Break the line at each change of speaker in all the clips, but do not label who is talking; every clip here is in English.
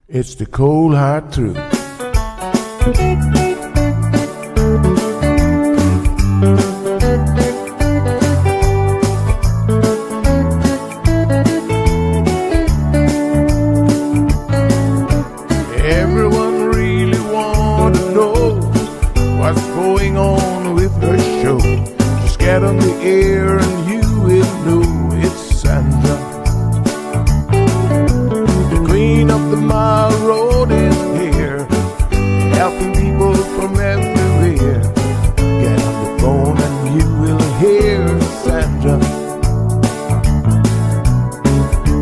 It's the cold hard truth. Everyone really want to know what's going on with her show. Just get on the air and you will know it's Sandra. The queen of the mile road is here, helping people from everywhere. Get on the phone and you will hear Sandra.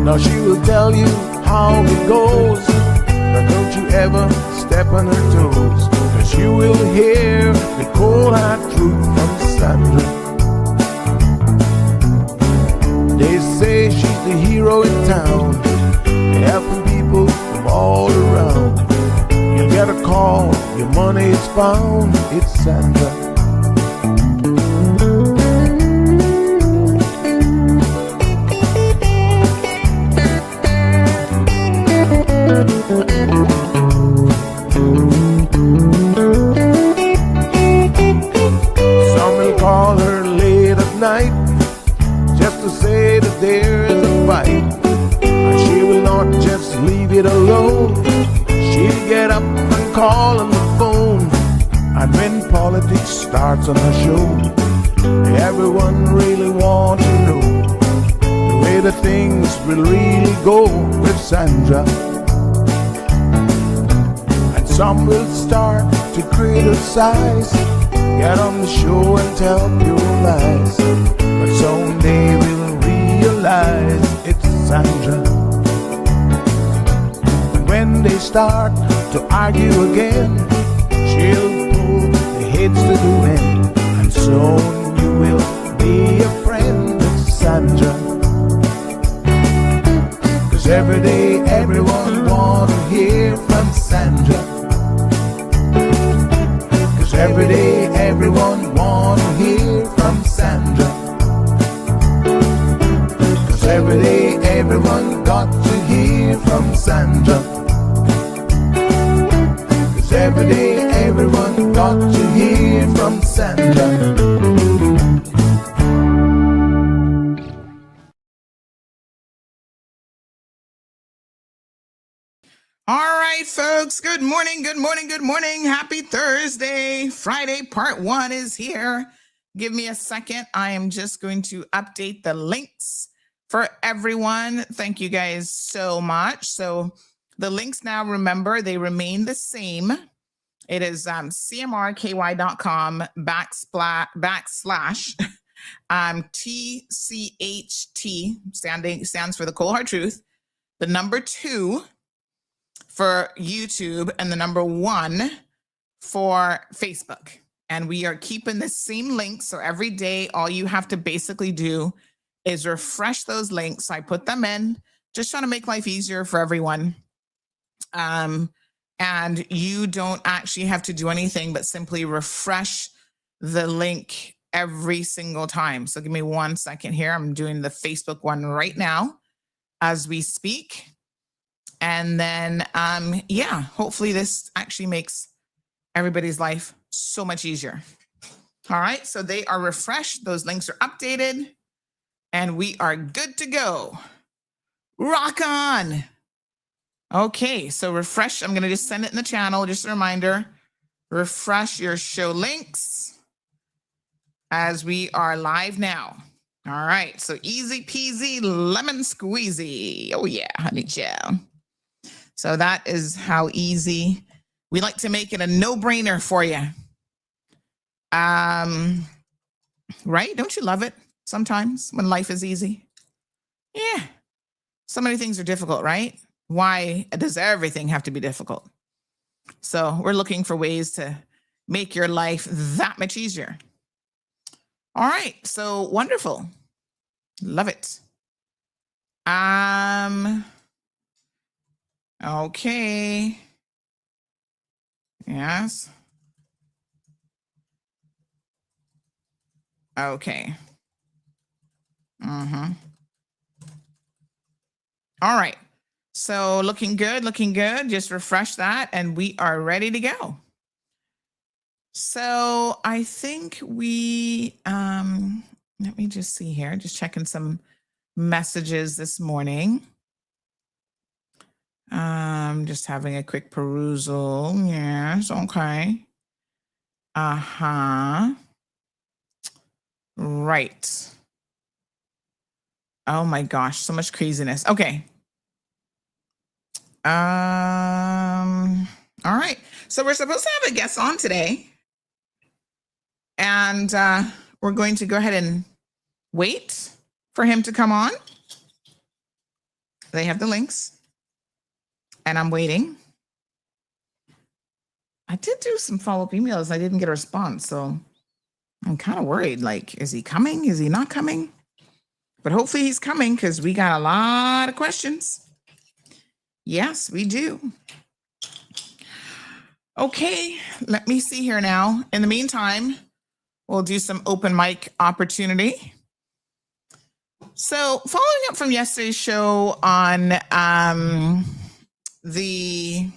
Now she will tell you how it goes, but don't you ever step on her toes, 'cause you will hear the cold hard truth from Sandra. They say she's the hero in town, helping people from all around. You get a call, your money is found, it's Sandra. Some will call her late at night just to say that there is a fight, and she will not just leave it alone. She'll get up and call on the phone, and when politics starts on her show, everyone really wants to know the way the things will really go with Sandra. And some will start to criticize, get on the show and tell pure lies, but someday we'll realize it's Sandra. And when they start to argue again, she'll pull the heads to the wind, and soon you will be a friend of Sandra. 'Cause every day everyone wants to hear from Sandra. 'Cause every day everyone wants to hear from Sandra. 'Cause every day everyone got to hear from Sandra. 'Cause every day everyone got to hear from Sandra.
All right, folks. Good morning. Good morning. Good morning. Happy Thursday. Friday part 1 is here. Give me a second. I am just going to update the links for everyone. Thank you guys so much. So the links now, remember, they remain the same. It is cmrky.com backslash TCHT, stands for the cold hard truth, the number 2 for YouTube, and the number 1 for Facebook. And we are keeping the same links. So every day, all you have to basically do is refresh those links. I put them in, just trying to make life easier for everyone. And you don't actually have to do anything but simply refresh the link every single time. So give me 1 second here. I'm doing the Facebook one right now as we speak. And then, yeah, hopefully this actually makes everybody's life so much easier. All right, so they are refreshed. Those links are updated, and we are good to go. Rock on. Okay, so refresh. I'm going to just send it in the channel. Just a reminder, refresh your show links as we are live now. All right, so easy peasy, lemon squeezy. Oh, yeah, honey child. So that is how easy. We like to make it a no-brainer for you. Right? Don't you love it sometimes when life is easy? Yeah. So many things are difficult, right? Why does everything have to be difficult? So we're looking for ways to make your life that much easier. All right. So wonderful. Love it. Okay. Yes. Okay. All right. So looking good, looking good. Just refresh that and we are ready to go. So I think let me just see here, just checking some messages this morning. Just having a quick perusal. Yes, okay. Uh-huh. Right. Oh my gosh, so much craziness. Okay. All right. So we're supposed to have a guest on today. And we're going to go ahead and wait for him to come on. They have the links. And I'm waiting. I did do some follow-up emails. I didn't get a response. So I'm kind of worried. Like, is he coming? Is he not coming? But hopefully he's coming because we got a lot of questions. Yes, we do. Okay, let me see here now. In the meantime, we'll do some open mic opportunity. So following up from yesterday's show on the,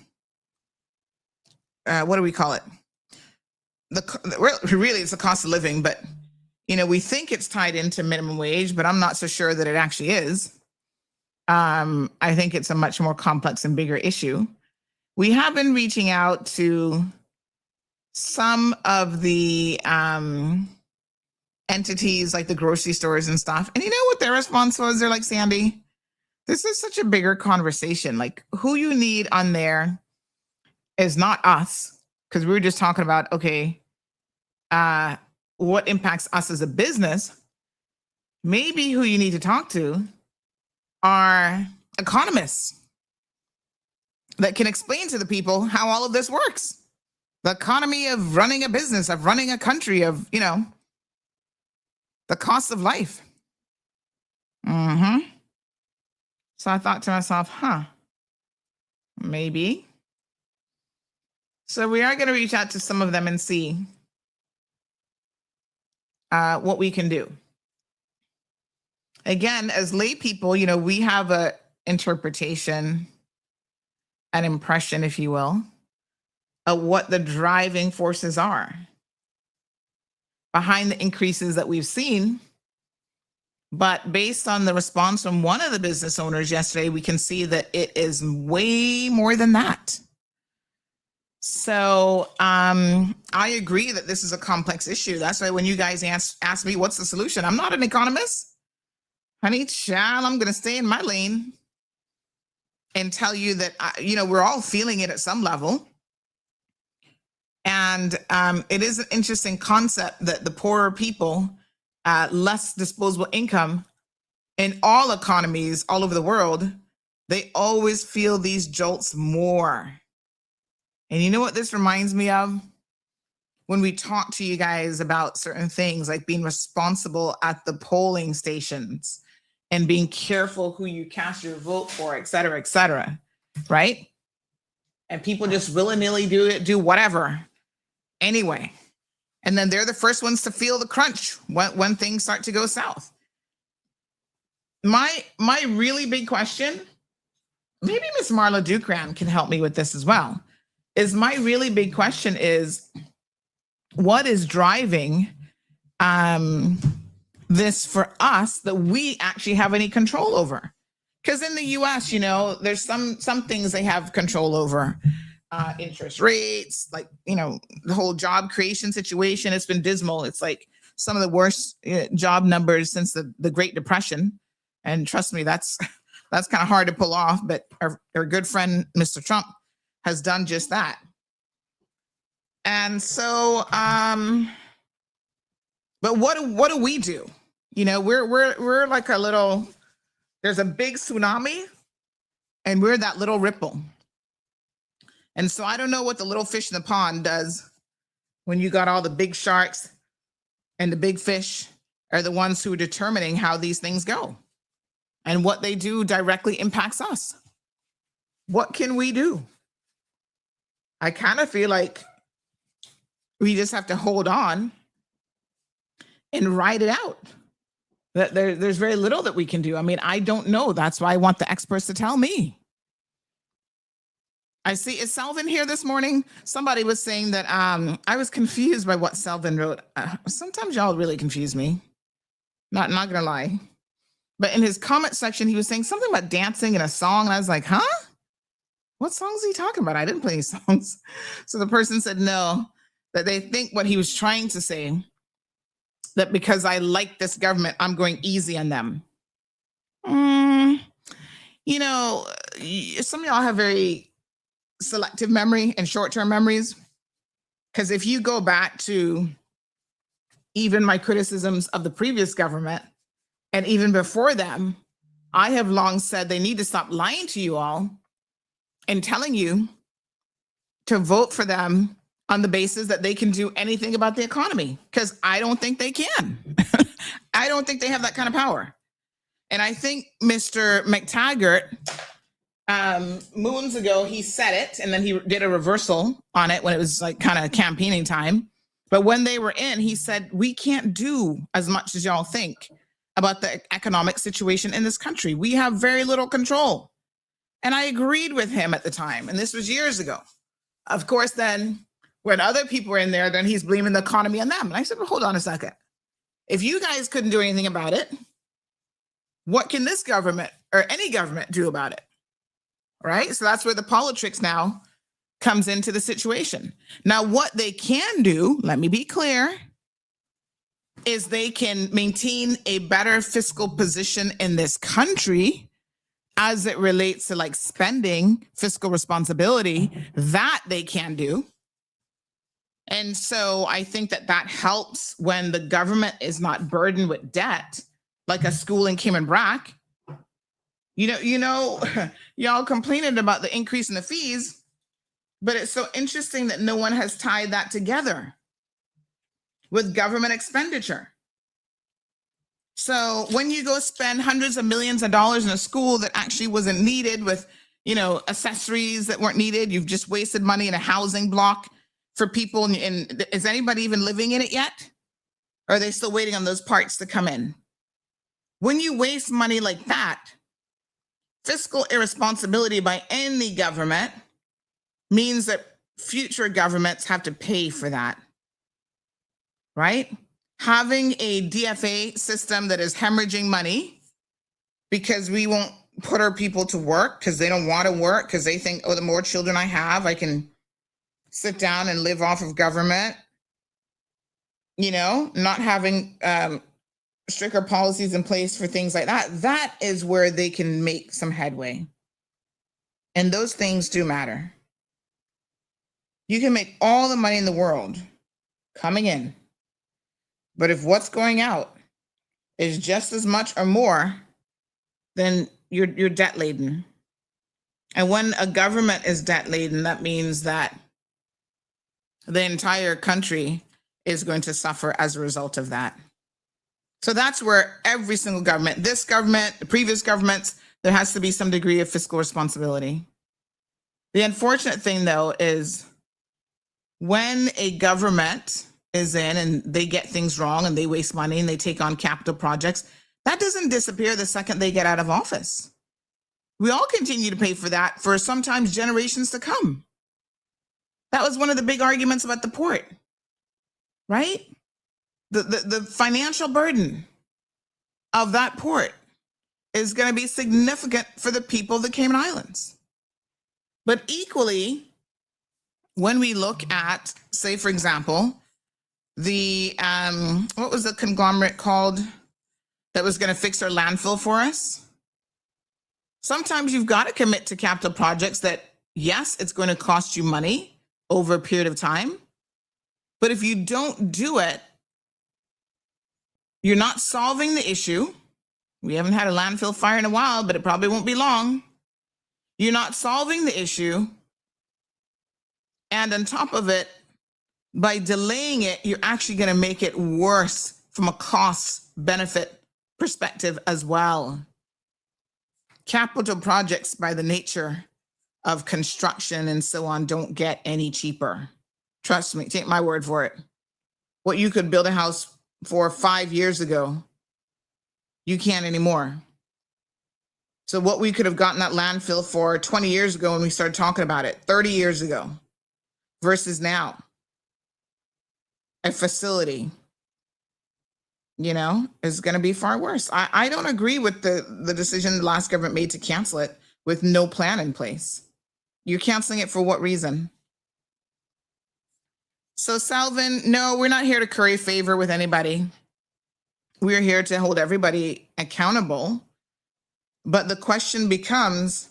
what do we call it? Really, it's the cost of living, but we think it's tied into minimum wage, but I'm not so sure that it actually is. I think it's a much more complex and bigger issue. We have been reaching out to some of the entities like the grocery stores and stuff. And you know what their response was? They're like, Sandy, this is such a bigger conversation. Like, who you need on there is not us. Because we were just talking about, okay, what impacts us as a business. Maybe who you need to talk to are economists that can explain to the people how all of this works. The economy of running a business, of running a country, of, the cost of life. So I thought to myself, maybe. So we are going to reach out to some of them and see what we can do. Again, as lay people, we have a interpretation, an impression, if you will, of what the driving forces are behind the increases that we've seen. But based on the response from one of the business owners yesterday, we can see that it is way more than that. So I agree that this is a complex issue. That's why when you guys ask me what's the solution, I'm not an economist. Honey, child, I'm going to stay in my lane and tell you that, we're all feeling it at some level. And it is an interesting concept that the poorer people, less disposable income in all economies all over the world, they always feel these jolts more. And you know what this reminds me of? When we talk to you guys about certain things like being responsible at the polling stations and being careful who you cast your vote for, et cetera, right? And people just willy-nilly do whatever anyway. And then they're the first ones to feel the crunch when things start to go south. My really big question, maybe Miss Marla Dukran can help me with this as well, is my really big question is, what is driving this for us that we actually have any control over? Because in the US, there's some things they have control over. Interest rates, like, the whole job creation situation, it's been dismal. It's like some of the worst job numbers since the Great Depression. And trust me, that's kind of hard to pull off, but our good friend, Mr. Trump, has done just that. And so, but what do we do? We're like a little, there's a big tsunami and we're that little ripple. And so I don't know what the little fish in the pond does when you got all the big sharks, and the big fish are the ones who are determining how these things go. And what they do directly impacts us. What can we do? I kind of feel like we just have to hold on and ride it out. There's very little that we can do. I mean, I don't know. That's why I want the experts to tell me. I see. Is Selvin here this morning? Somebody was saying that I was confused by what Selvin wrote. Sometimes y'all really confuse me. Not gonna lie. But in his comment section, he was saying something about dancing in a song, and I was like, huh? What songs are he talking about? I didn't play any songs. So the person said no, that they think what he was trying to say, that because I like this government, I'm going easy on them. You know, some of y'all have very selective memory and short-term memories. Because if you go back to even my criticisms of the previous government, and even before them, I have long said they need to stop lying to you all and telling you to vote for them on the basis that they can do anything about the economy, because I don't think they can. I don't think they have that kind of power. And I think Mr. McTaggart, moons ago, he said it, and then he did a reversal on it when it was like kind of campaigning time. But when they were in, he said, we can't do as much as y'all think about the economic situation in this country. We have very little control. And I agreed with him at the time. And this was years ago. Of course, then when other people were in there, then he's blaming the economy on them. And I said, well, hold on a second. If you guys couldn't do anything about it, what can this government or any government do about it? Right? So that's where the politics now comes into the situation. Now, what they can do, let me be clear, is they can maintain a better fiscal position in this country as it relates to like spending, fiscal responsibility, that they can do. And so I think that that helps when the government is not burdened with debt, like a school in Cayman Brac. Y'all complaining about the increase in the fees, but it's so interesting that no one has tied that together with government expenditure. So when you go spend hundreds of millions of dollars in a school that actually wasn't needed, with, accessories that weren't needed, you've just wasted money in a housing block for people. And is anybody even living in it yet? Or are they still waiting on those parts to come in? When you waste money like that, fiscal irresponsibility by any government means that future governments have to pay for that, right? Having a DFA system that is hemorrhaging money because we won't put our people to work because they don't want to work, because they think, oh, the more children I have, I can sit down and live off of government. Not having stricter policies in place for things like that. That is where they can make some headway. And those things do matter. You can make all the money in the world coming in, but if what's going out is just as much or more, then you're debt laden. And when a government is debt laden, that means that the entire country is going to suffer as a result of that. So that's where every single government, this government, the previous governments, there has to be some degree of fiscal responsibility. The unfortunate thing, though, is when a government is in and they get things wrong and they waste money and they take on capital projects, that doesn't disappear the second they get out of office. We all continue to pay for that for sometimes generations to come. That was one of the big arguments about the port, right? The financial burden of that port is going to be significant for the people of the Cayman Islands. But equally, when we look at, say, for example, the, what was the conglomerate called that was going to fix our landfill for us? Sometimes you've got to commit to capital projects that, yes, it's going to cost you money over a period of time. But if you don't do it, you're not solving the issue. We haven't had a landfill fire in a while, but it probably won't be long. You're not solving the issue. And on top of it, by delaying it, you're actually going to make it worse from a cost benefit perspective as well. Capital projects, by the nature of construction and so on, don't get any cheaper. Trust me, take my word for it. What you could build a house for 5 years ago, you can't anymore. So what we could have gotten that landfill for 20 years ago when we started talking about it, 30 years ago, versus now, a facility, is going to be far worse. I don't agree with the decision the last government made to cancel it with no plan in place. You're canceling it for what reason? So Salvin, no, we're not here to curry favor with anybody. We're here to hold everybody accountable. But the question becomes,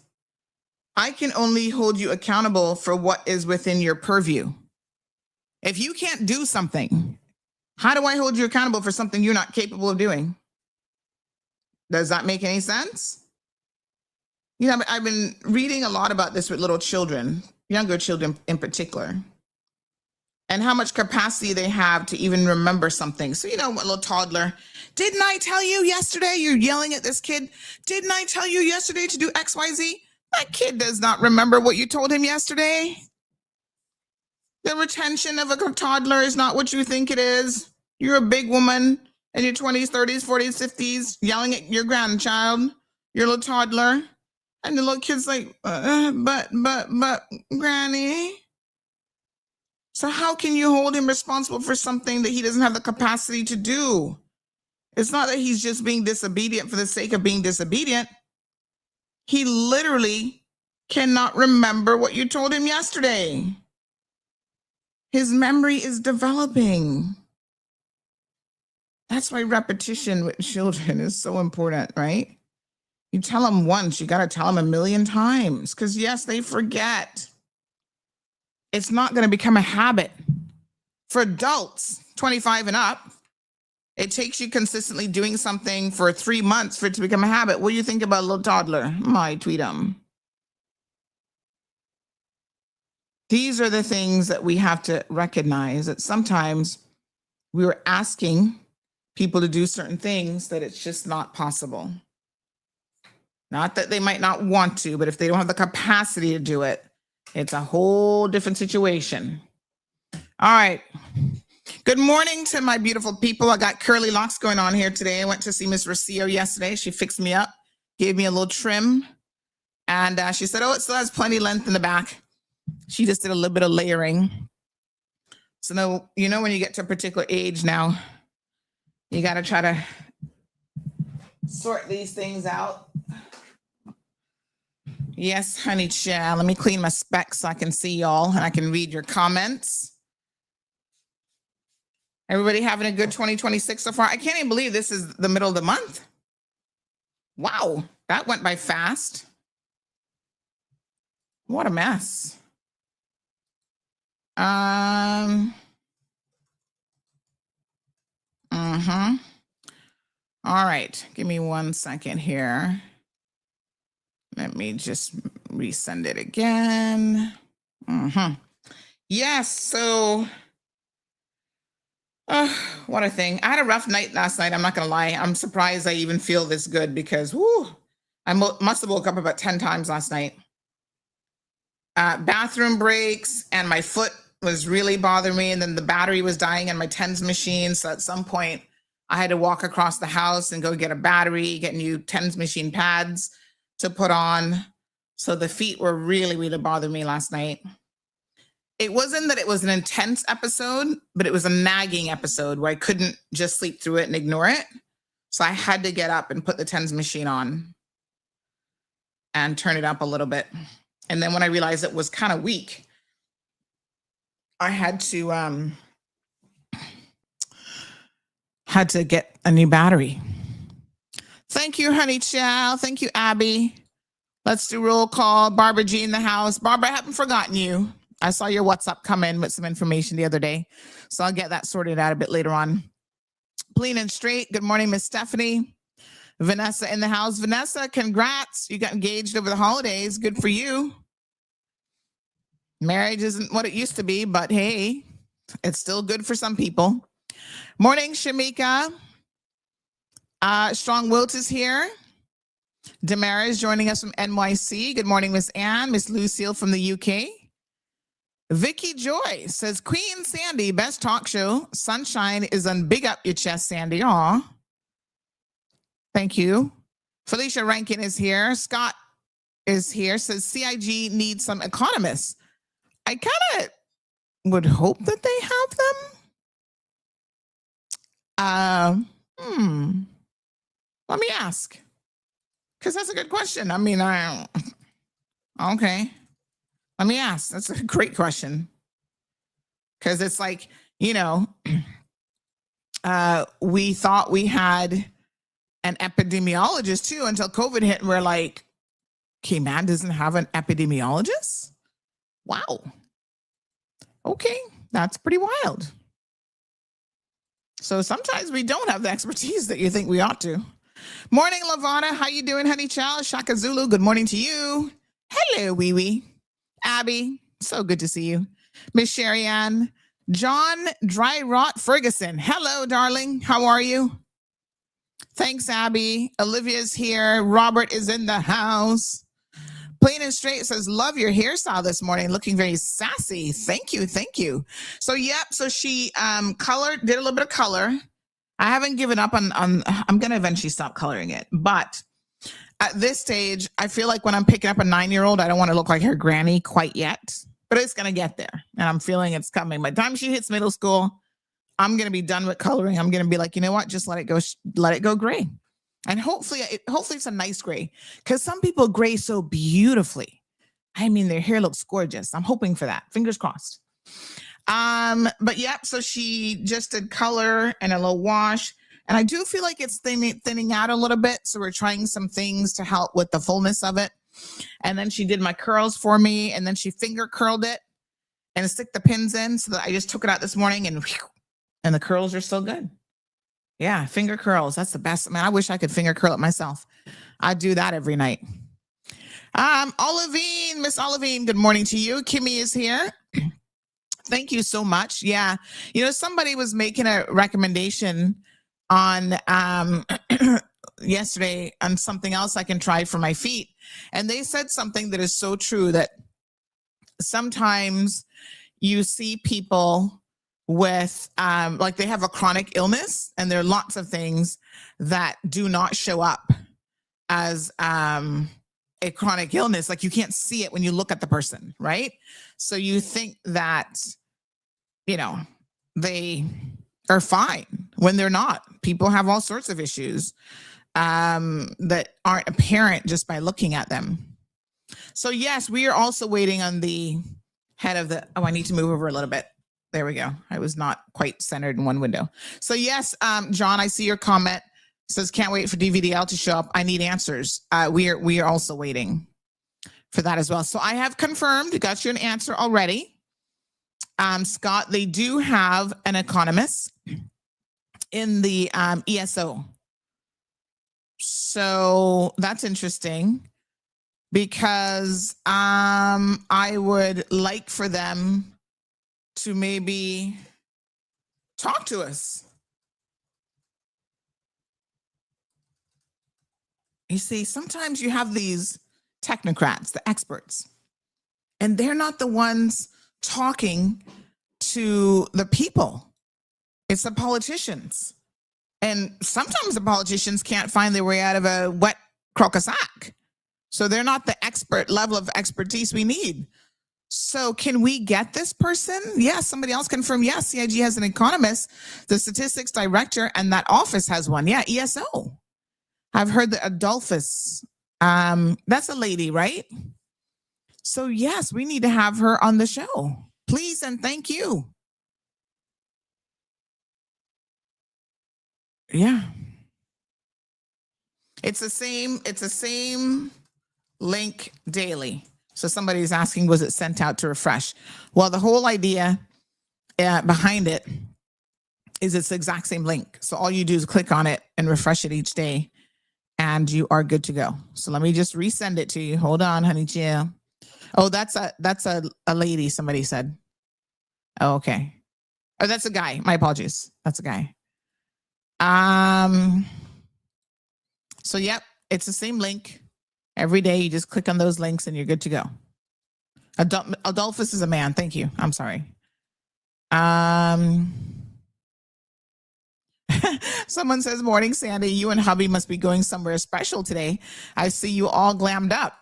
I can only hold you accountable for what is within your purview. If you can't do something, how do I hold you accountable for something you're not capable of doing? Does that make any sense? I've been reading a lot about this with little children, younger children in particular, and how much capacity they have to even remember something. So, a little toddler, didn't I tell you yesterday? You're yelling at this kid. Didn't I tell you yesterday to do X, Y, Z? That kid does not remember what you told him yesterday. The retention of a toddler is not what you think it is. You're a big woman in your 20s, 30s, 40s, 50s, yelling at your grandchild, your little toddler. And the little kid's like, but, Granny. So how can you hold him responsible for something that he doesn't have the capacity to do? It's not that he's just being disobedient for the sake of being disobedient. He literally cannot remember what you told him yesterday. His memory is developing. That's why repetition with children is so important, right? You tell them once, you got to tell them a million times, because yes, they forget. It's not going to become a habit. For adults, 25 and up, it takes you consistently doing something for 3 months for it to become a habit. What do you think about a little toddler? My tweetum. These are the things that we have to recognize, that sometimes we were asking people to do certain things that it's just not possible. Not that they might not want to, but if they don't have the capacity to do it, it's a whole different situation. All right. Good morning to my beautiful people. I got curly locks going on here today. I went to see Miss Rocio yesterday. She fixed me up, gave me a little trim, and she said, oh, it still has plenty of length in the back. She just did a little bit of layering. So now, when you get to a particular age now, you got to try to sort these things out. Yes, honey child. Let me clean my specs so I can see y'all and I can read your comments. Everybody having a good 2026 so far? I can't even believe this is the middle of the month. Wow, that went by fast. What a mess. All right, give me 1 second here. Let me just resend it again. Yes, so what a thing. I had a rough night last night. I'm not going to lie. I'm surprised I even feel this good because I must have woke up about 10 times last night. Bathroom breaks and my foot was really bothering me. And then the battery was dying in my TENS machine. So at some point I had to walk across the house and go get a battery, get new TENS machine pads to put on. So the feet were really, really bothering me last night. It wasn't that it was an intense episode, but it was a nagging episode where I couldn't just sleep through it and ignore it. So I had to get up and put the TENS machine on and turn it up a little bit. And then when I realized it was kind of weak, I had to get a new battery. Thank you, honey chow. Thank you, Abby. Let's do roll call. Barbara G in the house. Barbara, I haven't forgotten you. I saw your WhatsApp come in with some information the other day. So I'll get that sorted out a bit later on. Clean and straight. Good morning, Miss Stephanie. Vanessa in the house. Vanessa, congrats. You got engaged over the holidays. Good for you. Marriage isn't what it used to be, but hey, it's still good for some people. Morning, Shamika. Strong Wilt is here. Damara is joining us from NYC. Good morning, Miss Anne. Miss Lucille from the UK. Vicky Joy says, Queen Sandy, best talk show. Sunshine is on big up your chest, Sandy. Aw. Thank you. Felicia Rankin is here. Scott is here. Says CIG needs some economists. I kind of would hope that they have them. Let me ask, because that's a good question. I mean, okay. Let me ask. That's a great question. Because it's like, we thought we had an epidemiologist too until COVID hit. And we're like, Cayman doesn't have an epidemiologist? Wow. Okay, that's pretty wild. So sometimes we don't have the expertise that you think we ought to. Morning, Lavana. How you doing, honey child? Shaka Zulu, good morning to you. Hello, wee wee. Abby, so good to see you. Miss Sherry Ann. John Dry Rot Ferguson. Hello, darling. How are you? Thanks, Abby. Olivia's here. Robert is in the house. Plain and Straight says, love your hairstyle this morning. Looking very sassy. Thank you. Thank you. So, so she did a little bit of color. I haven't given up on I'm going to eventually stop coloring it. But at this stage, I feel like when I'm picking up a 9-year-old, I don't want to look like her granny quite yet. But it's going to get there. And I'm feeling it's coming. By the time she hits middle school, I'm going to be done with coloring. I'm going to be like, you know what? Just let it go gray. And hopefully it's a nice gray, because some people gray so beautifully. I mean, their hair looks gorgeous. I'm hoping for that. Fingers crossed. But so she just did color and a little wash. And I do feel like it's thinning out a little bit. So we're trying some things to help with the fullness of it. And then she did my curls for me. And then she finger curled it and stick the pins in. So that I just took it out this morning and the curls are still good. Yeah, finger curls. That's the best. Man, I wish I could finger curl it myself. I do that every night. Olivine, Miss Olivine, good morning to you. Kimmy is here. Thank you so much. Yeah. Somebody was making a recommendation on yesterday on something else I can try for my feet. And they said something that is so true, that sometimes you see people with like they have a chronic illness, and there are lots of things that do not show up as a chronic illness. Like you can't see it when you look at the person, right? So you think that, they are fine when they're not. People have all sorts of issues that aren't apparent just by looking at them. So yes, we are also waiting on the head of the, I need to move over a little bit. There we go. I was not quite centered in one window. So yes, John, I see your comment. It says, can't wait for Dvdl to show up. I need answers. We are also waiting for that as well. So I have confirmed, got you an answer already. Scott, they do have an economist in the ESO. So that's interesting, because I would like for them to maybe talk to us. You see, sometimes you have these technocrats, the experts, and they're not the ones talking to the people. It's the politicians. And sometimes the politicians can't find their way out of a wet crock-a-sack. So they're not the expert level of expertise we need. So can we get this person? Yes, somebody else confirm. Yes, CIG has an economist, the statistics director, and that office has one. Yeah, ESO. I've heard that Adolphus, that's a lady, right? So yes, we need to have her on the show. Please and thank you. Yeah. It's the same link daily. So somebody's asking, was it sent out to refresh? Well, the whole idea behind it is it's the exact same link. So all you do is click on it and refresh it each day, and you are good to go. So let me just resend it to you. Hold on, honey chill. Oh, that's a lady, somebody said. Oh, okay. Oh, that's a guy. My apologies. That's a guy. So yep, it's the same link. Every day you just click on those links and you're good to go. Adolphus is a man. Thank you. I'm sorry. Someone says, morning, Sandy. You and hubby must be going somewhere special today. I see you all glammed up.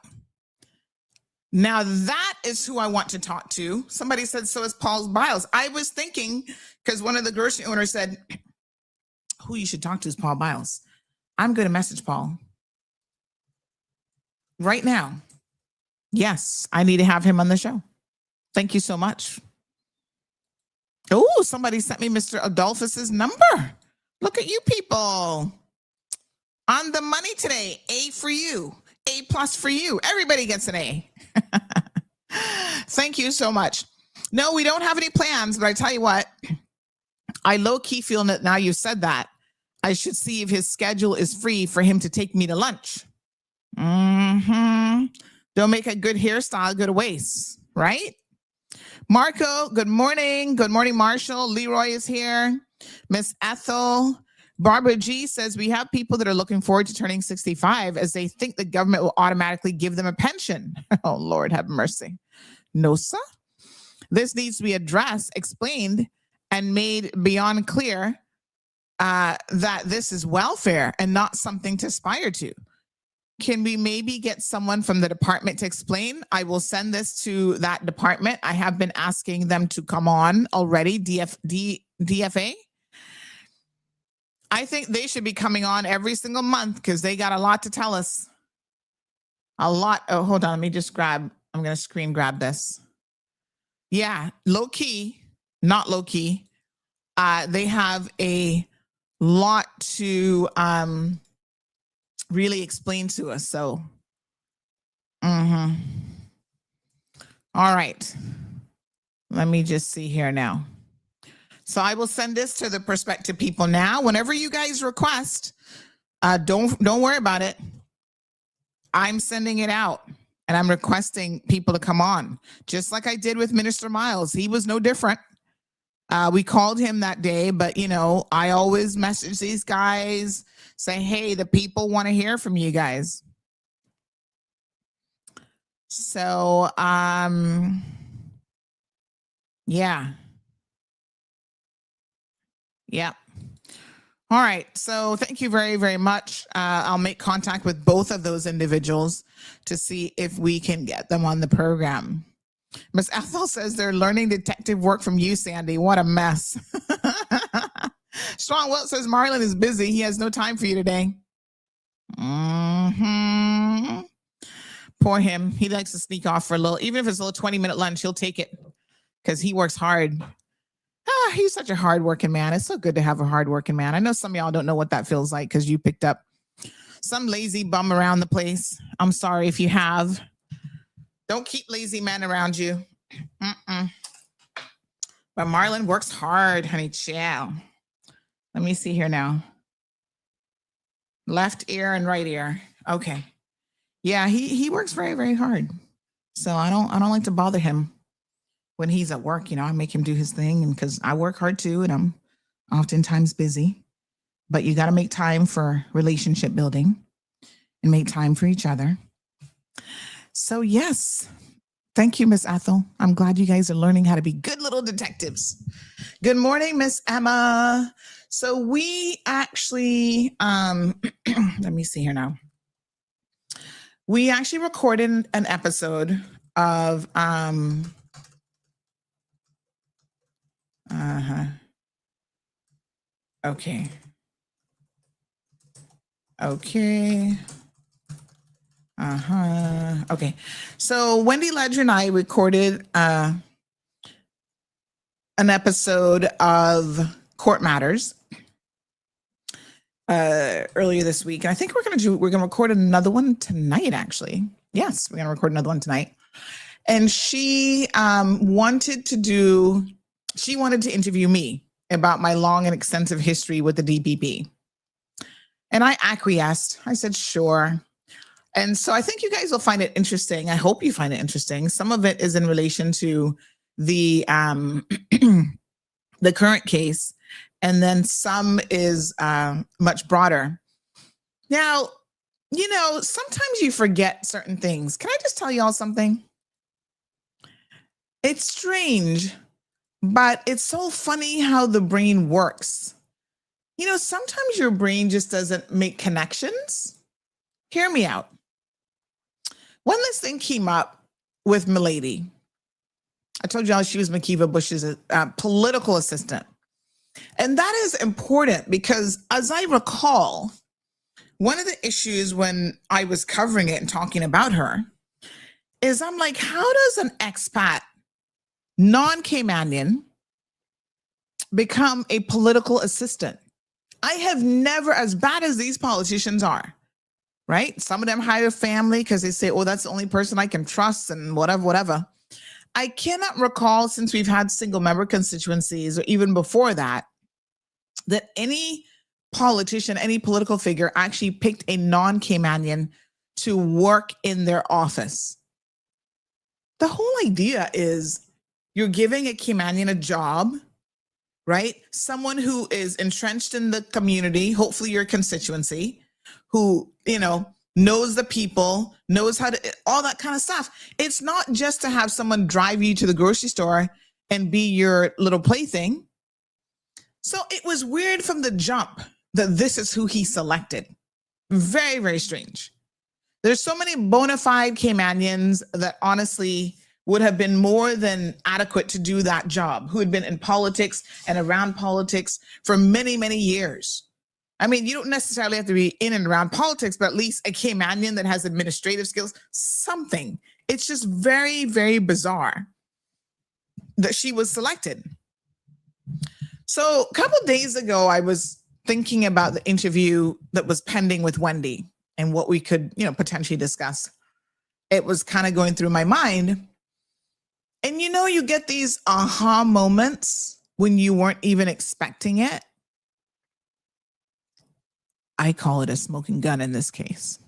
Now that is who I want to talk to. Somebody said, so is Paul's Biles. I was thinking, because one of the grocery owners said, who you should talk to is Paul Biles. I'm going to message Paul right now. Yes, I need to have him on the show. Thank you so much. Oh, somebody sent me Mr. Adolphus's number. Look at you people. On the money today. A for you. A plus for you. Everybody gets an A. Thank you so much. No, we don't have any plans, but I tell you what, I low-key feel that now you said that, I should see if his schedule is free for him to take me to lunch. Don't make a good hairstyle go to waste, right? Marco, good morning. Good morning, Marshall. Leroy is here. Miss Ethel. Barbara G says, we have people that are looking forward to turning 65 as they think the government will automatically give them a pension. Oh, Lord, have mercy. No, sir. This needs to be addressed, explained, and made beyond clear that this is welfare and not something to aspire to. Can we maybe get someone from the department to explain? I will send this to that department. I have been asking them to come on already, DFA. I think they should be coming on every single month because they got a lot to tell us. A lot. Oh, hold on. Let me just I'm going to screen grab this. Yeah, low key, not low key. They have a lot to really explain to us. So, all right. Let me just see here now. So I will send this to the prospective people now. Whenever you guys request, don't worry about it. I'm sending it out and I'm requesting people to come on, just like I did with Minister Miles. He was no different. We called him that day, but you know, I always message these guys, say, hey, the people want to hear from you guys. So, yeah. Yep. All right. So thank you very, very much. I'll make contact with both of those individuals to see if we can get them on the program. Miss Ethel says they're learning detective work from you, Sandy. What a mess. Strong Wilt says Marlon is busy. He has no time for you today. Poor him. He likes to sneak off for a little, even if it's a little 20-minute lunch, he'll take it because he works hard. He's such a hardworking man. It's so good to have a hardworking man. I know some of y'all don't know what that feels like because you picked up some lazy bum around the place. I'm sorry if you have. Don't keep lazy men around you. But Marlon works hard, honey. Chill. Let me see here now. Left ear and right ear. Okay. Yeah, he works very, very hard. So I don't like to bother him when he's at work. You know, I make him do his thing, and because I work hard too, and I'm oftentimes busy. But you got to make time for relationship building and make time for each other. So yes, thank you, Miss Ethel. I'm glad you guys are learning how to be good little detectives. Good morning, Miss Emma. So we actually, let me see here now. We actually recorded an episode of, okay. Okay. So Wendy Ledger and I recorded an episode of Court Matters earlier this week. And I think we're gonna record another one tonight, actually. Yes, we're gonna record another one tonight. And she wanted to interview me about my long and extensive history with the DPP. And I acquiesced. I said, sure. And so I think you guys will find it interesting. I hope you find it interesting. Some of it is in relation to the the current case, and then some is much broader. Now, you know, sometimes you forget certain things. Can I just tell y'all something? It's strange, but it's so funny how the brain works. Sometimes your brain just doesn't make connections. Hear me out. When this thing came up with Milady, I told y'all she was McKeeva Bush's political assistant. And that is important because, as I recall, one of the issues when I was covering it and talking about her is I'm like, how does an expat, non-Caymanian, become a political assistant? I have never, as bad as these politicians are, right? Some of them hire family because they say, oh, that's the only person I can trust and whatever. I cannot recall, since we've had single member constituencies or even before that any politician, any political figure actually picked a non-Caymanian to work in their office. The whole idea is you're giving a Caymanian a job, right? Someone who is entrenched in the community, hopefully your constituency, who, knows the people, knows how to, all that kind of stuff. It's not just to have someone drive you to the grocery store and be your little plaything. So it was weird from the jump that this is who he selected. Very, very strange. There's so many bona fide Caymanians that honestly would have been more than adequate to do that job, who had been in politics and around politics for many, many years. I mean, you don't necessarily have to be in and around politics, but at least a Caymanian that has administrative skills, something. It's just very, very bizarre that she was selected. So a couple of days ago, I was thinking about the interview that was pending with Wendy and what we could, potentially discuss. It was kind of going through my mind. And you get these aha moments when you weren't even expecting it. I call it a smoking gun in this case.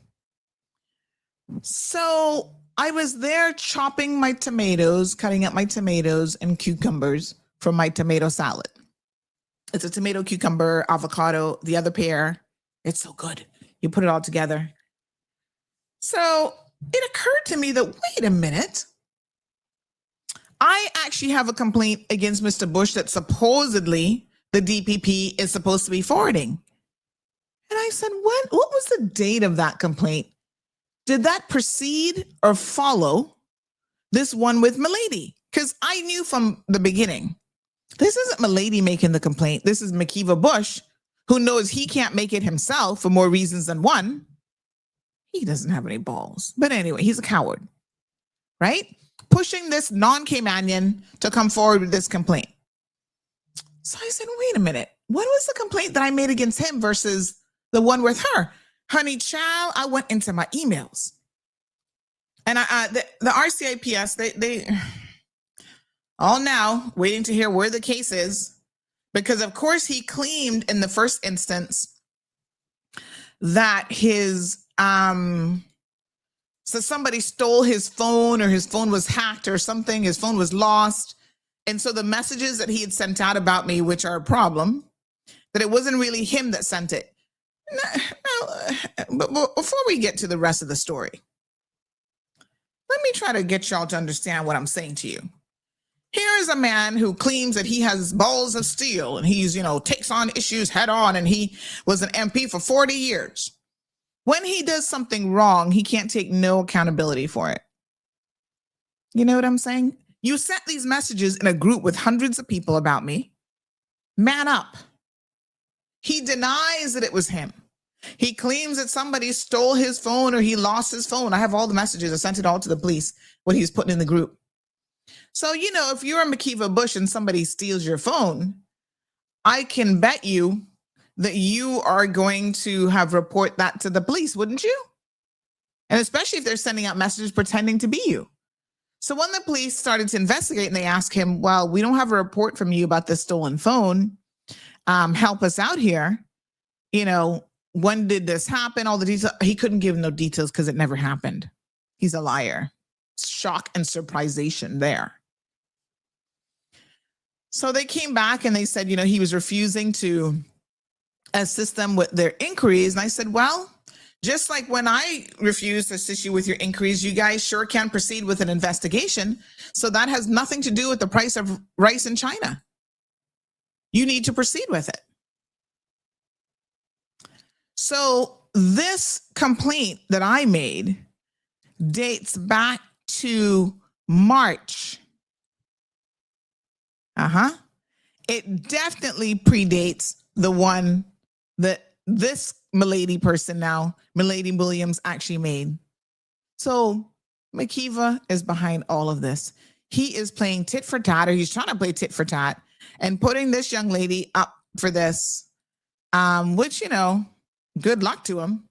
So I was there chopping my tomatoes, cutting up my tomatoes and cucumbers for my tomato salad. It's a tomato, cucumber, avocado, the other pair. It's so good. You put it all together. So it occurred to me that, wait a minute. I actually have a complaint against Mr. Bush that supposedly the DPP is supposed to be forwarding. And I said, what was the date of that complaint? Did that precede or follow this one with Milady? Because I knew from the beginning, this isn't Milady making the complaint. This is McKeeva Bush, who knows he can't make it himself for more reasons than one. He doesn't have any balls. But anyway, he's a coward, right? Pushing this non-Caymanian to come forward with this complaint. So I said, wait a minute. What was the complaint that I made against him versus the one with her? Honey child, I went into my emails. And the RCIPS, they all now waiting to hear where the case is, because of course he claimed in the first instance that so somebody stole his phone, or his phone was hacked or something, his phone was lost. And so the messages that he had sent out about me, which are a problem, that it wasn't really him that sent it. But before we get to the rest of the story, let me try to get y'all to understand what I'm saying to you. Here is a man who claims that he has balls of steel and he's, takes on issues head on, and he was an MP for 40 years. When he does something wrong, he can't take no accountability for it. You know what I'm saying? You sent these messages in a group with hundreds of people about me. Man up. He denies that it was him. He claims that somebody stole his phone or he lost his phone. I have all the messages. I sent it all to the police, what he's putting in the group. So, if you're a McKeeva Bush and somebody steals your phone, I can bet you that you are going to have report that to the police, wouldn't you? And especially if they're sending out messages pretending to be you. So when the police started to investigate and they asked him, well, we don't have a report from you about this stolen phone. Help us out here. When did this happen? All the details. He couldn't give no details because it never happened. He's a liar. Shock and surprisation there. So they came back and they said, he was refusing to assist them with their inquiries. And I said, well, just like when I refuse to assist you with your inquiries, you guys sure can proceed with an investigation. So that has nothing to do with the price of rice in China. You need to proceed with it. So this complaint that I made dates back to March. It definitely predates the one that this Milady person now, Milady Williams, actually made. So McKeeva is behind all of this. He is playing tit for tat, or he's trying to play tit for tat, and putting this young lady up for this, which, you know, good luck to him.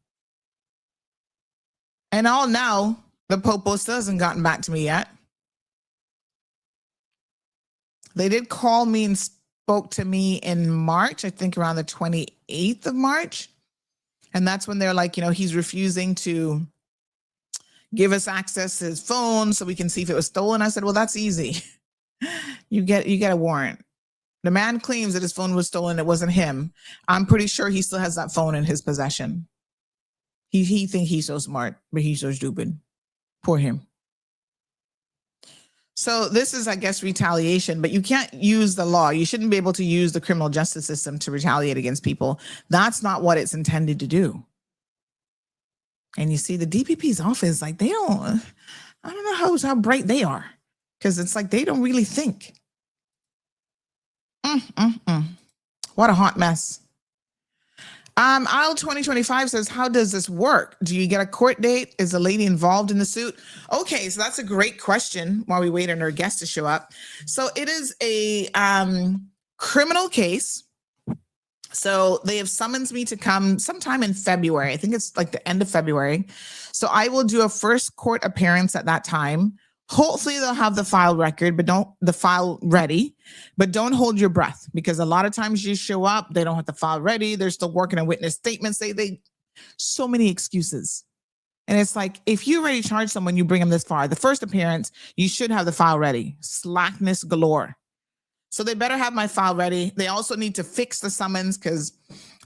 And all now, the Popo still hasn't gotten back to me yet. They did call me and spoke to me in March, I think around the 28th of March. And that's when they're like, you know, he's refusing to give us access to his phone so we can see if it was stolen. I said, well, that's easy. You get a warrant. The man claims that his phone was stolen. It wasn't him. I'm pretty sure he still has that phone in his possession. He thinks he's so smart, but he's so stupid. Poor him. So this is, I guess, retaliation, but you can't use the law. You shouldn't be able to use the criminal justice system to retaliate against people. That's not what it's intended to do. And you see the DPP's office, like I don't know how bright they are, because it's like they don't really think. What a hot mess. Aisle 2025 says, how does this work? Do you get a court date? Is the lady involved in the suit? Okay, so that's a great question while we wait on our guest to show up. So it is a criminal case. So they have summoned me to come sometime in February. I think it's like the end of February. So I will do a first court appearance at that time. Hopefully they'll have the file record, but the file ready, but don't hold your breath, because a lot of times you show up, they don't have the file ready. They're still working on witness statements. They so many excuses. And it's like, if you already charge someone, you bring them this far. The first appearance, you should have the file ready. Slackness galore. So they better have my file ready. They also need to fix the summons, because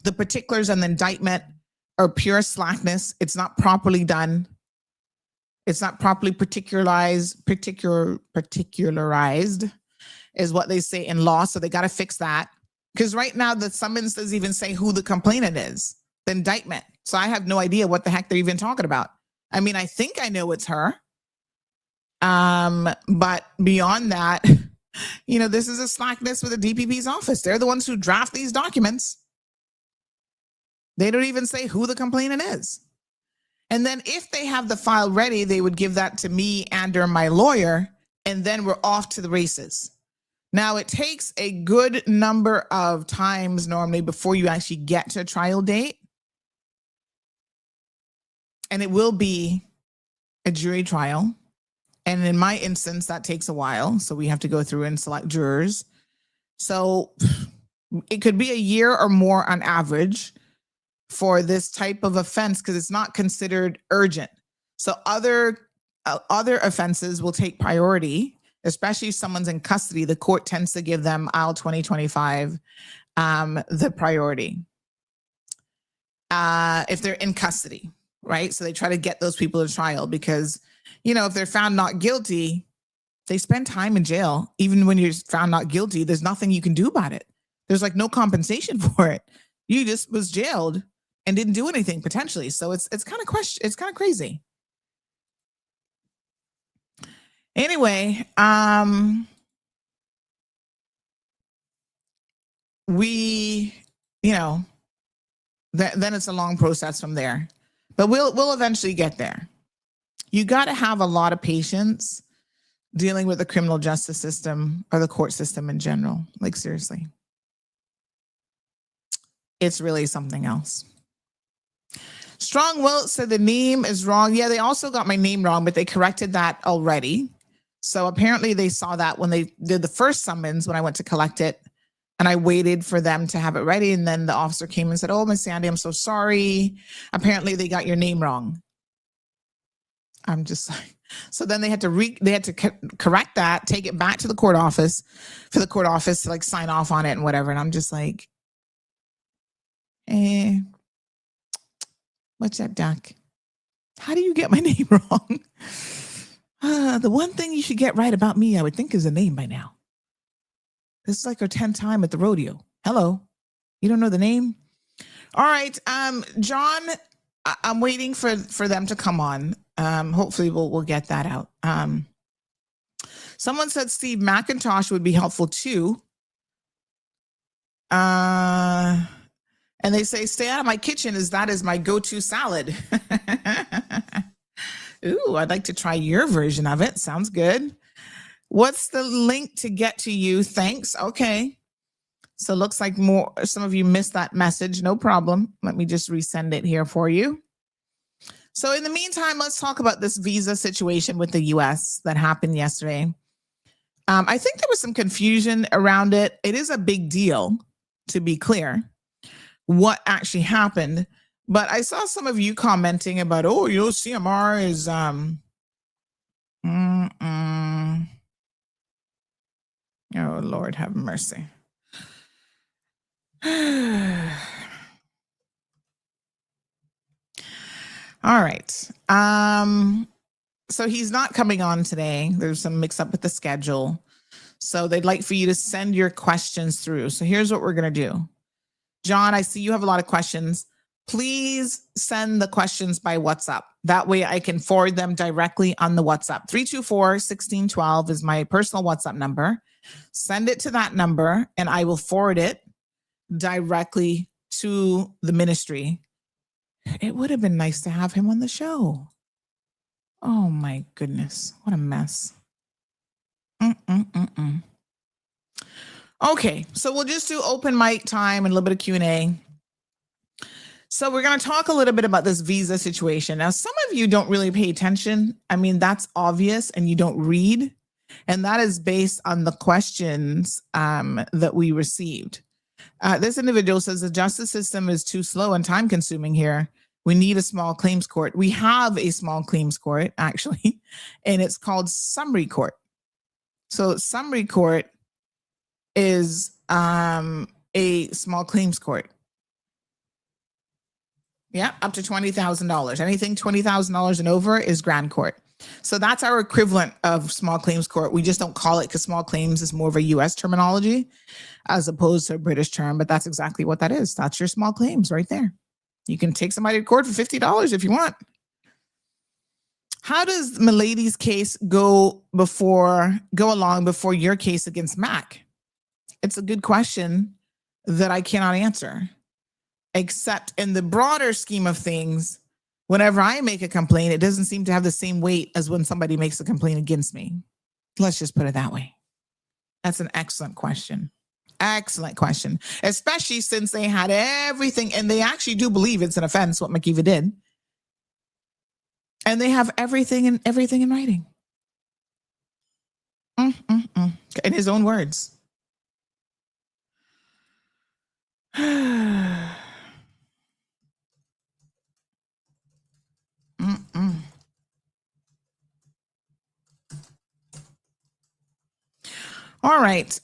the particulars and the indictment are pure slackness. It's not properly done. It's not properly particularized is what they say in law. So they got to fix that, because right now the summons doesn't even say who the complainant is, the indictment. So I have no idea what the heck they're even talking about. I mean, I think I know it's her. But beyond that, you know, this is a slackness with the DPP's office. They're the ones who draft these documents. They don't even say who the complainant is. And then if they have the file ready, they would give that to me and or my lawyer, and then we're off to the races. Now, it takes a good number of times normally before you actually get to a trial date. And it will be a jury trial. And in my instance, that takes a while. So we have to go through and select jurors. So it could be a year or more on average for this type of offense, because it's not considered urgent. So other offenses will take priority, especially if someone's in custody. The court tends to give them aisle 2025 the priority if they're in custody, right? So they try to get those people to trial, because, you know, if they're found not guilty, they spend time in jail. Even when you're found not guilty, there's nothing you can do about it. There's like no compensation for it. You just was jailed and didn't do anything potentially. So it's kind of crazy. Anyway, we, you know, then it's a long process from there, but we'll eventually get there. You got to have a lot of patience dealing with the criminal justice system or the court system in general. Like, seriously, it's really something else. Strong Will said the name is wrong. Yeah, they also got my name wrong, but they corrected that already. So apparently they saw that when they did the first summons, when I went to collect it, and I waited for them to have it ready. And then the officer came and said, oh, Miss Sandy, I'm so sorry. Apparently they got your name wrong. I'm just like, so then they had to correct that, take it back to the court office for the court office to like sign off on it and whatever. And I'm just like, what's that, Doc? How do you get my name wrong? The one thing you should get right about me, I would think, is a name by now. This is like our 10th time at the rodeo. Hello. You don't know the name? All right, John, I'm waiting for them to come on. Hopefully we'll get that out. Someone said Steve McIntosh would be helpful too. And they say, stay out of my kitchen, as that is my go-to salad. Ooh, I'd like to try your version of it. Sounds good. What's the link to get to you? Thanks. Okay. So it looks like some of you missed that message. No problem. Let me just resend it here for you. So in the meantime, let's talk about this visa situation with the US that happened yesterday. I think there was some confusion around it. It is a big deal, to be clear, what actually happened. But I saw some of you commenting about, oh, CMR is oh, Lord have mercy. All right. So he's not coming on today. There's some mix up with the schedule. So they'd like for you to send your questions through. So here's what we're going to do. John, I see you have a lot of questions. Please send the questions by WhatsApp. That way I can forward them directly on the WhatsApp. 324-1612 is my personal WhatsApp number. Send it to that number and I will forward it directly to the ministry. It would have been nice to have him on the show. Oh my goodness, what a mess. Okay, so we'll just do open mic time and a little bit of Q&A. So we're going to talk a little bit about this visa situation. Now, some of you don't really pay attention. I mean, that's obvious, and you don't read. And that is based on the questions that we received. This individual says the justice system is too slow and time consuming here. We need a small claims court. We have a small claims court, actually, and it's called summary court. So summary court is a small claims court. Yeah, up to $20,000. Anything $20,000 and over is grand court. So that's our equivalent of small claims court. We just don't call it because small claims is more of a US terminology as opposed to a British term, but that's exactly what that is. That's your small claims right there. You can take somebody to court for $50 if you want. How does Milady's case go along before your case against Mac? It's a good question that I cannot answer, except in the broader scheme of things, whenever I make a complaint, it doesn't seem to have the same weight as when somebody makes a complaint against me. Let's just put it that way. That's an excellent question. Excellent question, especially since they had everything, and they actually do believe it's an offense, what McKeeva did. And they have everything in writing. In his own words. All right.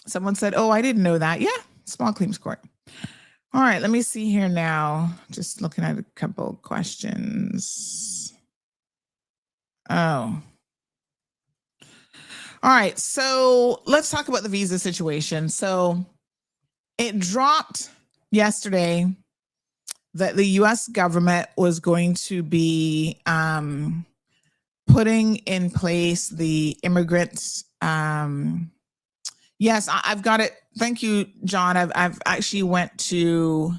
Someone said, oh, I didn't know that. Yeah, small claims court. All right, let me see here now. Just looking at a couple questions. Oh. All right, so let's talk about the visa situation. So it dropped yesterday that the US government was going to be putting in place the immigrants. Yes, I've got it. Thank you, John. I've actually went to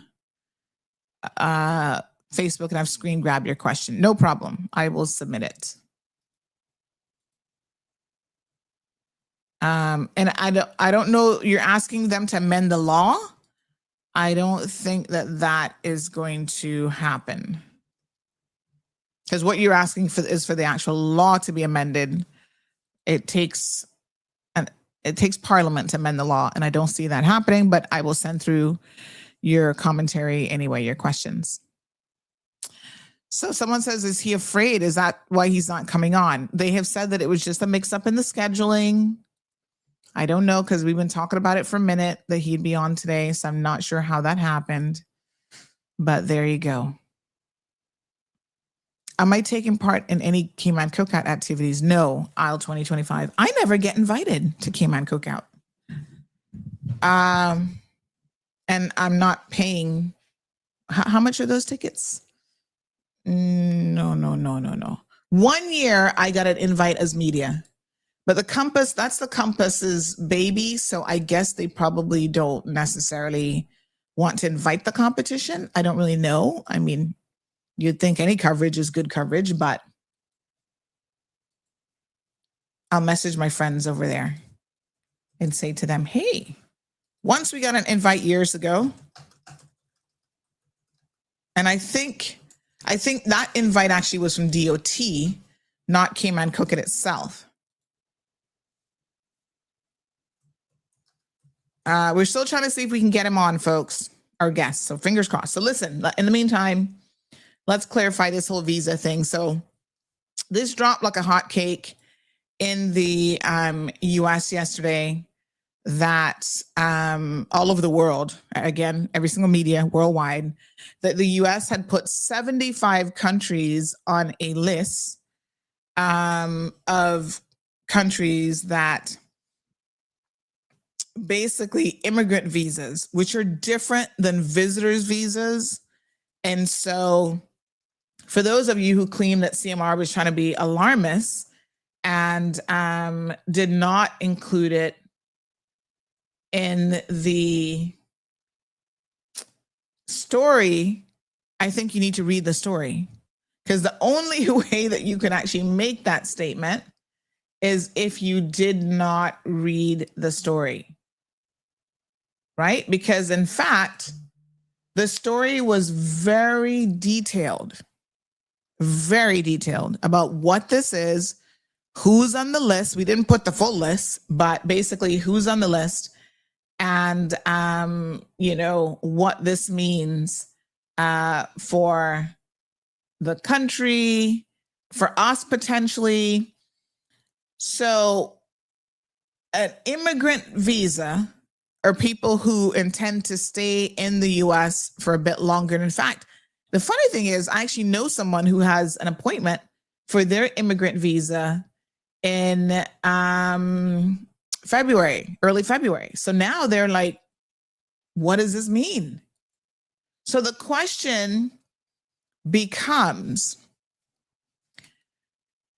Facebook and I've screen grabbed your question. No problem. I will submit it. And I don't know. You're asking them to amend the law. I don't think that is going to happen. Because what you're asking for is for the actual law to be amended. It takes Parliament to amend the law, and I don't see that happening, but I will send through your commentary anyway, your questions. So someone says, is he afraid? Is that why he's not coming on? They have said that it was just a mix-up in the scheduling. I don't know, because we've been talking about it for a minute, that he'd be on today, so I'm not sure how that happened. But there you go. Am I taking part in any Cayman Cookout activities? No, Aisle 2025. I never get invited to Cayman Cookout. And and I'm not paying. How much are those tickets? No. 1 year I got an invite as media, but the Compass, that's the Compass's baby. So I guess they probably don't necessarily want to invite the competition. I don't really know. I mean, you'd think any coverage is good coverage, but I'll message my friends over there and say to them, hey, once we got an invite years ago, and I think that invite actually was from DOT, not Cayman Cooking itself. We're still trying to see if we can get him on, folks, our guests. So fingers crossed. So listen, in the meantime, let's clarify this whole visa thing. So this dropped like a hot cake in the US yesterday, that all over the world, again, every single media worldwide, that the US had put 75 countries on a list of countries that basically immigrant visas, which are different than visitors visas. And so for those of you who claim that CMR was trying to be alarmist and did not include it in the story, I think you need to read the story, because the only way that you can actually make that statement is if you did not read the story, right? Because in fact, the story was very detailed about what this is, who's on the list. We didn't put the full list, but basically who's on the list, and what this means for the country, for us potentially. So an immigrant visa are people who intend to stay in the US for a bit longer. And in fact, the funny thing is, I actually know someone who has an appointment for their immigrant visa in February, early February. So now they're like, what does this mean? So the question becomes,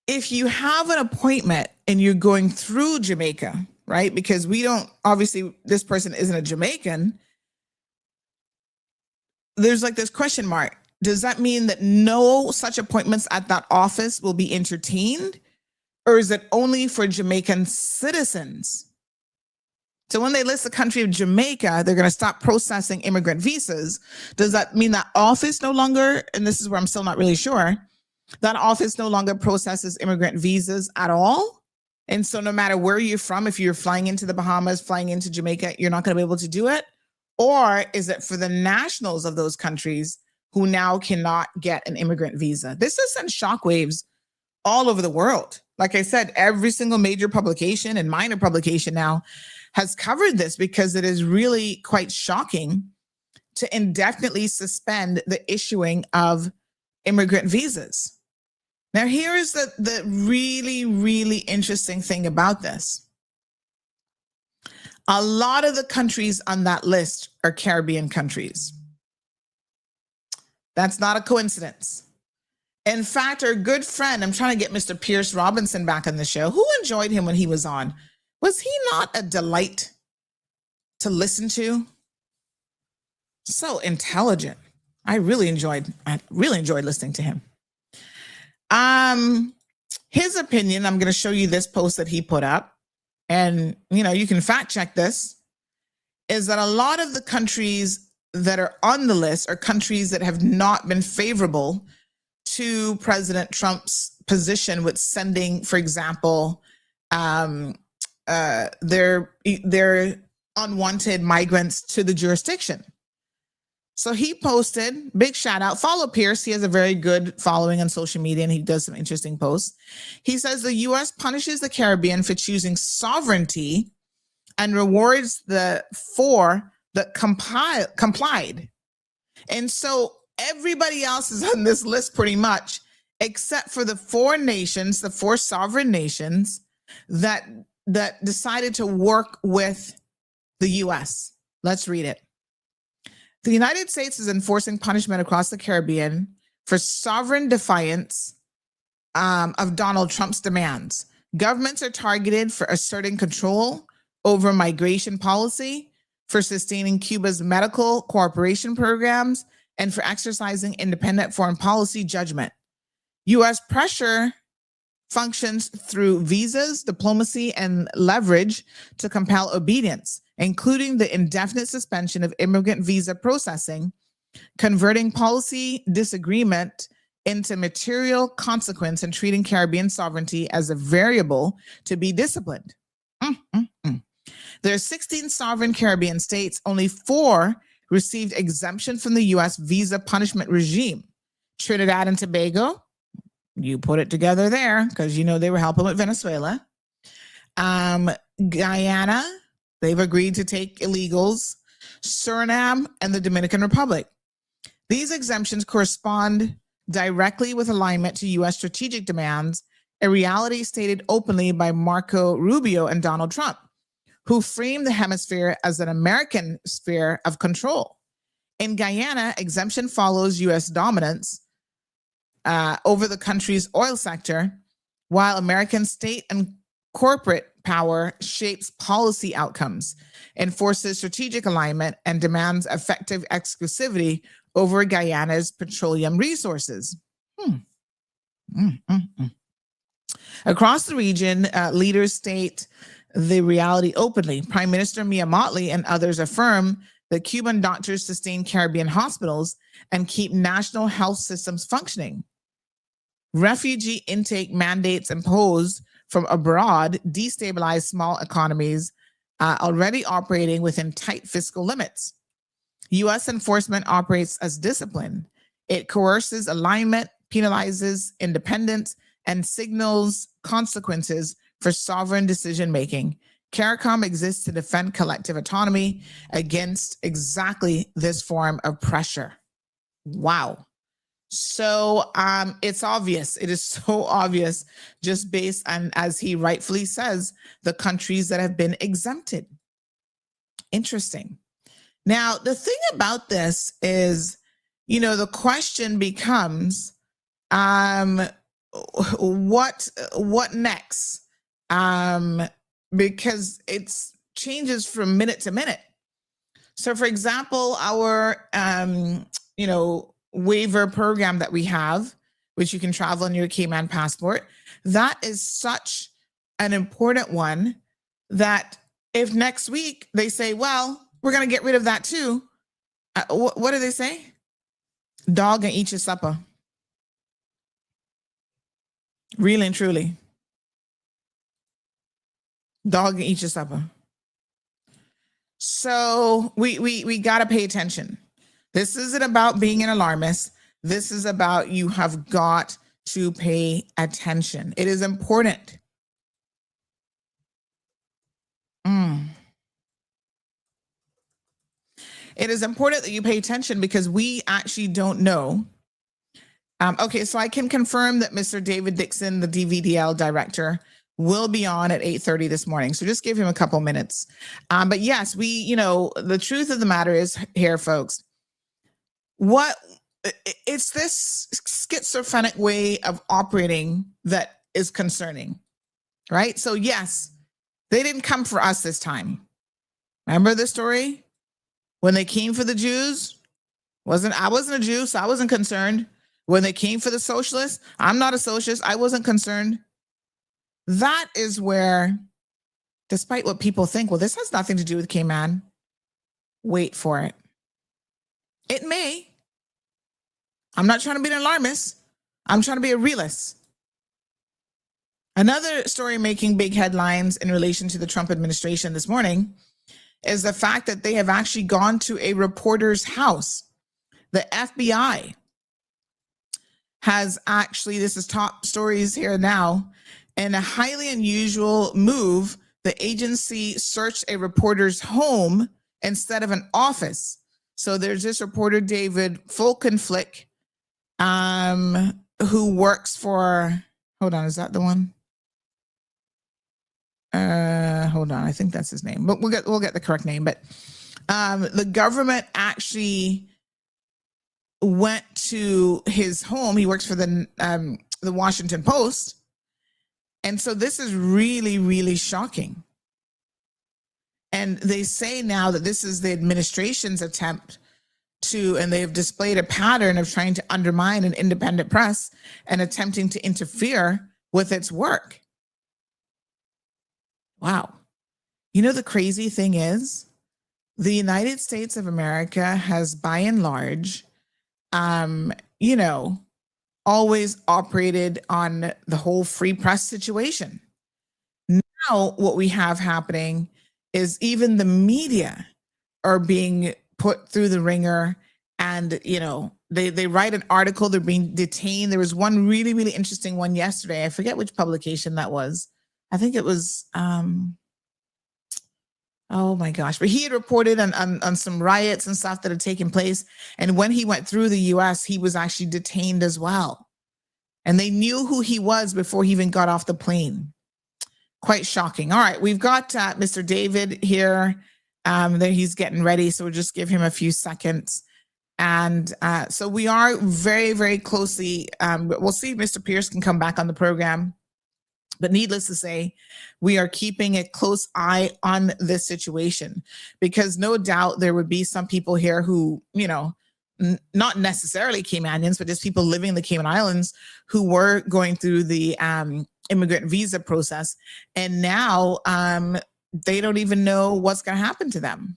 if you have an appointment and you're going through Jamaica, right? Because we don't, obviously, this person isn't a Jamaican. There's like this question mark. Does that mean that no such appointments at that office will be entertained? Or is it only for Jamaican citizens? So when they list the country of Jamaica, they're going to stop processing immigrant visas. Does that mean that office no longer, and this is where I'm still not really sure, that office no longer processes immigrant visas at all? And so no matter where you're from, if you're flying into the Bahamas, flying into Jamaica, you're not going to be able to do it? Or is it for the nationals of those countries who now cannot get an immigrant visa? This has sent shockwaves all over the world. Like I said, every single major publication and minor publication now has covered this, because it is really quite shocking to indefinitely suspend the issuing of immigrant visas. Now, here is the really, really interesting thing about this. A lot of the countries on that list are Caribbean countries. That's not a coincidence. In fact, our good friend, I'm trying to get Mr. Pierce Robinson back on the show. Who enjoyed him when he was on? Was he not a delight to listen to? So intelligent. I really enjoyed listening to him. His opinion, I'm going to show you this post that he put up, and you can fact check this, is that a lot of the countries that are on the list are countries that have not been favorable to President Trump's position with sending, for example, their unwanted migrants to the jurisdiction. So he posted, big shout out, follow Pierce. He has a very good following on social media and he does some interesting posts. He says the US punishes the Caribbean for choosing sovereignty and rewards the four that complied. And so everybody else is on this list pretty much, except for the four nations, the four sovereign nations that decided to work with the US. Let's read it. The United States is enforcing punishment across the Caribbean for sovereign defiance of Donald Trump's demands. Governments are targeted for asserting control over migration policy, for sustaining Cuba's medical cooperation programs, and for exercising independent foreign policy judgment. U.S. pressure functions through visas, diplomacy, and leverage to compel obedience, including the indefinite suspension of immigrant visa processing, converting policy disagreement into material consequence, and treating Caribbean sovereignty as a variable to be disciplined. There are 16 sovereign Caribbean states. Only 4 received exemption from the U.S. visa punishment regime. Trinidad and Tobago, you put it together there because you know they were helping with Venezuela. Guyana, they've agreed to take illegals. Suriname and the Dominican Republic. These exemptions correspond directly with alignment to U.S. strategic demands, a reality stated openly by Marco Rubio and Donald Trump, who framed the hemisphere as an American sphere of control. In Guyana, exemption follows U.S. dominance over the country's oil sector, while American state and corporate power shapes policy outcomes, enforces strategic alignment, and demands effective exclusivity over Guyana's petroleum resources. Across the region, leaders state the reality openly. Prime Minister Mia Mottley and others affirm that Cuban doctors sustain Caribbean hospitals and keep national health systems functioning. Refugee intake mandates imposed from abroad destabilize small economies already operating within tight fiscal limits. U.S. enforcement operates as discipline. It coerces alignment, penalizes independence, and signals consequences for sovereign decision-making. CARICOM exists to defend collective autonomy against exactly this form of pressure. Wow. So it's obvious. It is so obvious, just based on, as he rightfully says, the countries that have been exempted. Interesting. Now, the thing about this is, you know, the question becomes, what next? Because it changes from minute to minute. So, for example, our, waiver program that we have, which you can travel on your Cayman passport, that is such an important one that if next week they say, well, we're going to get rid of that too, what do they say? Dog and eat your supper. Really and truly. Dog and eat your supper. So we got to pay attention. This isn't about being an alarmist. This is about you have got to pay attention. It is important. It is important that you pay attention because we actually don't know. Okay, so I can confirm that Mr. David Dixon, the Dvdl director, will be on at 8:30 this morning. So just give him a couple minutes. But yes, the truth of the matter is here, folks, it's this schizophrenic way of operating that is concerning, right? So yes, they didn't come for us this time. Remember the story? When they came for the Jews, I wasn't a Jew, so I wasn't concerned. When they came for the socialists, I'm not a socialist, I wasn't concerned. That is where, despite what people think, well, this has nothing to do with Cayman. Wait for it. It may. I'm not trying to be an alarmist. I'm trying to be a realist. Another story making big headlines in relation to the Trump administration this morning is the fact that they have actually gone to a reporter's house. The FBI has actually, this is top stories here now, in a highly unusual move, the agency searched a reporter's home instead of an office. So there's this reporter, David Folkenflik, who works for, hold on, is that the one? Hold on, I think that's his name, but we'll get the correct name. But The government actually went to his home. He works for the Washington Post. And so this is really, really shocking. And they say now that this is the administration's attempt to, and they have displayed a pattern of trying to undermine an independent press and attempting to interfere with its work. Wow. You know, the crazy thing is, the United States of America has, by and large, you know, always operated on the whole free press situation. Now, what we have happening is even the media are being put through the ringer, and you know, they write an article, they're being detained. There was one really, really interesting one yesterday. I forget which publication that was. I think it was oh my gosh, but he had reported on some riots and stuff that had taken place. And when he went through the US, he was actually detained as well. And they knew who he was before he even got off the plane. Quite shocking. All right, we've got Mr. David here. There he's getting ready, so we'll just give him a few seconds. And so we are very, very closely, we'll see if Mr. Pierce can come back on the program. But needless to say, we are keeping a close eye on this situation, because no doubt there would be some people here who, you know, not necessarily Caymanians, but just people living in the Cayman Islands who were going through the immigrant visa process. And now they don't even know what's going to happen to them.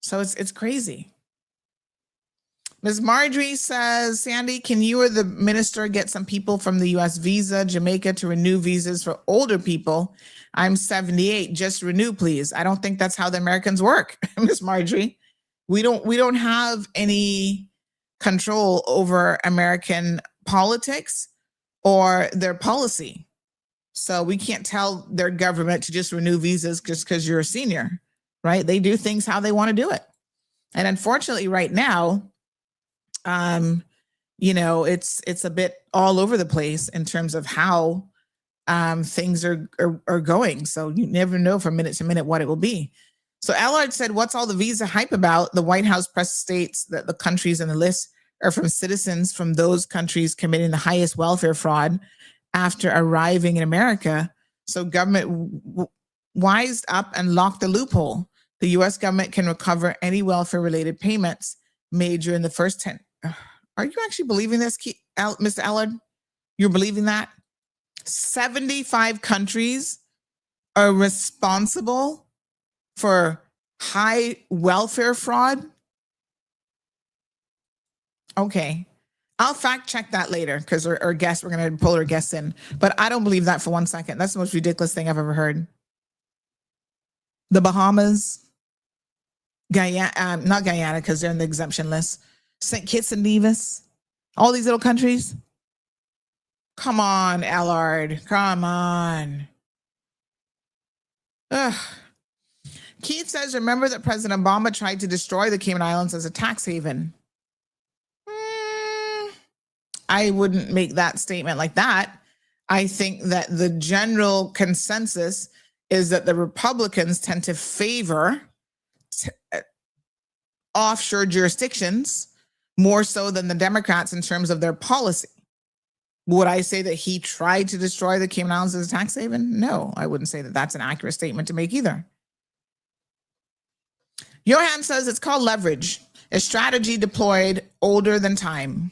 So it's crazy. Ms. Marjorie says, Sandy, can you or the minister get some people from the U.S. visa, Jamaica, to renew visas for older people? I'm 78. Just renew, please. I don't think that's how the Americans work, Ms. Marjorie. We don't have any control over American politics or their policy. So we can't tell their government to just renew visas just because you're a senior, right? They do things how they want to do it. And unfortunately, right now, you know, it's a bit all over the place in terms of how things are going. So you never know from minute to minute what it will be. So Allard said, what's all the visa hype about? The White House press states that the countries in the list are from citizens from those countries committing the highest welfare fraud after arriving in America. So government wised up and locked the loophole. The U.S. government can recover any welfare-related payments made during the first 10. Are you actually believing this, Mr. Allard? You're believing that? 75 countries are responsible for high welfare fraud? Okay. I'll fact check that later, because our guests, we're going to pull our guests in. But I don't believe that for 1 second. That's the most ridiculous thing I've ever heard. The Bahamas, Guyana, not Guyana, because they're in the exemption list. St. Kitts and Nevis, all these little countries. Come on, Allard. Come on. Ugh. Keith says, remember that President Obama tried to destroy the Cayman Islands as a tax haven. I wouldn't make that statement like that. I think that the general consensus is that the Republicans tend to favor offshore jurisdictions more so than the Democrats in terms of their policy. Would I say that he tried to destroy the Cayman Islands as a tax haven? No, I wouldn't say that that's an accurate statement to make either. Johan says it's called leverage, a strategy deployed older than time.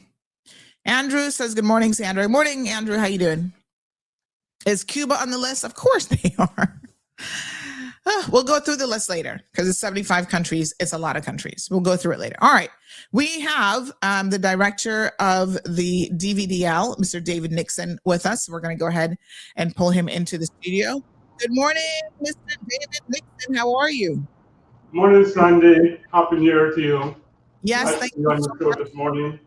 Andrew says, good morning, Sandra. Morning, Andrew. How you doing? Is Cuba on the list? Of course they are. We'll go through the list later, because it's 75 countries. It's a lot of countries. We'll go through it later. All right. We have the director of the Dvdl, Mr. David Nixon, with us. We're going to go ahead and pull him into the studio. Good morning, Mr. David Nixon. How are you?
Morning, Sandy. Happy New Year to you.
Yes,
nice
thank
to be
you
on the show this morning.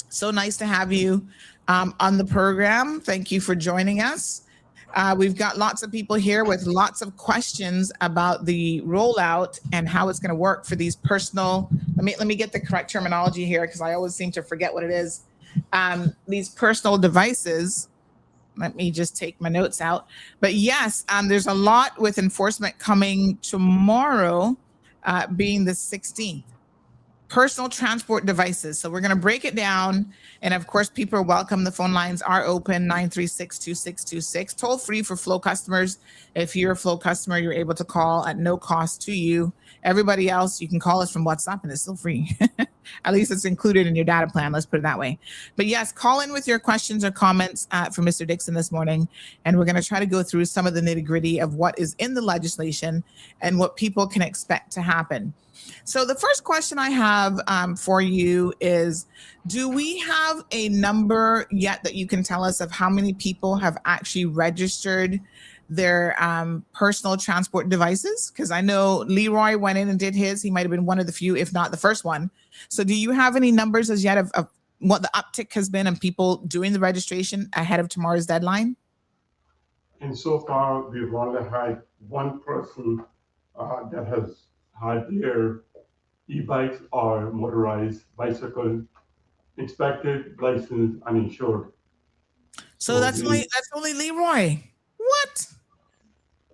So nice to have you on the program. Thank you for joining us. We've got lots of people here with lots of questions about the rollout and how it's going to work for these personal. Let me get the correct terminology here, because I always seem to forget what it is. These personal devices Let me just take my notes out. But yes, there's a lot with enforcement coming tomorrow, being the 16th. Personal transport devices. So we're going to break it down. And of course, people are welcome. The phone lines are open, 936-2626. Toll free for Flow customers. If you're a Flow customer, you're able to call at no cost to you. Everybody else, you can call us from WhatsApp and it's still free. At least it's included in your data plan. Let's put it that way. But yes, call in with your questions or comments for Mr. Dixon this morning. And we're going to try to go through some of the nitty gritty of what is in the legislation and what people can expect to happen. So the first question I have for you is, do we have a number yet that you can tell us of how many people have actually registered their personal transport devices? Because I know Leroy went in and did his. He might have been one of the few, if not the first one. So do you have any numbers as yet of what the uptick has been and people doing the registration ahead of tomorrow's deadline?
And so far, we've only had one person that has had their e-bikes or motorized bicycle inspected, licensed, and insured.
So that's only Leroy. What?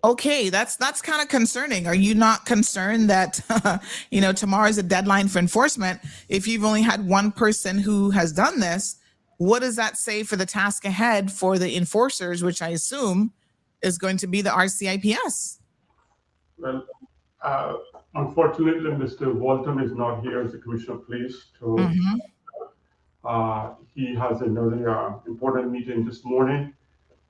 Okay, that's kind of concerning. Are you not concerned that tomorrow is a deadline for enforcement? If you've only had one person who has done this, what does that say for the task ahead for the enforcers, which I assume is going to be the RCIPS?
Well, unfortunately, Mr. Walton is not here as the Commissioner of Police. He has another important meeting this morning.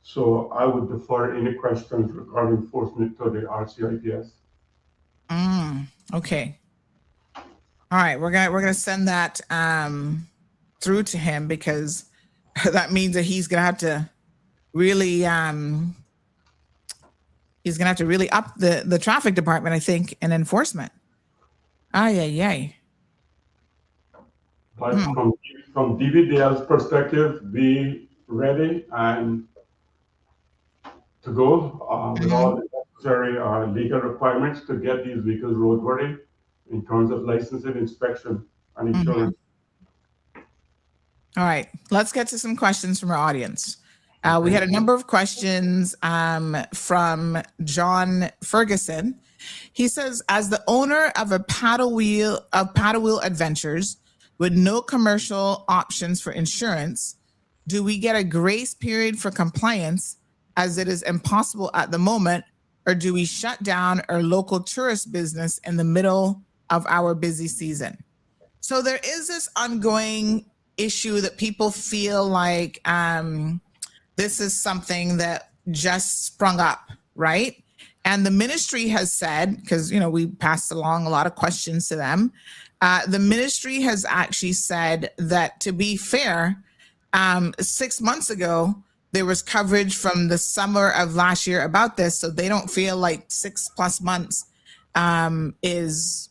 So I would defer any questions regarding enforcement to the RCIPS.
Okay. All right, we're gonna send that through to him, because that means that he's gonna have to really up the traffic department, I think, in enforcement. Yay.
But from Dvdl's perspective, be ready and to go with all the necessary legal requirements to get these vehicles roadworthy in terms of licensing, inspection, and insurance.
All right, let's get to some questions from our audience. We had a number of questions from John Ferguson. He says, as the owner of a paddle wheel adventures with no commercial options for insurance, do we get a grace period for compliance, as it is impossible at the moment, or do we shut down our local tourist business in the middle of our busy season? So there is this ongoing issue that people feel like this is something that just sprung up, right? And the ministry has said, because we passed along a lot of questions to them, the ministry has actually said that, to be fair, 6 months ago, there was coverage from the summer of last year about this, so they don't feel like 6+ months is,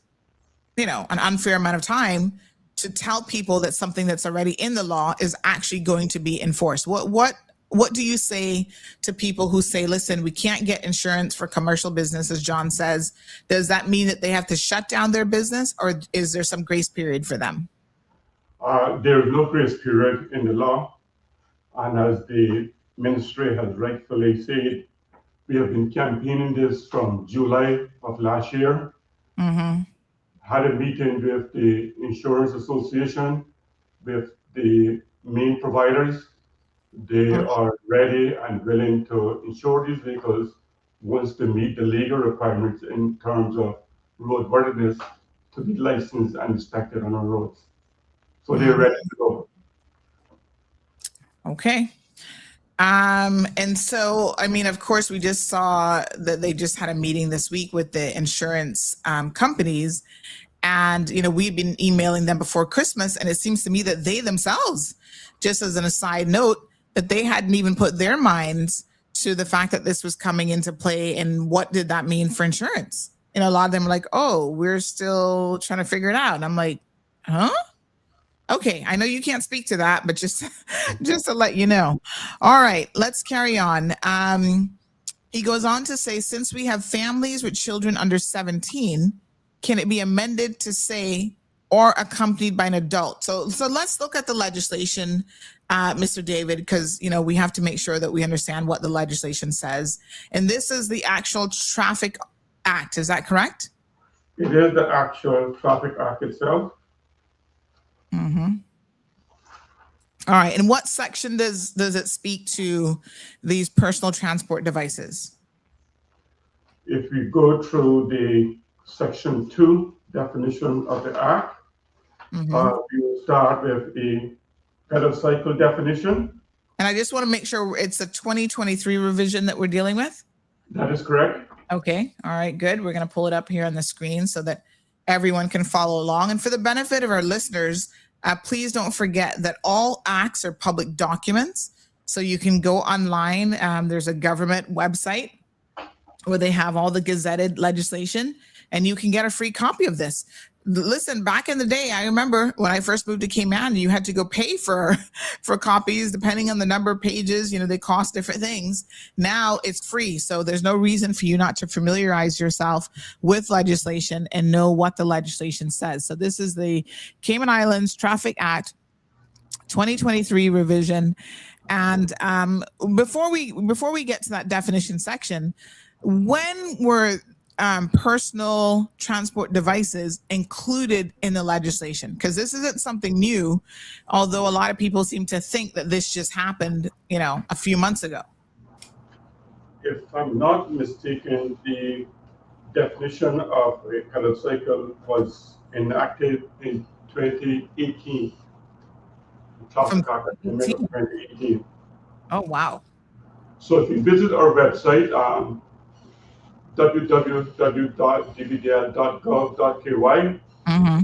an unfair amount of time to tell people that something that's already in the law is actually going to be enforced. What do you say to people who say, listen, we can't get insurance for commercial business, as John says? Does that mean that they have to shut down their business, or is there some grace period for them?
There is no grace period in the law. And as the ministry has rightfully said, we have been campaigning this from July of last year. Had a meeting with the Insurance Association, with the main providers. They are ready and willing to insure these vehicles once they meet the legal requirements in terms of roadworthiness to be licensed and inspected on our roads. So they're ready to go.
Okay. And so, of course, we just saw that they just had a meeting this week with the insurance companies. And, we've been emailing them before Christmas. And it seems to me that they themselves, just as an aside note, that they hadn't even put their minds to the fact that this was coming into play and what did that mean for insurance. A lot of them are like, oh, we're still trying to figure it out. And I'm like, huh? Okay, I know you can't speak to that, but just to let you know. All right, let's carry on. He goes on to say, since we have families with children under 17, can it be amended to say or accompanied by an adult. So let's look at the legislation, Mr. David, because we have to make sure that we understand what the legislation says. And this is the actual Traffic Act. Is that correct?
It is the actual Traffic Act itself.
Mm-hmm. All right. And what section does it speak to these personal transport devices?
If we go through the Section 2 definition of the Act,
Mm-hmm.
we will start with the pedal cycle definition.
And I just want to make sure it's a 2023 revision that we're dealing with.
That is correct.
Okay. All right, good. We're going to pull it up here on the screen so that everyone can follow along. And for the benefit of our listeners, please don't forget that all acts are public documents. So you can go online. There's a government website where they have all the gazetted legislation, and you can get a free copy of this. Listen, back in the day, I remember when I first moved to Cayman, you had to go pay for copies depending on the number of pages. They cost different things. Now it's free. So there's no reason for you not to familiarize yourself with legislation and know what the legislation says. So this is the Cayman Islands Traffic Act 2023 revision. And before we get to that definition section, when were personal transport devices included in the legislation? Because this isn't something new, although a lot of people seem to think that this just happened, a few months ago.
If I'm not mistaken, the definition of a pedal cycle was enacted in 2018. The Traffic Act came in 2018.
Oh, wow.
So if you visit our website, www.dvdl.gov.ky,
Mm-hmm.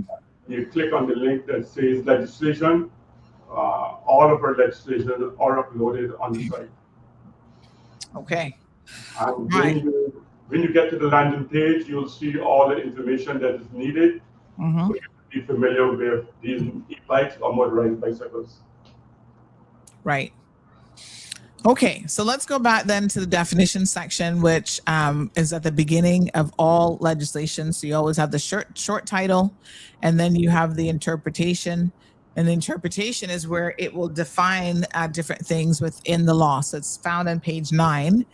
you click on the link that says legislation. All of our legislation are uploaded on the site.
Okay.
And
Right.
when you get to the landing page, you'll see all the information that is needed
Mm-hmm.
for you to be familiar with these e-bikes or motorized bicycles.
Right. Okay, so let's go back then to the definition section, which is at the beginning of all legislation. So you always have the short title, and then you have the interpretation. And the interpretation is where it will define different things within the law. So it's found on page 9.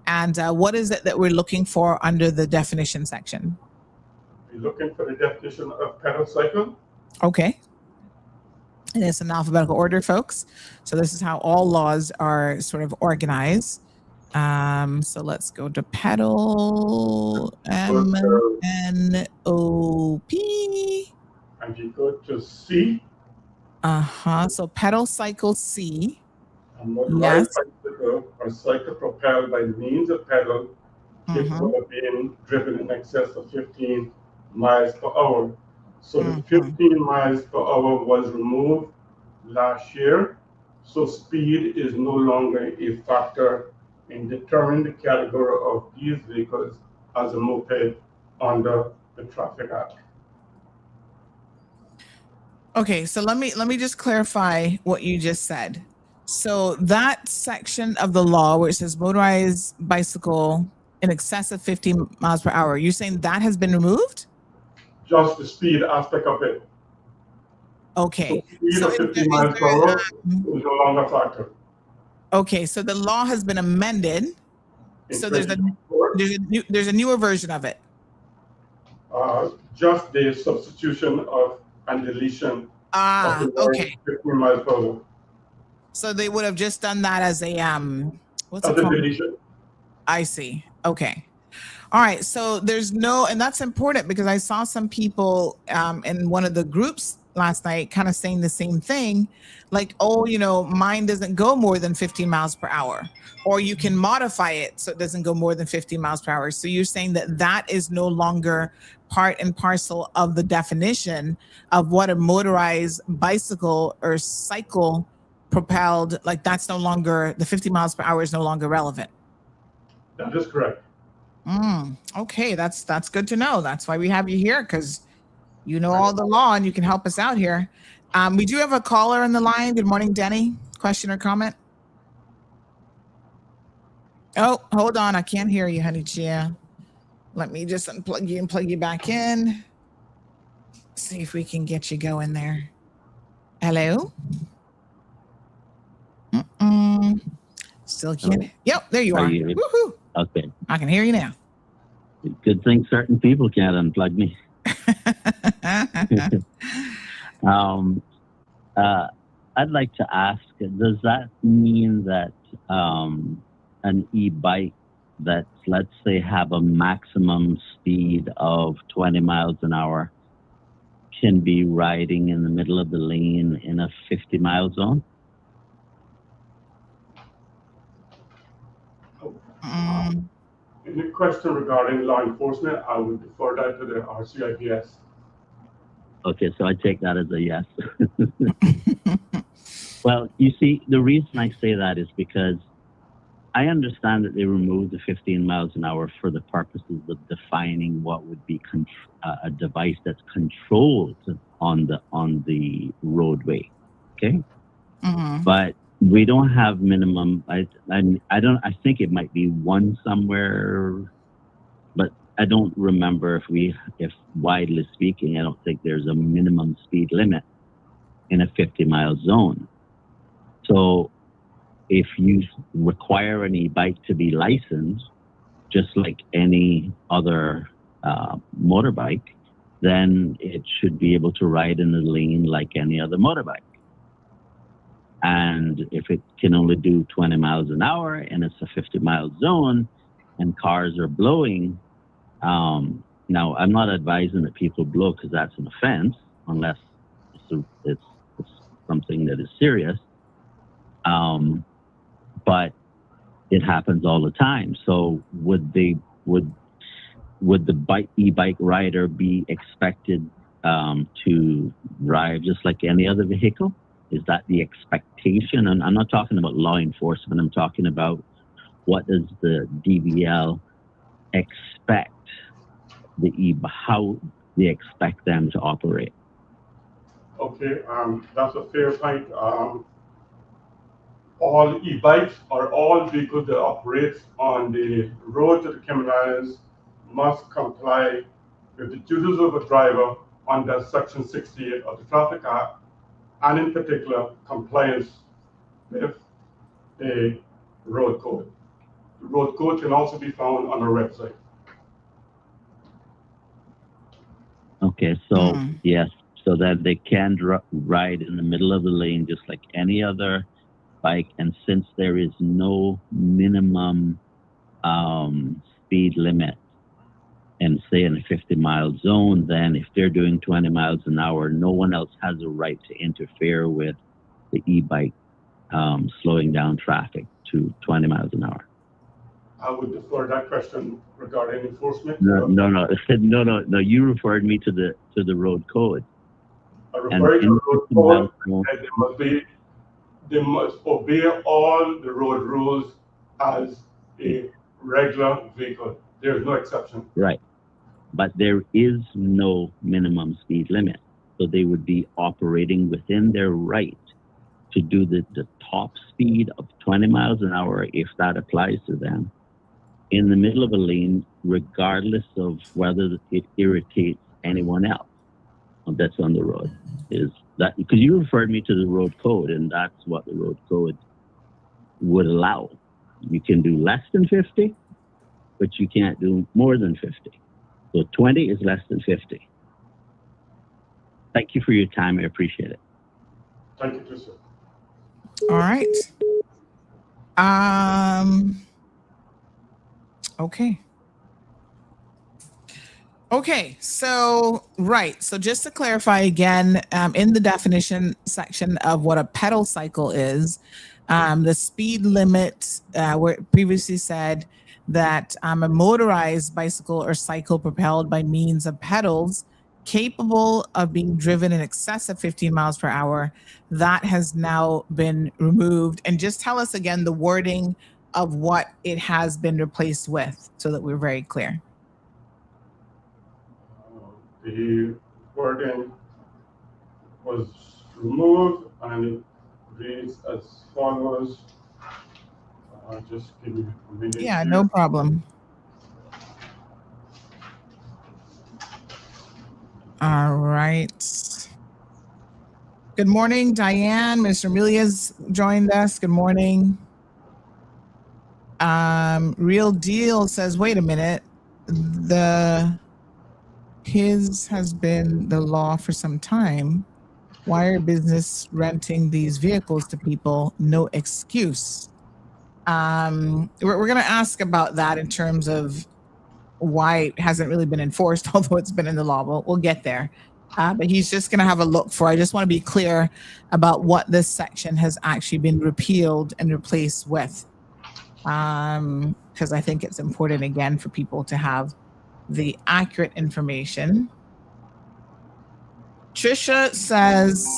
And what is it that we're looking for under the definition section?
You're looking for the definition of pedal cycle.
Okay. And it's in alphabetical order, folks. So this is how all laws are sort of organized. So let's go to pedal, M-N-O-P.
And you go to C.
So pedal cycle C.
And motorized bicycle or cycle propelled by means of pedal capable of being driven in excess of 15 miles per hour. So the 15 miles per hour was removed last year. So speed is no longer a factor in determining the category of these vehicles as a moped under the Traffic Act.
Okay, so let me just clarify what you just said. So that section of the law where it says motorized bicycle in excess of 15 miles per hour, you're saying that has been removed?
Just the speed aspect of it.
Okay.
So speed of 15 miles per hour is no longer a factor.
Okay, so the law has been amended. So there's a newer version of it.
Just the substitution of and deletion.
Okay.
15 miles per hour.
So they would have just done that as a what's it
As a
called?
deletion.
I see. Okay. All right. So there's no, and that's important because I saw some people in one of the groups last night kind of saying the same thing, like, oh, mine doesn't go more than 15 miles per hour, or you can modify it so it doesn't go more than 15 miles per hour. So you're saying that is no longer part and parcel of the definition of what a motorized bicycle or cycle propelled, like that's no longer, the 50 miles per hour is no longer relevant.
That is correct.
Okay, that's good to know. That's why we have you here, because you know all the law and you can help us out here. We do have a caller on the line. Good morning, Denny. Question or comment? Oh, hold on. I can't hear you, honey. Chia. Let me just unplug you and plug you back in. See if we can get you going there. Hello? Still can't.
Hello?
Yep, there you
Are
are.
you-
Woohoo!
Okay.
I can hear you now.
Good thing certain people can't unplug me. I'd like to ask, does that mean that an e-bike that, let's say, have a maximum speed of 20 miles an hour can be riding in the middle of the lane in a 50-mile zone?
Any question regarding law enforcement, I would defer that to the RCIPS.
Okay, so I take that as a yes. Well, you see, the reason I say that is because I understand that they removed the 15 miles an hour for the purposes of defining what would be a device that's controlled on the roadway. Okay, but we don't have minimum. I think it might be one somewhere, but I don't remember if widely speaking, I don't think there's a minimum speed limit in a 50-mile zone. So if you require an e-bike to be licensed, just like any other motorbike, then it should be able to ride in the lane like any other motorbike. And if it can only do 20 miles an hour and it's a 50-mile zone and cars are blowing, now I'm not advising that people blow because that's an offense unless it's something that is serious. But it happens all the time. So would the e-bike rider be expected to drive just like any other vehicle? Is that the expectation? And I'm not talking about law enforcement. I'm talking about what does the Dvdl expect how they expect them to operate?
Okay, that's a fair point. All e-bikes or all vehicles that operate on the road to the Cayman must comply with the duties of a driver under Section 68 of the Traffic Act, and in particular, compliance with the road code. The road code can also be found on our website.
Okay, so yes, so that they can ride in the middle of the lane just like any other bike, and since there is no minimum speed limit and say in a 50-mile zone, then if they're doing 20 miles an hour, no one else has a right to interfere with the e-bike slowing down traffic to 20 miles an hour.
I would defer that question regarding enforcement.
No. You referred me to the road code.
I refer to the road code, and they must obey all the road rules as a regular vehicle. There is no exception.
Right. But there is no minimum speed limit. So they would be operating within their right to do the top speed of 20 miles an hour, if that applies to them, in the middle of a lane, regardless of whether it irritates anyone else that's on the road. Is that because you referred me to the road code, and that's what the road code would allow. You can do less than 50, but you can't do more than 50. So 20 is less than 50. Thank you for your time. I appreciate it.
Thank you, sir.
All right. Okay. Okay, so so just to clarify again, in the definition section of what a pedal cycle is, the speed limit, where it previously said that a motorized bicycle or cycle propelled by means of pedals capable of being driven in excess of 15 miles per hour, that has now been removed. And just tell us again the wording of what it has been replaced with so that we're very clear.
The wording was removed and it reads as follows. Just give me a minute.
Yeah, no problem. All right. Good morning, Diane. Mr. Amelia's joined us. Good morning. Real Deal says, wait a minute. His has been the law for some time. Why are business renting these vehicles to people? No excuse. We're going to ask about that in terms of why it hasn't really been enforced, although it's been in the law. We'll get there. But he's just going to have a look for. I just want to be clear about what this section has actually been repealed and replaced with, because I think it's important again for people to have the accurate information. Trisha says,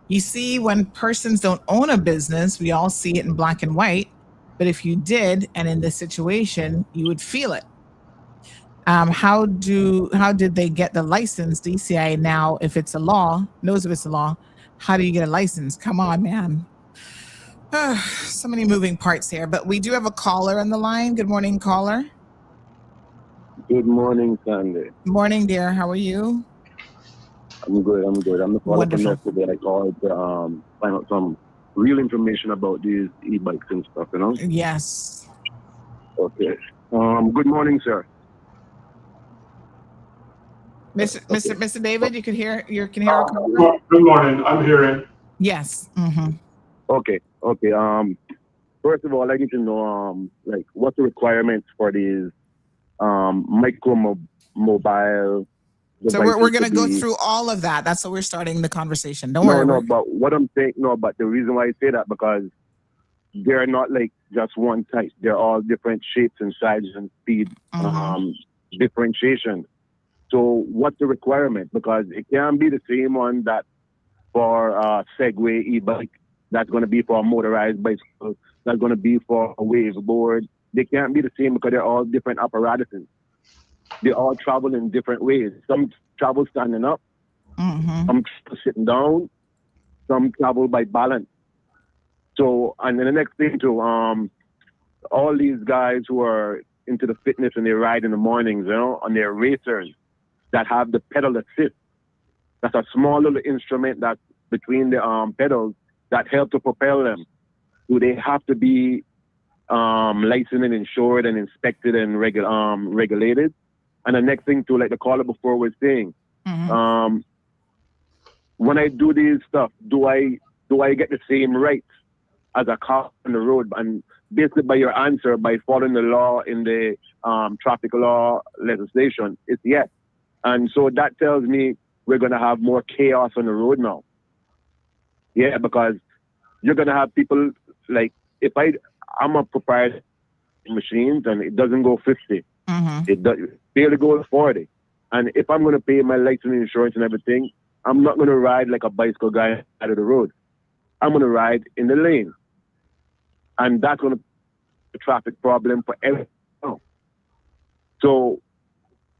you see, when persons don't own a business, we all see it in black and white. But if you did, and in this situation, you would feel it. How did they get the license? DCI now, if it's a law, knows if it's a law. How do you get a license? Come on, man. So many moving parts here, but we do have a caller on the line. Good morning, caller.
Good morning, Sandy.
Morning, dear. How are you?
I'm good. I'm the caller from
Wonderful.
yesterday. I called to find out some real information about these e-bikes and stuff, you know?
Yes.
Okay. Good morning, sir.
Mr. David, you can hear our caller?
Good morning. I'm hearing.
Yes. Mm-hmm.
Okay. First of all, I need to know, like, what's the requirements for these mobile.
So we're going to go through all of that. That's how we're starting the conversation. Don't worry.
No, but what I'm saying, but the reason why I say that, because they're not like just one type. They're all different shapes and sizes and speed differentiation. So what's the requirement? Because it can't be the same one that for a Segway e-bike, that's going to be for a motorized bicycle, that's going to be for a waveboard. They can't be the same because they're all different apparatuses. They all travel in different ways. Some travel standing up, some sitting down, some travel by balance. So, and then the next thing too, all these guys who are into the fitness and they ride in the mornings, you know, on their racers that have the pedal assist. That's a small little instrument that's between the pedals that help to propel them. Do they have to be licensed and insured and inspected and regulated? And the next thing too, like the caller before was saying, when I do these stuff, do I get the same rights as a car on the road? And basically by your answer, by following the law in the traffic law legislation, it's yes. And so that tells me we're going to have more chaos on the road now. Yeah, because you're going to have people like, if I'm a proprietor of machines and it doesn't go 50, it barely goes 40. And if I'm going to pay my license and insurance and everything, I'm not going to ride like a bicycle guy out of the road. I'm going to ride in the lane. And that's going to be a traffic problem for everyone. So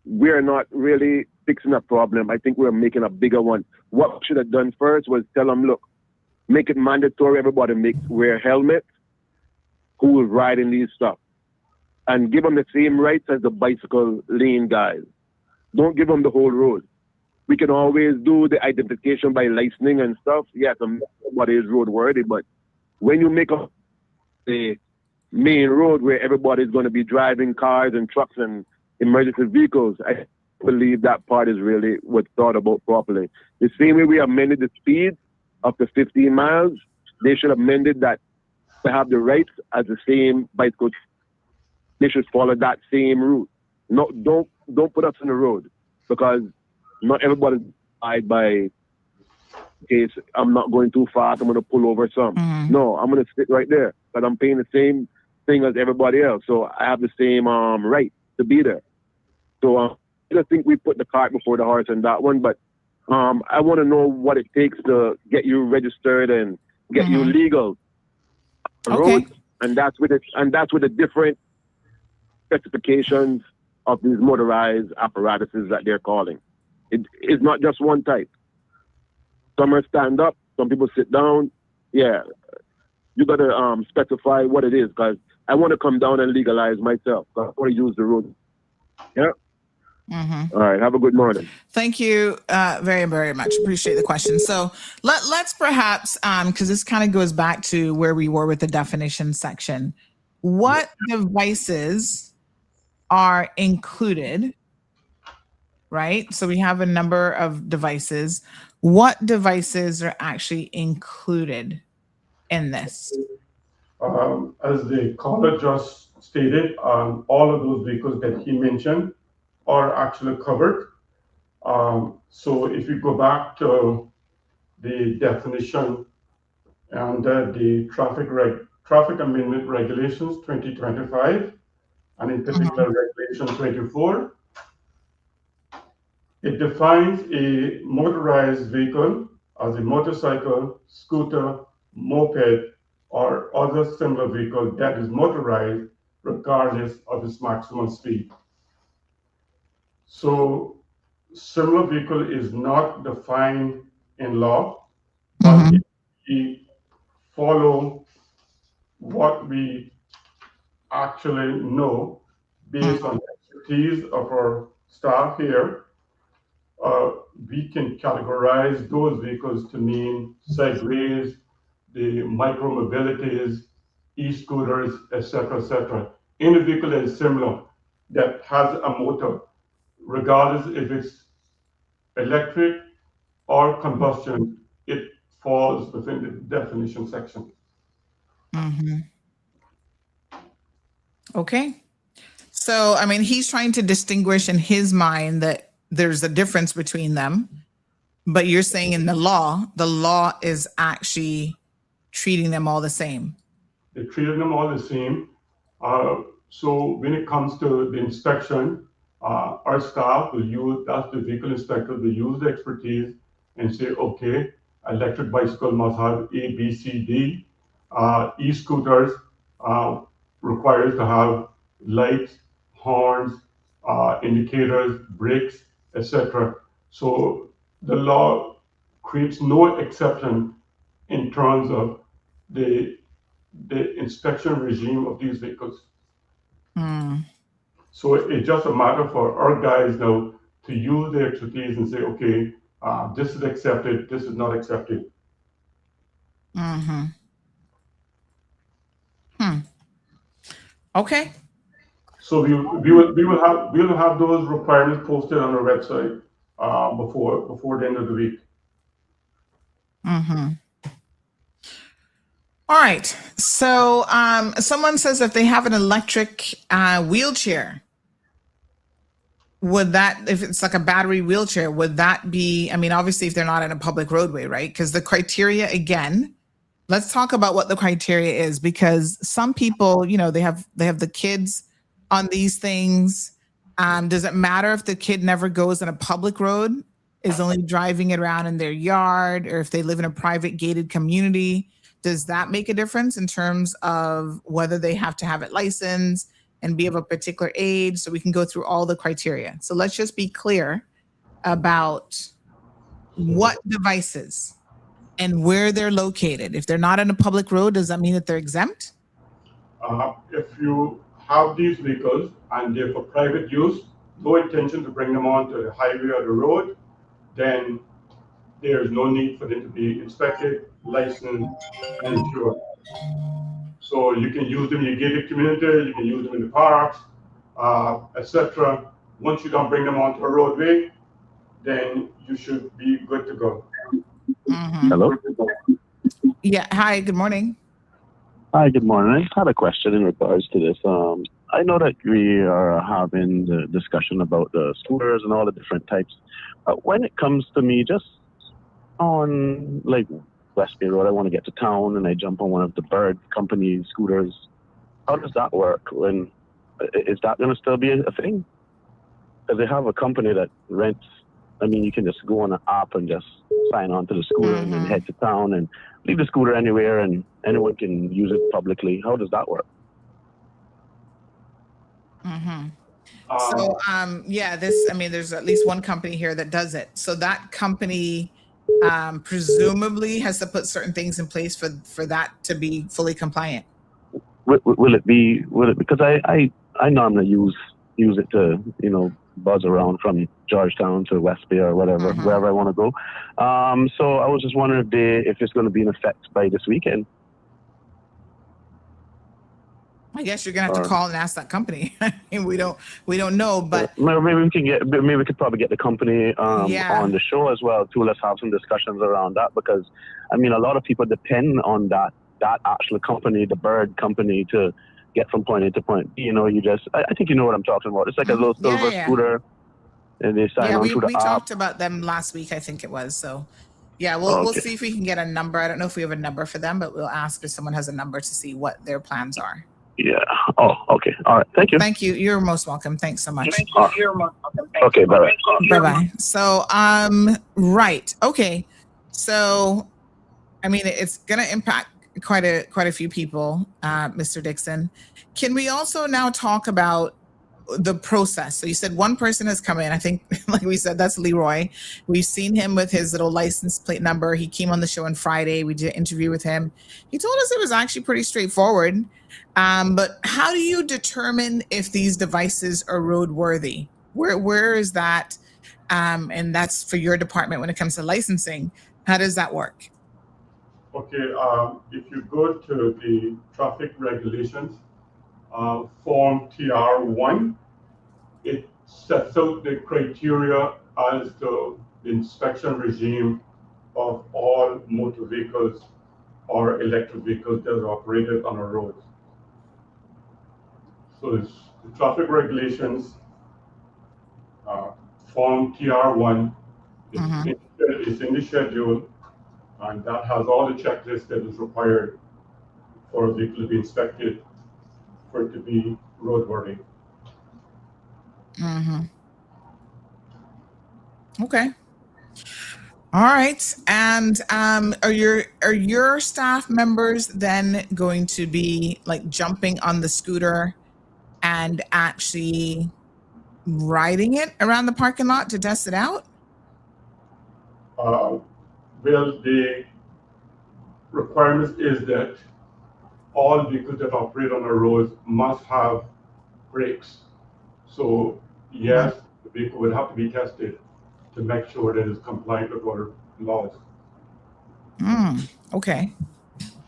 we're not really fixing a problem. I think we're making a bigger one. What we should have done first was tell them, look, make it mandatory, everybody wear helmets who will ride in these stuff. And give them the same rights as the bicycle lane guys. Don't give them the whole road. We can always do the identification by licensing and stuff. Yes, what is roadworthy, but when you make a main road where everybody's going to be driving cars and trucks and emergency vehicles, I believe that part is really what's thought about properly. The same way we amended the speed up to 15 miles, they should have amended that to have the rights as the same bicycle. They should follow that same route. No, don't put us on the road, because not everybody abide by, okay, I'm not going too fast, I'm going to pull over some. No, I'm going to sit right there because I'm paying the same thing as everybody else. So I have the same right to be there. So I just think we put the cart before the horse on that one, but I want to know what it takes to get you registered and get you legal on the road. And that's with the different specifications of these motorized apparatuses that they're calling. It is not just one type. Some are stand up, some people sit down. Yeah, you got to specify what it is, because I want to come down and legalize myself. I want to use the road. Yeah. All right. Have a good morning.
Thank you very, very much. Appreciate the question. So let's perhaps, because this kind of goes back to where we were with the definition section. What devices are included, right? So we have a number of devices. What devices are actually included in this?
As the caller just stated, all of those vehicles that he mentioned are actually covered. So if you go back to the definition under the traffic amendment regulations 2025, and in particular regulation 24, it defines a motorized vehicle as a motorcycle, scooter, moped, or other similar vehicle that is motorized regardless of its maximum speed. So similar vehicle is not defined in law, but if we follow what we actually know based on expertise of our staff here, we can categorize those vehicles to mean segways, the micromobilities, e-scooters, etc., etc. Any vehicle that is similar that has a motor, regardless if it's electric or combustion, it falls within the definition section.
Okay. So, I mean, he's trying to distinguish in his mind that there's a difference between them, but you're saying in the law is actually treating them all the same.
They treated them all the same. So when it comes to the inspection, our staff will use, that's the vehicle inspector, will use the expertise and say, okay, electric bicycle must have A, B, C, D. E-scooters requires to have lights, horns, indicators, brakes, etc. So the law creates no exception in terms of the inspection regime of these vehicles. So it's just a matter for our guys now to use their expertise and say, okay, this is accepted, this is not accepted.
Okay.
So we will have those requirements posted on our website before the end of the week.
All right. So someone says if they have an electric wheelchair, would that, if it's like a battery wheelchair, would that be, I mean, obviously if they're not in a public roadway, right? Because the criteria, again, let's talk about what the criteria is, because some people, you know, they have the kids on these things. Does it matter if the kid never goes on a public road, is only driving it around in their yard, or if they live in a private gated community? Does that make a difference in terms of whether they have to have it licensed and be of a particular age? So we can go through all the criteria. So let's just be clear about what devices and where they're located. If they're not on a public road, does that mean that they're exempt?
If you have these vehicles and they're for private use, no intention to bring them onto the highway or the road, then there's no need for them to be inspected, licensed, and insured. So you can use them in your gated community, you can use them in the parks, etc. Once you don't bring them onto a roadway, then you should be good to go.
Hello?
Yeah. Hi, good morning.
Hi, good morning. I just had a question in regards to this. I know that we are having the discussion about the scooters and all the different types. When it comes to me, just on like West Bay Road, I want to get to town and I jump on one of the Bird company scooters. How does that work? When is that going to still be a thing? Because they have a company that rents. I mean, you can just go on an app and just sign on to the scooter and then head to town and leave the scooter anywhere and anyone can use it publicly. How does that work?
So, yeah, this, I mean, there's at least one company here that does it. So that company presumably has to put certain things in place for that to be fully compliant.
Will it because I normally use it to, you know,
buzz around from Georgetown to West Bay or whatever, wherever I want to go. So I was just wondering if it's going to be in effect by this weekend.
I guess you're gonna have to call and ask that company. I mean, we don't know, but
maybe we could probably get the company on the show as well too. Let's have some discussions around that, because I mean, a lot of people depend on that actual company, the bird company, to get from point A to point B. You know, I think you know what I'm talking about. It's like a little silver scooter, and they sign on to the
we
app.
talked about them last week, I think it was. So yeah, we'll see if we can get a number. I don't know if we have a number for them, but we'll ask if someone has a number to see what their plans are.
Yeah. Oh, okay. All right. Thank you.
Thank you. You're most welcome. Thanks so much.
Okay. Bye.
Bye. So, right. Okay. So, I mean, it's going to impact quite a few people, Mr. Dixon. Can we also now talk about the process? So you said one person has come in. I think, like we said, that's Leroy. We've seen him with his little license plate number. He came on the show on Friday. We did an interview with him. He told us it was actually pretty straightforward. But how do you determine if these devices are roadworthy? Where is that? And that's for your department when it comes to licensing. How does that work?
Okay, if you go to the traffic regulations, Form TR1, it sets out the criteria as to the inspection regime of all motor vehicles or electric vehicles that are operated on our roads. So it's the traffic regulations, Form TR1, it's in the schedule, and that has all the checklists that is required for a vehicle to be inspected for it to be roadworthy.
Okay. All right. And are your staff members then going to be like jumping on the scooter and actually riding it around the parking lot to test it out?
Well, the requirement is that all vehicles that operate on the roads must have brakes. So yes, the vehicle would have to be tested to make sure that it's compliant with water laws.
Okay.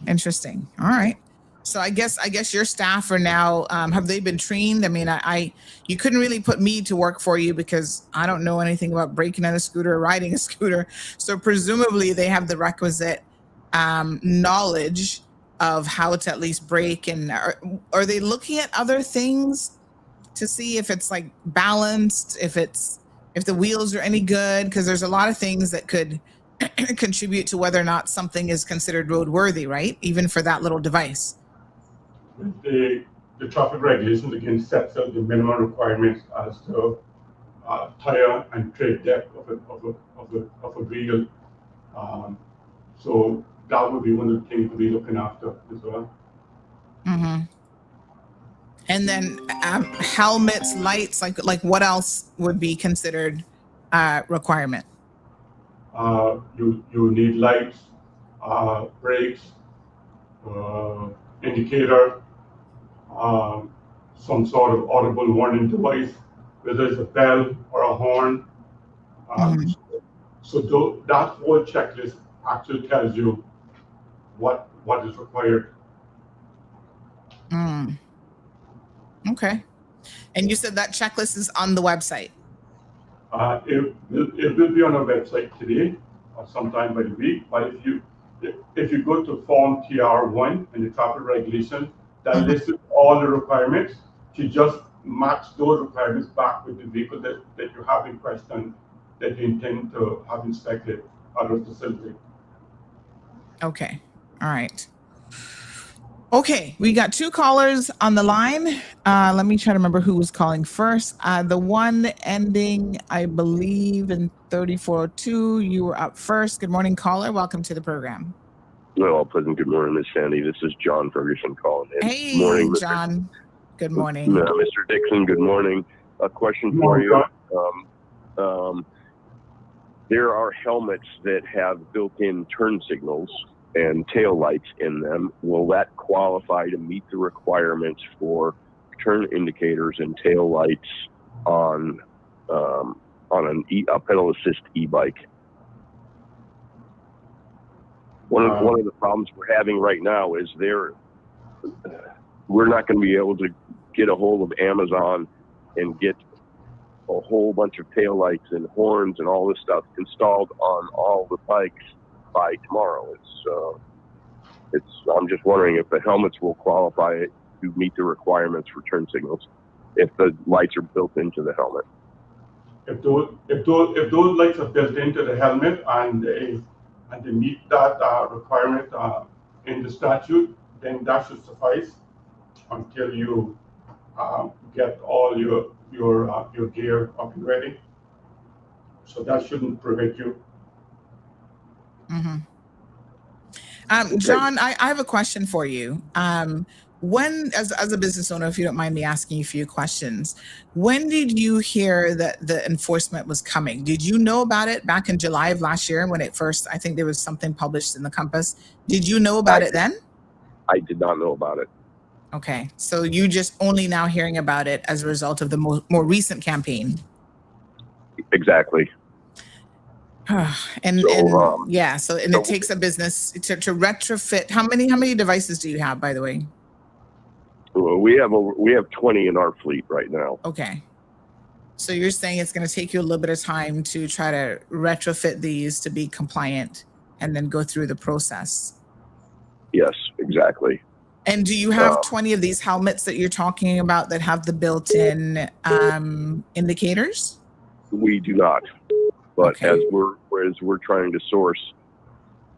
Interesting. All right. So I guess your staff are now, have they been trained? I mean, you couldn't really put me to work for you because I don't know anything about braking on a scooter or riding a scooter. So presumably they have the requisite knowledge of how to at least brake. And are they looking at other things to see if it's like balanced, if the wheels are any good? Because there's a lot of things that could contribute to whether or not something is considered roadworthy, right? Even for that little device.
The traffic regulations again sets out the minimum requirements as to tire and tread depth of a vehicle. So that would be one of the things to be looking after as well.
And then helmets, lights, like what else would be considered requirement?
You need lights, brakes, indicator, some sort of audible warning device, whether it's a bell or a horn. So that whole checklist actually tells you what is required.
Okay. And you said that checklist is on the website?
It will be on our website today or sometime by the week. But if you go to Form TR1 in the traffic regulation, that lists all the requirements. To just match those requirements back with the vehicle that you have in question that you intend to have inspected out of the facility. Okay.
All right. Okay, we got two callers on the line. Let me try to remember who was calling first. The one ending, I believe, in 3402. You were up first. Good morning, caller. Welcome to the program.
Well, pleasant good morning, Miss Sandy. This is John Ferguson calling in.
Hey,
morning,
John. Good morning.
Mr. Dixon, good morning. A question for you. There are helmets that have built-in turn signals and tail lights in them. Will that qualify to meet the requirements for turn indicators and tail lights on on a pedal assist e-bike. One of the problems we're having right now is we're not going to be able to get a hold of Amazon and get a whole bunch of taillights and horns and all this stuff installed on all the bikes by tomorrow. I'm just wondering if the helmets will qualify to meet the requirements for turn signals if the lights are built into the helmet.
If those lights are built into the helmet and they meet that requirement in the statute, then that should suffice until you get all your gear up and ready. So that shouldn't prevent you.
Mm-hmm. John, I have a question for you. When, as a business owner, if you don't mind me asking you a few questions, when did you hear that the enforcement was coming? Did you know about it back in July of last year when it first, I think there was something published in the Compass. Did you know about it then?
I did not know about it.
Okay. So you just only now hearing about it as a result of the more recent campaign.
Exactly.
And it takes a business to retrofit. How many devices do you have, by the way?
We have 20 in our fleet right now.
Okay. So you're saying it's going to take you a little bit of time to try to retrofit these to be compliant and then go through the process.
Yes, exactly.
And do you have 20 of these helmets that you're talking about that have the built-in indicators?
We do not. But
okay.
as we're trying to source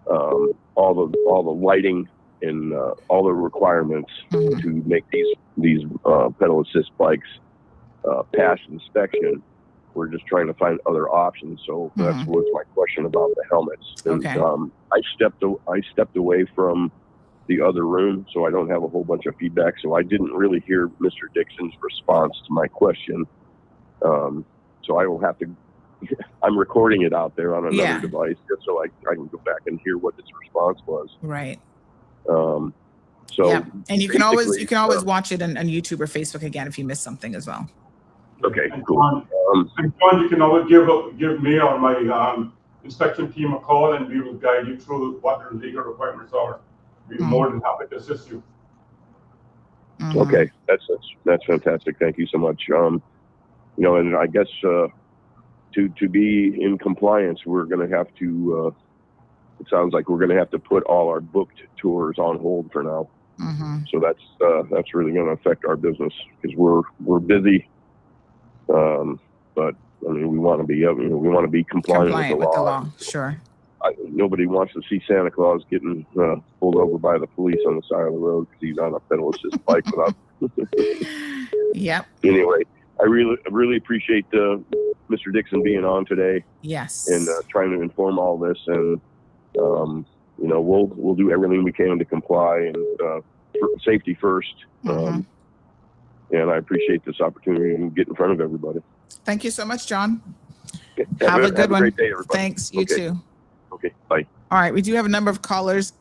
all the lighting and all the requirements to make these pedal assist bikes pass inspection, we're just trying to find other options. So that's what's my question about the helmets. And,
okay.
I stepped away from the other room, so I don't have a whole bunch of feedback. So I didn't really hear Mr. Dixon's response to my question. So I will have to. I'm recording it out there on another device just so I can go back and hear what his response was.
Right.
So
and you can always watch it on YouTube or Facebook again if you miss something as well.
Okay,
and
cool.
John, you can always give me or my inspection team a call, and we will guide you through what the legal requirements are. We're more than happy to assist you.
Okay, that's fantastic. Thank you so much. And I guess to be in compliance, we're going to have to. It sounds like we're going to have to put all our booked tours on hold for now. So that's really going to affect our business because we're busy. But I mean, we want to be compliant with the law.
Sure.
Nobody wants to see Santa Claus getting pulled over by the police on the side of the road because he's on a pedal assist bike without.
Yep.
Anyway, I really appreciate Mr. Dixon being on today.
Yes.
And trying to inform all this, and we'll do everything we can to comply and safety first. And I appreciate this opportunity to get in front of everybody.
Thank you so much, John.
Okay.
Have a good one.
Great day, everybody.
Thanks. You too.
Okay. Bye.
All right. We do have a number of callers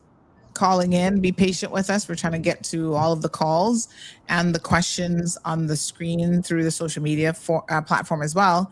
calling in. Be patient with us. We're trying to get to all of the calls and the questions on the screen through the social media platform as well.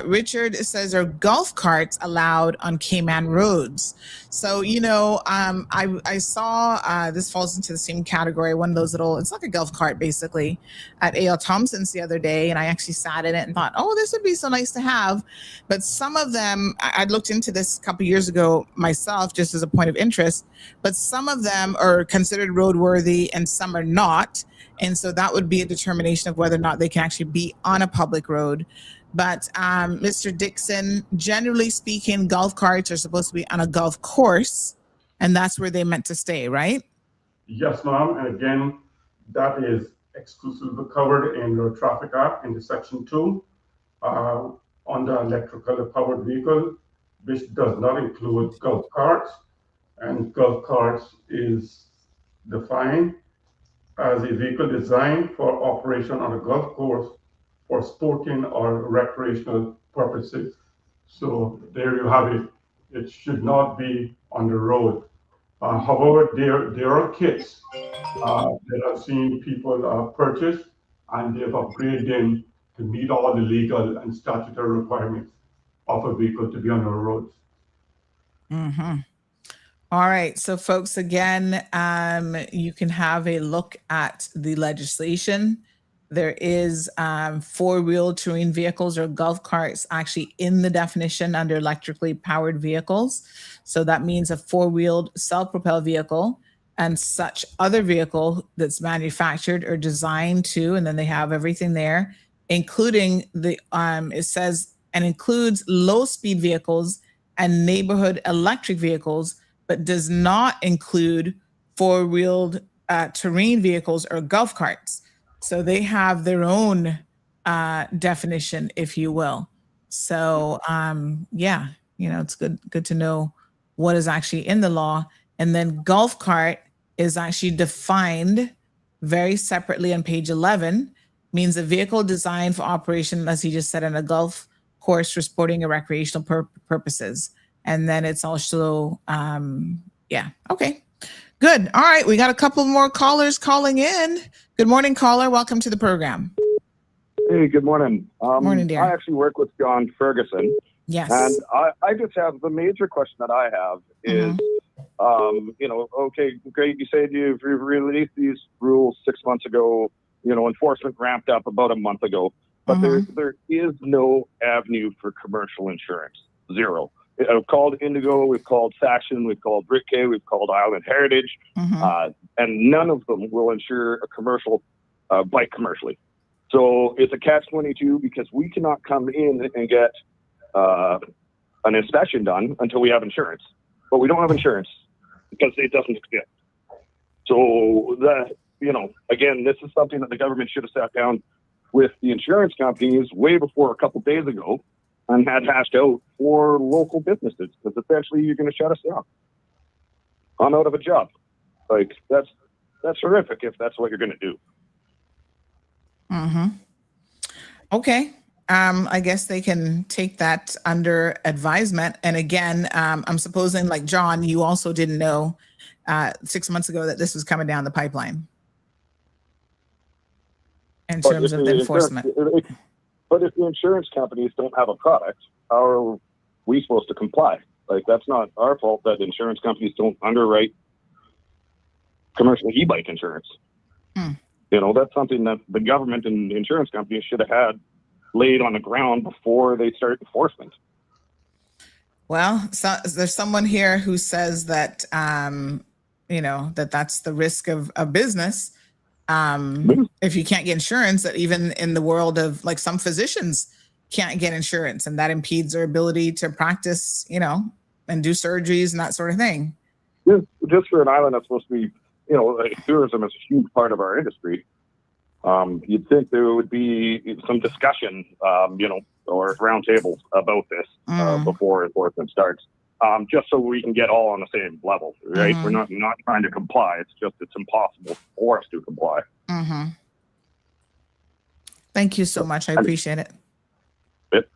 Richard says, are golf carts allowed on Cayman roads? So, I saw this falls into the same category, one of those it's like a golf cart basically at A.L. Thompson's the other day. And I actually sat in it and thought, oh, this would be so nice to have. But some of them, I looked into this a couple of years ago myself, just as a point of interest, but some of them are considered roadworthy and some are not. And so that would be a determination of whether or not they can actually be on a public road. But Mr. Dixon, generally speaking, golf carts are supposed to be on a golf course, and that's where they meant to stay, right?
Yes, ma'am. And again, that is exclusively covered in the Traffic Act in the Section 2 on the electrically powered vehicle, which does not include golf carts. And golf carts is defined as a vehicle designed for operation on a golf course for sporting or recreational purposes. So there you have it. It should not be on the road. However, there are kits that I've seen people purchase, and they've upgraded them to meet all the legal and statutory requirements of a vehicle to be on our roads.
Mm-hmm. All right. So, folks, again, you can have a look at the legislation. There is four-wheel terrain vehicles or golf carts actually in the definition under electrically powered vehicles. So that means a four-wheeled self-propelled vehicle and such other vehicle that's manufactured or designed to, and then they have everything there, including the, it says, and includes low-speed vehicles and neighborhood electric vehicles, but does not include four-wheeled terrain vehicles or golf carts. So they have their own definition, if you will. So yeah, it's good to know what is actually in the law. And then golf cart is actually defined very separately on page 11, means a vehicle designed for operation, as he just said, on a golf course for sporting or recreational purposes. And then it's also, yeah, okay, good. All right, we got a couple more callers calling in. Good morning, caller. Welcome to the program.
Hey, good morning.
Morning, dear.
I actually work with John Ferguson.
Yes.
And I just have the major question that I have is, okay, great. You said you've released these rules 6 months ago. Enforcement ramped up about a month ago, but there is no avenue for commercial insurance. Zero. I've called Indigo, we've called Saxon, we've called Britke, we've called Island Heritage, and none of them will insure a commercial bike commercially. So it's a catch-22 because we cannot come in and get an inspection done until we have insurance. But we don't have insurance because it doesn't exist. So again, this is something that the government should have sat down with the insurance companies way before a couple days ago and had hashed out for local businesses, because essentially you're going to shut us down. I'm out of a job. Like that's horrific if that's what you're going to do.
Okay. I guess they can take that under advisement. And again, I'm supposing, like John, you also didn't know 6 months ago that this was coming down the pipeline in terms of enforcement.
But if the insurance companies don't have a product, how are we supposed to comply? Like, that's not our fault that insurance companies don't underwrite commercial e-bike insurance. That's something that the government and insurance companies should have had laid on the ground before they start enforcement.
Well, so there's someone here who says that, that's the risk of a business. If you can't get insurance, that even in the world of, like, some physicians can't get insurance, and that impedes their ability to practice, and do surgeries and that sort of thing.
Just for an island that's supposed to be, tourism is a huge part of our industry. You'd think there would be some discussion, or roundtables about this before enforcement starts, just so we can get all on the same level, right? We're not trying to comply. It's just it's impossible for us to comply.
Thank you so much. I appreciate it.
Yep.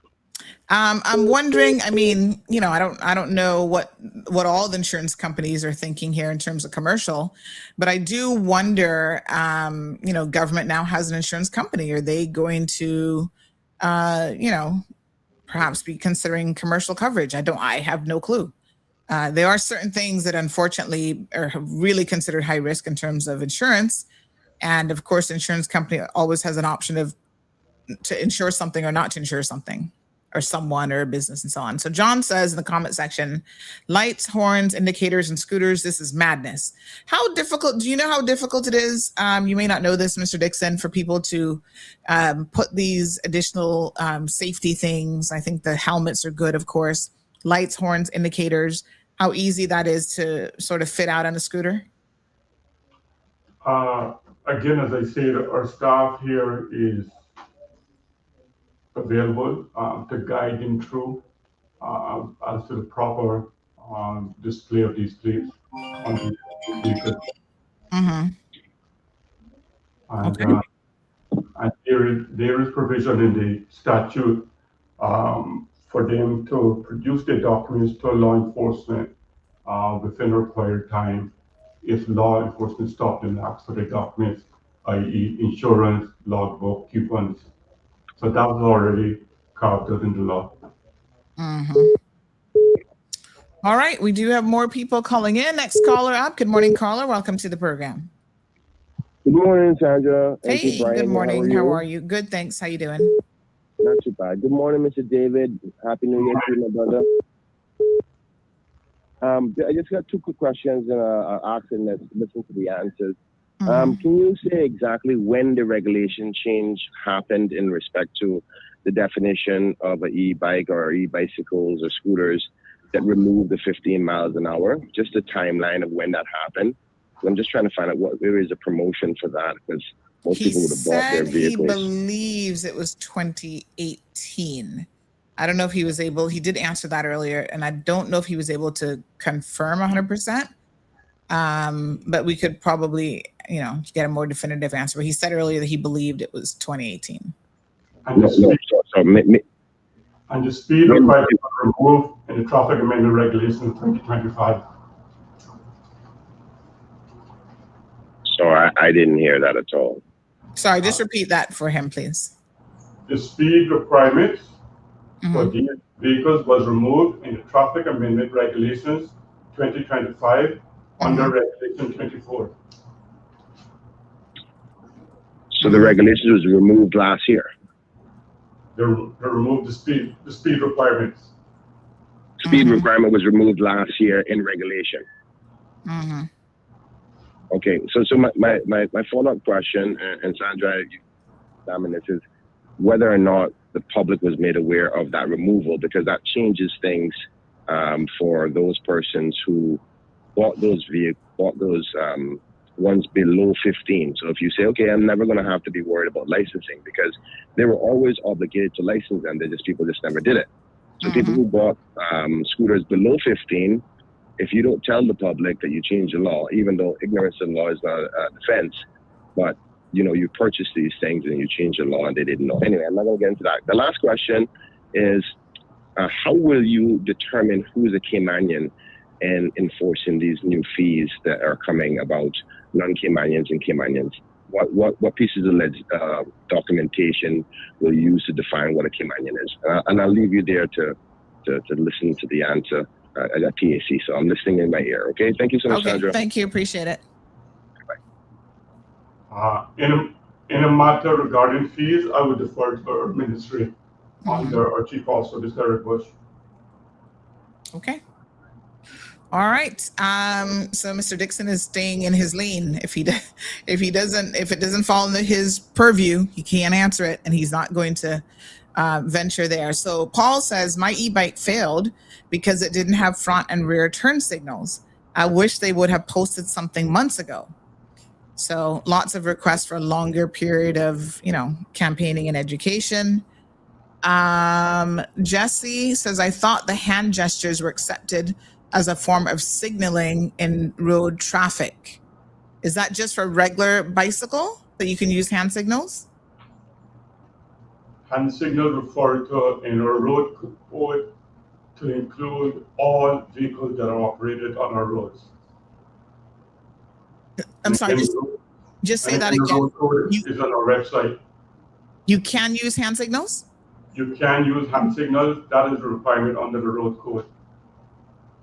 I'm wondering, I don't know what all the insurance companies are thinking here in terms of commercial, but I do wonder, government now has an insurance company. Are they going to, perhaps be considering commercial coverage? I have no clue. There are certain things that unfortunately are really considered high risk in terms of insurance. And of course, the insurance company always has an option to insure something or not to insure something, or someone or a business and so on. So John says in the comment section, lights, horns, indicators, and scooters, this is madness. Do you know how difficult it is? You may not know this, Mr. Dixon, for people to put these additional safety things. I think the helmets are good, of course. Lights, horns, indicators, how easy that is to sort of fit out on a scooter?
Again, as I said, our staff here is available to guide them through as to the proper display of these plates on the vehicle. And there is provision in the statute for them to produce their documents to law enforcement within a required time if law enforcement stops them and asks for their documents, i.e. insurance, logbook, coupons. So that was already carved out in the law.
All right, we do have more people calling in. Next caller up. Good morning, caller. Welcome to the program.
Good morning, Sandra.
Hey, good morning. How are you? Good, thanks. How you doing?
Not too bad. Good morning, Mr. David. Happy New Year to you, my brother. I just got two quick questions, and I'll ask and listen to the answers. Can you say exactly when the regulation change happened in respect to the definition of an e-bike or e-bicycles or scooters that removed the 15 miles an hour? Just the timeline of when that happened. I'm just trying to find out where is a promotion for that, because most people would have bought their vehicles.
He believes it was 2018. I don't know if he was able, he did answer that earlier, and I don't know if he was able to confirm 100%. But we could probably, get a more definitive answer. But he said earlier that he believed it was 2018.
And the speed required to remove in the traffic amendment regulation 2025.
So I didn't hear that at all.
Sorry, just repeat that for him, please.
The speed requirements for these vehicles was removed in the traffic amendment regulations 2025 under regulation 24.
So the regulations was removed last year.
They removed the speed requirements.
Speed requirement was removed last year in regulation. Okay, so my follow-up question, and Sandra, you examine this, is whether or not the public was made aware of that removal, because that changes things for those persons who bought those ones below 15. So if you say, okay, I'm never going to have to be worried about licensing, because they were always obligated to license them, people just never did it. So people who bought scooters below 15, if you don't tell the public that you change the law, even though ignorance of the law is not a defense, but you purchase these things and you change the law and they didn't know. Anyway, I'm not going to get into that. The last question is, how will you determine who's a Caymanian and enforcing these new fees that are coming about non-Caymanians and Caymanians? What pieces of documentation will you use to define what a Caymanian is? And I'll leave you there to listen to the answer. I got PAC, so I'm listening in my ear. Okay, thank you so much, Sandra.
Thank you, appreciate it.
In a matter regarding fees, I would defer to our ministry under our Chief Officer, Mr. Eric Bush.
Okay. All right. So Mr. Dixon is staying in his lane. If it doesn't fall into his purview, he can't answer it, and he's not going to venture there. So Paul says, my e-bike failed because it didn't have front and rear turn signals. I wish they would have posted something months ago. So lots of requests for a longer period of, campaigning and education. Jesse says, I thought the hand gestures were accepted as a form of signaling in road traffic. Is that just for regular bicycle that you can use hand signals?
Hand signal referred to in our road code to include all vehicles that are operated on our roads.
I'm sorry, just say that again.
The road code is on our website.
You can use hand signals?
You can use hand signals. That is a requirement under the road code.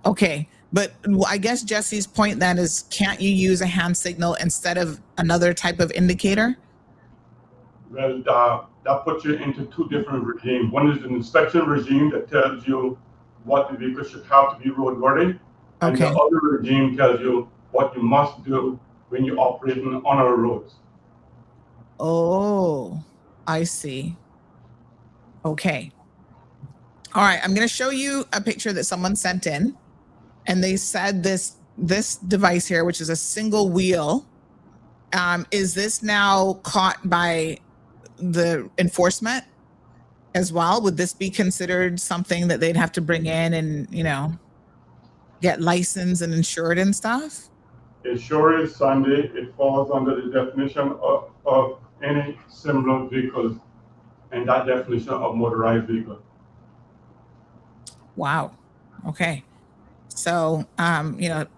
Okay, but I guess Jesse's point then is, can't you use a hand signal instead of another type of indicator?
Well, that puts you into two different regimes. One is an inspection regime that tells you what the vehicle should have to be roadworthy. And the other regime tells you what you must do when you're operating on our roads.
Oh, I see. Okay. All right, I'm going to show you a picture that someone sent in. And they said this device here, which is a single wheel, is this now caught by the enforcement as well? Would this be considered something that they'd have to bring in and, get licensed and insured and stuff?
It sure is, Sandy. It falls under the definition of any similar vehicle and that definition of motorized vehicle.
Wow. Okay. So,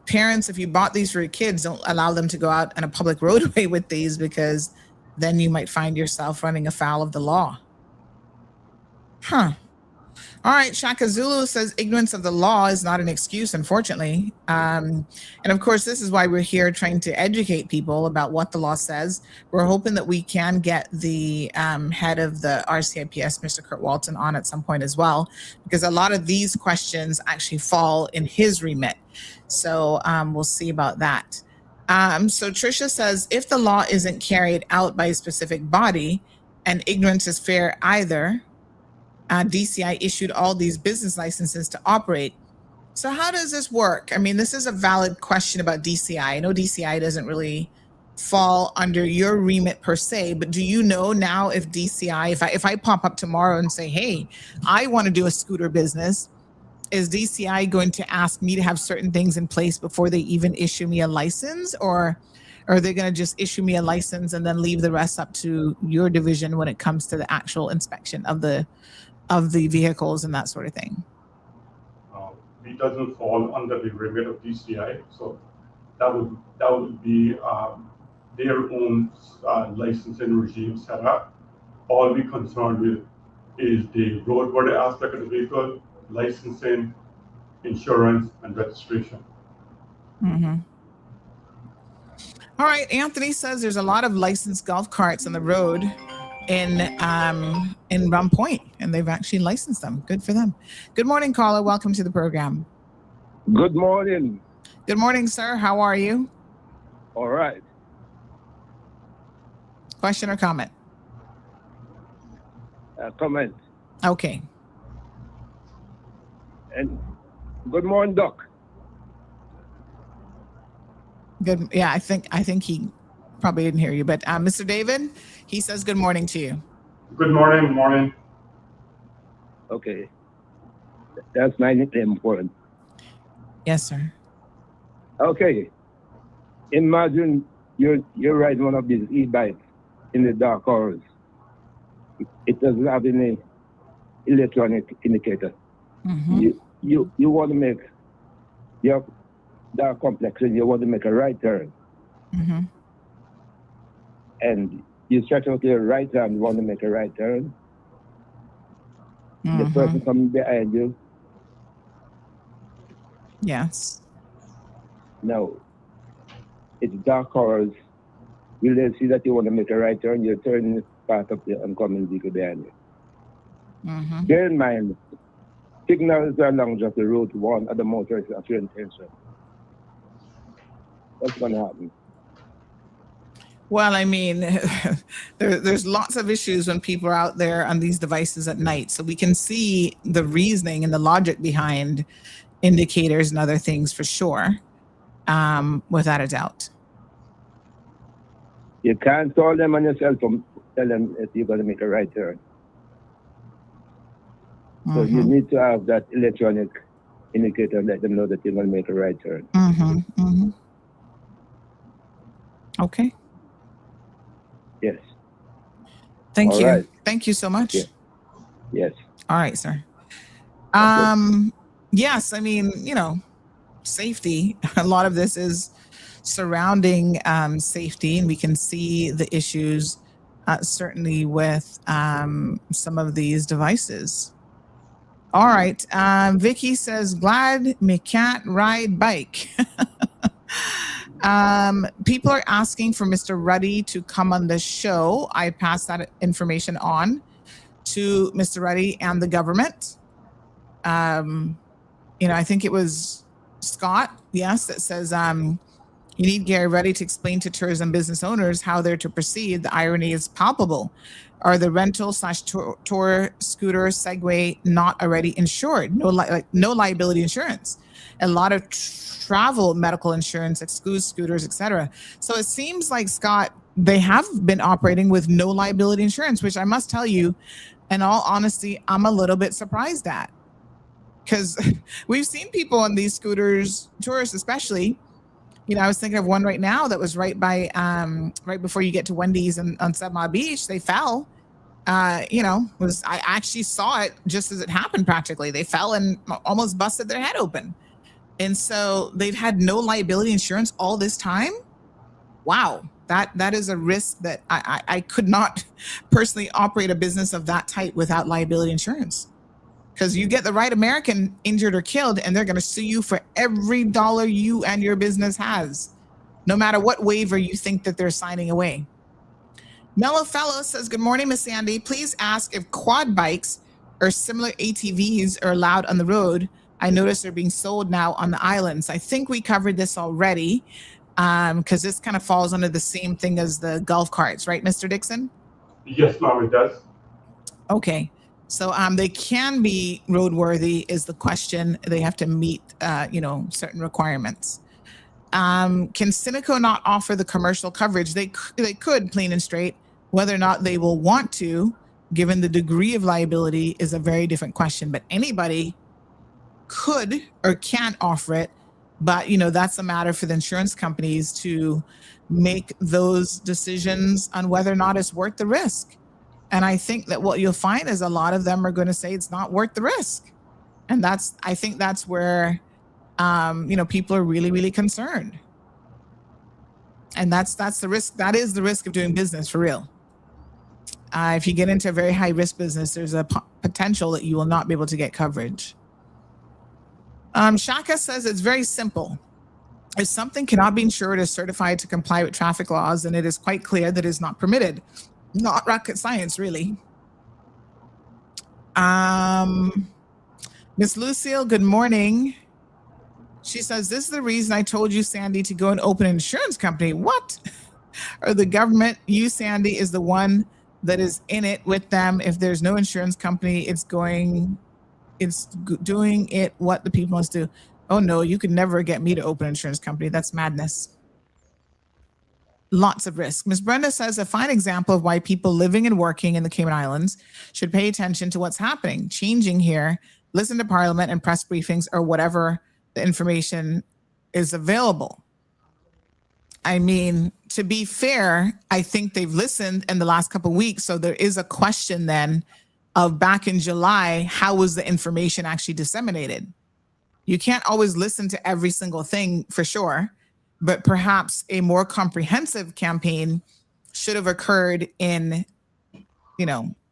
parents, if you bought these for your kids, don't allow them to go out on a public roadway with these, because then you might find yourself running afoul of the law. Huh. All right, Shaka Zulu says ignorance of the law is not an excuse, unfortunately. And of course, this is why we're here trying to educate people about what the law says. We're hoping that we can get the head of the RCIPS, Mr. Kurt Walton, on at some point as well, because a lot of these questions actually fall in his remit. So we'll see about that. So Tricia says, if the law isn't carried out by a specific body and ignorance is fair either, DCI issued all these business licenses to operate. So how does this work? I mean, this is a valid question about DCI. I know DCI doesn't really fall under your remit per se, but do you know now if DCI, if I pop up tomorrow and say, hey, I want to do a scooter business, is DCI going to ask me to have certain things in place before they even issue me a license, or are they going to just issue me a license and then leave the rest up to your division when it comes to the actual inspection of the vehicles and that sort of thing?
It doesn't fall under the remit of DCI, so that would be their own licensing regime set up. All we're concerned with is the roadworthy aspect of the vehicle, licensing, insurance, and registration.
Mm-hmm. All right, Anthony says there's a lot of licensed golf carts on the road in Rum Point, and they've actually licensed them. Good for them. Good morning, caller. Welcome to the program.
Good morning.
Good morning, sir. How are you?
All right.
Question or comment?
Comment.
Okay.
And good morning, Doc.
Good. Yeah, I think he probably didn't hear you, but Mr. David, he says good morning to you.
Good morning. Morning.
Okay. That's important.
Yes, sir.
Okay. Imagine you're riding one of these e-bikes in the dark hours. It doesn't have any electronic indicator.
Mm-hmm.
You want to make your dark complexion, you want to make a right turn.
Mm-hmm.
And you stretch out your right hand, you want to make a right turn.
Mm-hmm.
The person coming behind you.
Yes.
No. It's dark hours. Will they see that you want to make a right turn? You're turning part of the oncoming vehicle behind you.
Mm-hmm.
Bear in mind, signals are along just the road one of the motorists of your intention. What's going to happen?
Well, I mean, there's lots of issues when people are out there on these devices at night. So we can see the reasoning and the logic behind indicators and other things for sure, without a doubt.
You can't call them on your cell phone, tell them if you're going to make a right turn.
Mm-hmm.
So you need to have that electronic indicator and let them know that you're going to make a right turn.
Mm-hmm. Mm-hmm. Okay.
Yes.
Thank
All
you.
right.
Thank you so much.
Yeah. Yes.
All right, sir. Yes, I mean, safety. A lot of this is surrounding safety, and we can see the issues certainly with some of these devices. All right. Vicky says, glad me can't ride bike. People are asking for Mr. Ruddy to come on the show. I passed that information on to Mr. Ruddy and the government. I think it was Scott, yes, that says you need Gary Ruddy to explain to tourism business owners how they're to proceed. The irony is palpable. Are the rental/tour scooter Segway not already insured? No liability insurance. A lot of travel medical insurance excludes scooters, etc. So it seems like, Scott, they have been operating with no liability insurance, which I must tell you, in all honesty, I'm a little bit surprised at. Because we've seen people on these scooters, tourists especially. I was thinking of one right now that was right by, right before you get to Wendy's on 7 Mile Beach. They fell. I actually saw it just as it happened practically. They fell and almost busted their head open. And so they've had no liability insurance all this time. Wow. That is a risk that I could not personally operate a business of that type without liability insurance. Because you get the right American injured or killed, and they're going to sue you for every dollar you and your business has, no matter what waiver you think that they're signing away. Mellow Fellow says, good morning, Miss Sandy. Please ask if quad bikes or similar ATVs are allowed on the road. I notice they're being sold now on the islands. I think we covered this already, because this kind of falls under the same thing as the golf carts, right, Mr. Dixon?
Yes, ma'am, it does.
Okay. So they can be roadworthy is the question. They have to meet, certain requirements. Can Cineco not offer the commercial coverage? They could, plain and straight. Whether or not they will want to, given the degree of liability, is a very different question. But anybody could or can offer it. But, that's a matter for the insurance companies to make those decisions on whether or not it's worth the risk. And I think that what you'll find is a lot of them are going to say it's not worth the risk. And I think that's where, people are really, really concerned. And that's the risk. That is the risk of doing business for real. If you get into a very high risk business, there's a potential that you will not be able to get coverage. Shaka says it's very simple. If something cannot be insured or certified to comply with traffic laws, then it is quite clear that it is not permitted. Not rocket science, really. Miss Lucille, good morning. She says, this is the reason I told you, Sandy, to go and open an insurance company. What? Or the government, you, Sandy, is the one that is in it with them. If there's no insurance company, it's doing it what the people must do. Oh, no, you could never get me to open an insurance company. That's madness. Lots of risk. Ms. Brenda says a fine example of why people living and working in the Cayman Islands should pay attention to what's happening, changing here, listen to Parliament and press briefings or whatever the information is available. I mean, to be fair, I think they've listened in the last couple of weeks. So there is a question then of back in July, how was the information actually disseminated? You can't always listen to every single thing for sure, but perhaps a more comprehensive campaign should have occurred in,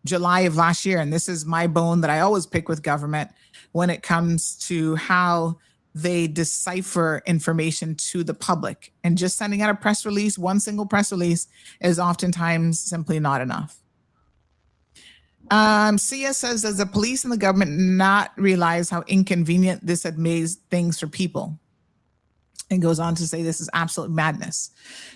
July of last year. And this is my bone that I always pick with government when it comes to how they decipher information to the public. And just sending out a press release, one single press release, is oftentimes simply not enough. Sia says, does the police and the government not realize how inconvenient this had made things for people? And goes on to say this is absolute madness.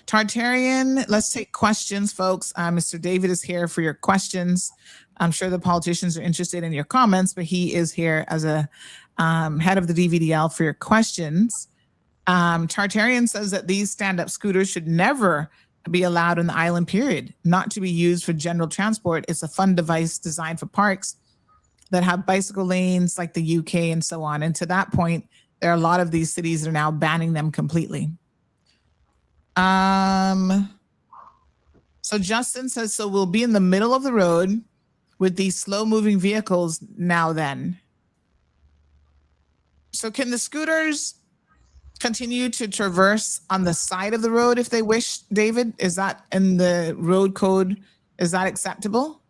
Tartarian, let's take questions, folks. Mr. David is here for your questions. I'm sure the politicians are interested in your comments, but he is here as a head of the Dvdl for your questions. Tartarian says that these stand-up scooters should never be allowed in the island, period, not to be used for general transport. It's a fun device designed for parks that have bicycle lanes like the UK and so on. And to that point, there are a lot of these cities that are now banning them completely. So Justin says, so we'll be in the middle of the road with these slow-moving vehicles now then. So can the scooters continue to traverse on the side of the road if they wish, David? Is that in the road code? Is that acceptable?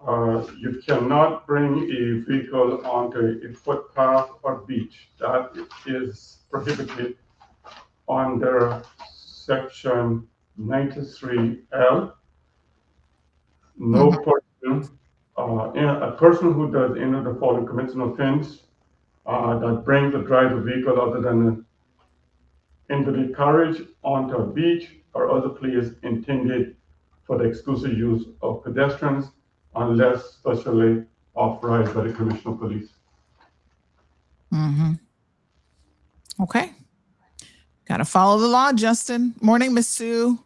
You cannot bring a vehicle onto a footpath or beach. That is prohibited under section 93L. No person, a person who does any of the following commits an offense that brings or drives a vehicle other than into the carriage onto a beach or other place intended for the exclusive use of pedestrians unless specially authorized by the Commissioner of Police.
Okay. Got to follow the law, Justin. Morning, Miss Sue.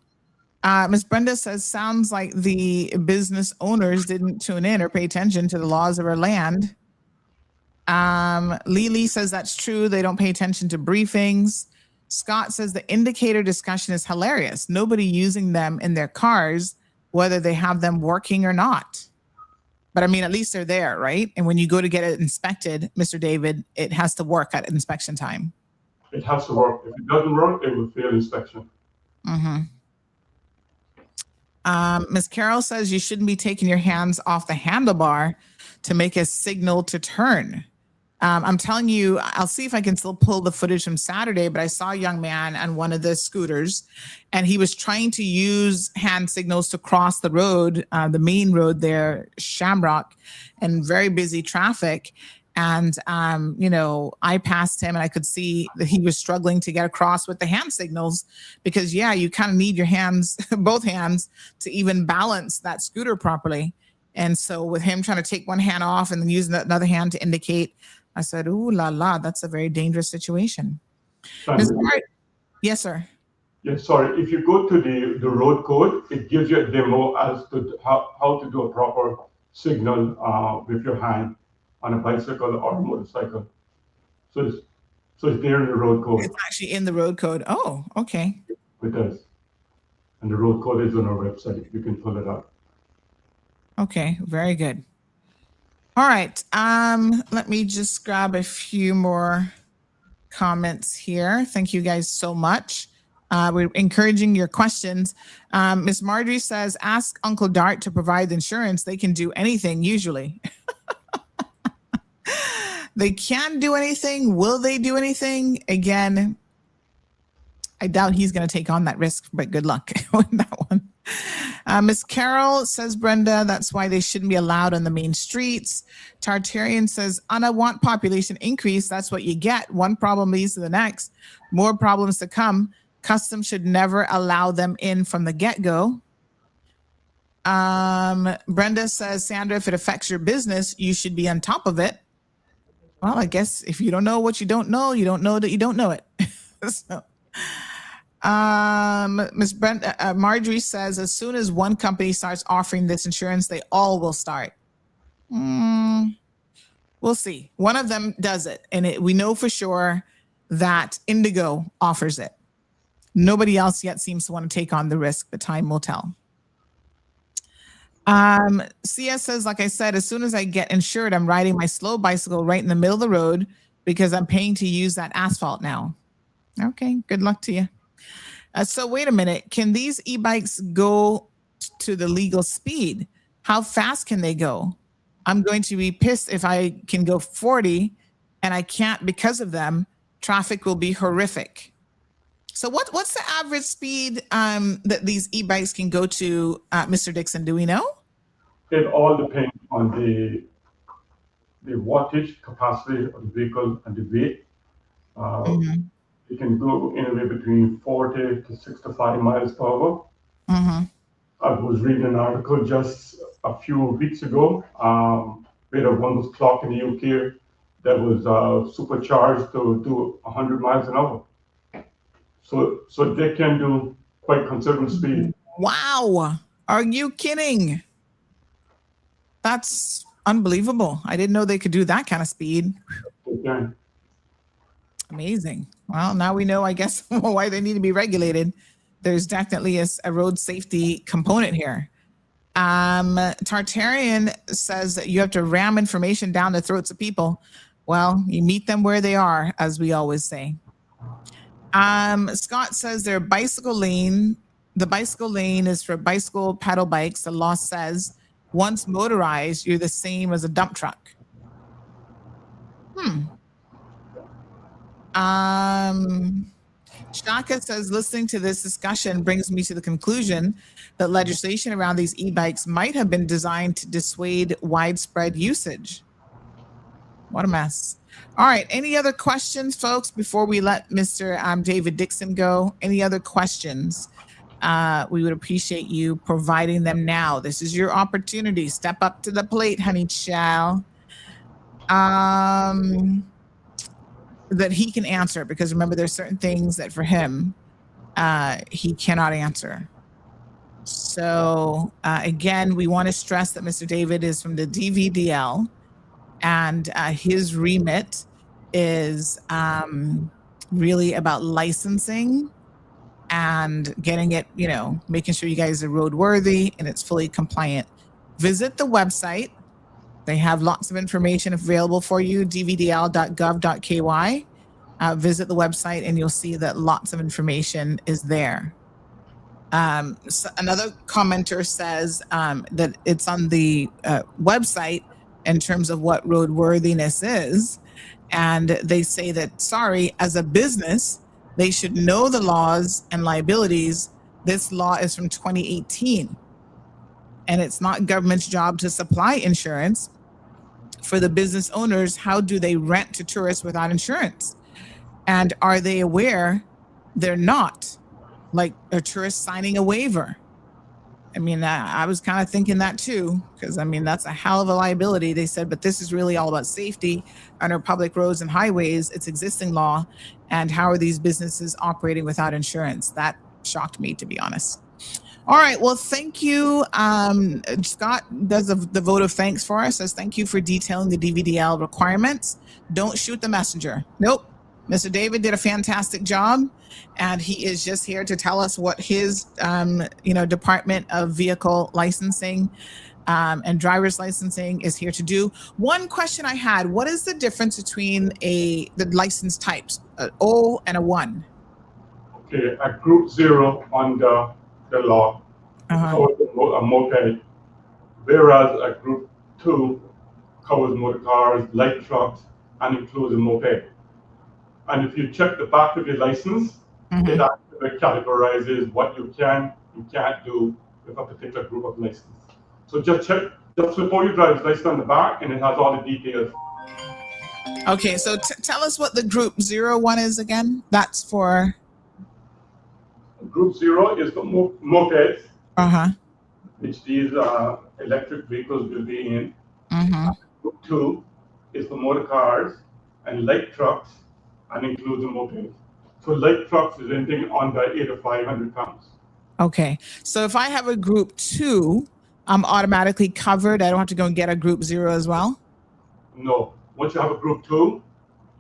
Miss Brenda says, sounds like the business owners didn't tune in or pay attention to the laws of our land. Lily says that's true. They don't pay attention to briefings. Scott says the indicator discussion is hilarious. Nobody using them in their cars, whether they have them working or not. But I mean, at least they're there, right? And when you go to get it inspected, Mr. David, it has to work at inspection time.
It has to work. If it doesn't work, it will fail inspection.
Ms. Carol says you shouldn't be taking your hands off the handlebar to make a signal to turn. I'm telling you, I'll see if I can still pull the footage from Saturday, but I saw a young man on one of the scooters and he was trying to use hand signals to cross the road, the main road there, Shamrock, and very busy traffic. And, I passed him and I could see that he was struggling to get across with the hand signals because, you kind of need your hands, both hands, to even balance that scooter properly. And so with him trying to take one hand off and then using another hand to indicate, I said, ooh la la, that's a very dangerous situation. Yes, sir.
Yeah, sorry. If you go to the road code, it gives you a demo as to how to do a proper signal with your hand on a bicycle or a motorcycle. So it's there in the road code.
It's actually in the road code. Oh, okay.
It does. And the road code is on our website. You can pull it up.
Okay, very good. All right. Let me just grab a few more comments here. Thank you guys so much. We're encouraging your questions. Miss Marjorie says, ask Uncle Dart to provide insurance. They can do anything usually. They can do anything. Will they do anything? Again, I doubt he's going to take on that risk, but good luck with that one. Miss Carol says, Brenda, that's why they shouldn't be allowed on the main streets. Tartarian says, Anna, want population increase. That's what you get. One problem leads to the next. More problems to come. Customs should never allow them in from the get-go. Brenda says, Sandra, if it affects your business, you should be on top of it. Well, I guess if you don't know what you don't know that you don't know it. So, Miss Brenda, Marjorie says, as soon as one company starts offering this insurance, they all will start. We'll see. One of them does it, and we know for sure that Indigo offers it. Nobody else yet seems to want to take on the risk, but time will tell. CS says, like I said, as soon as I get insured, I'm riding my slow bicycle right in the middle of the road because I'm paying to use that asphalt now. Okay, good luck to you. So wait a minute. Can these e-bikes go to the legal speed? How fast can they go? I'm going to be pissed if I can go 40 and I can't because of them. Traffic will be horrific. So what's the average speed that these e-bikes can go to, Mr. Dixon? Do we know?
It all depends on the wattage capacity of the vehicle and the weight. It can go anywhere between 40 to 65 miles per hour. I was reading an article just a few weeks ago where one was clocked in the UK that was supercharged to do 100 miles an hour. So they can do quite considerable speed.
Wow. Are you kidding? That's unbelievable. I didn't know they could do that kind of speed.
Okay.
Amazing. Well, now we know, I guess, why they need to be regulated. There's definitely a road safety component here. Tartarian says that you have to ram information down the throats of people. Well, you meet them where they are, as we always say. Scott says their bicycle lane, the bicycle lane is for bicycle pedal bikes. The law says once motorized, you're the same as a dump truck. Shaka says, listening to this discussion brings me to the conclusion that legislation around these e-bikes might have been designed to dissuade widespread usage. What a mess. All right. Any other questions, folks, before we let Mr. David Dixon go? Any other questions? We would appreciate you providing them now. This is your opportunity. Step up to the plate, honey child. That he can answer, because remember, there's certain things that for him, he cannot answer. So again, we want to stress that Mr. David is from the Dvdl, and his remit is really about licensing and getting it, making sure you guys are roadworthy and it's fully compliant. Visit the website. They have lots of information available for you, dvdl.gov.ky. Visit the website and you'll see that lots of information is there. So another commenter says that it's on the website in terms of what roadworthiness is. And they say that, sorry, as a business, they should know the laws and liabilities. This law is from 2018. And it's not government's job to supply insurance. For the business owners, how do they rent to tourists without insurance? And are they aware they're not, like a tourist signing a waiver? I mean, I was kind of thinking that too, because I mean, that's a hell of a liability. They said, but this is really all about safety on our public roads and highways. It's existing law. And how are these businesses operating without insurance? That shocked me, to be honest. All right. Well, thank you. Scott does the vote of thanks for us. Says thank you for detailing the Dvdl requirements. Don't shoot the messenger. Nope. Mr. David did a fantastic job, and he is just here to tell us what his, Department of Vehicle Licensing and driver's licensing is here to do. One question I had: what is the difference between the license types, an O and a 1?
Okay, a Group 0 under the law covers a moped, whereas a Group 2 covers motor cars, light trucks, and includes a moped. And if you check the back of your license, it actually categorizes what you can and can't do with a particular group of license. So just flip over your driver's license on the back, and it has all the details.
Okay, so tell us what the Group 0 one is again. That's for...
Group 0 is the mopeds, which these electric vehicles will be in. Group 2 is the motor cars and light trucks, and includes the mopeds. So light trucks is anything under 8 or 500 pounds. Okay, so if I have a Group 2, I'm automatically covered. I don't have to go and get a Group 0 as well? No. Once you have a Group 2,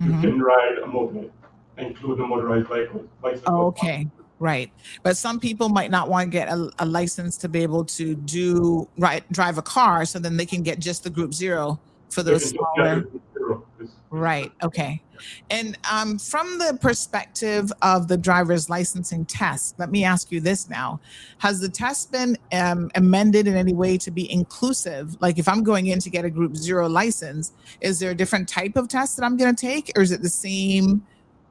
you can ride a moped, include a motorized bicycle. Okay. Right. But some people might not want to get a license to be able to drive a car, so then they can get just the Group 0 for those smaller. Right. Okay. And from the perspective of the driver's licensing test, let me ask you this now. Has the test been amended in any way to be inclusive? Like if I'm going in to get a Group 0 license, is there a different type of test that I'm going to take, or is it the same,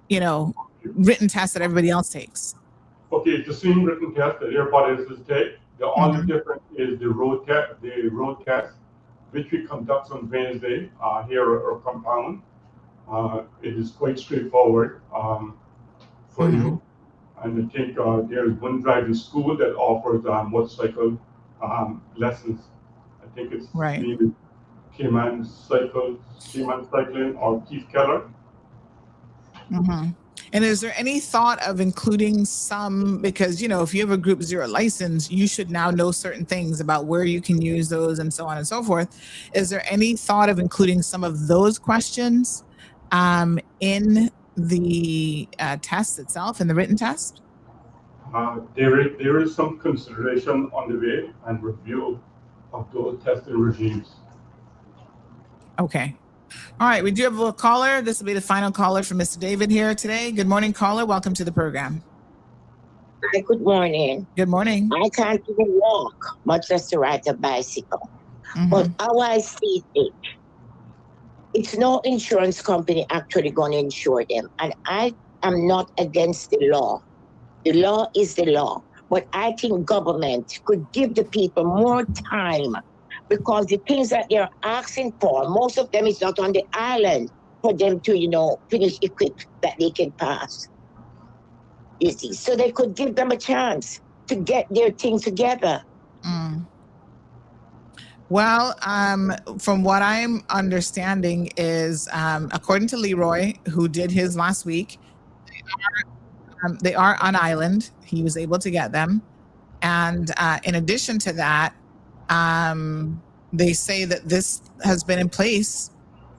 written test that everybody else takes? Okay, it's the same written test that everybody else take. The only difference is the road test, which we conduct on Wednesday here at our compound. It is quite straightforward for you. And I think there is one driving school that offers motorcycle lessons. I think it's named Cayman Cycling or Keith Keller. And is there any thought of including some, because, if you have a Group 0 license, you should now know certain things about where you can use those and so on and so forth. Is there any thought of including some of those questions in the test itself, in the written test? There is some consideration on the way and review of those testing regimes. Okay. All right, we do have a caller. This will be the final caller from Mr. David here today. Good morning, caller. Welcome to the program.
Hi, good morning.
Good morning.
I can't even walk, much less to ride a bicycle. But how I see it, it's no insurance company actually going to insure them. And I am not against the law. The law is the law. But I think government could give the people more time, because the things that they're asking for, most of them is not on the island for them to, finish equipped that they can pass. You see, so they could give them a chance to get their thing together.
Well, from what I'm understanding is, according to Leroy, who did his last week, they are on island. He was able to get them. And in addition to that, they say that this has been in place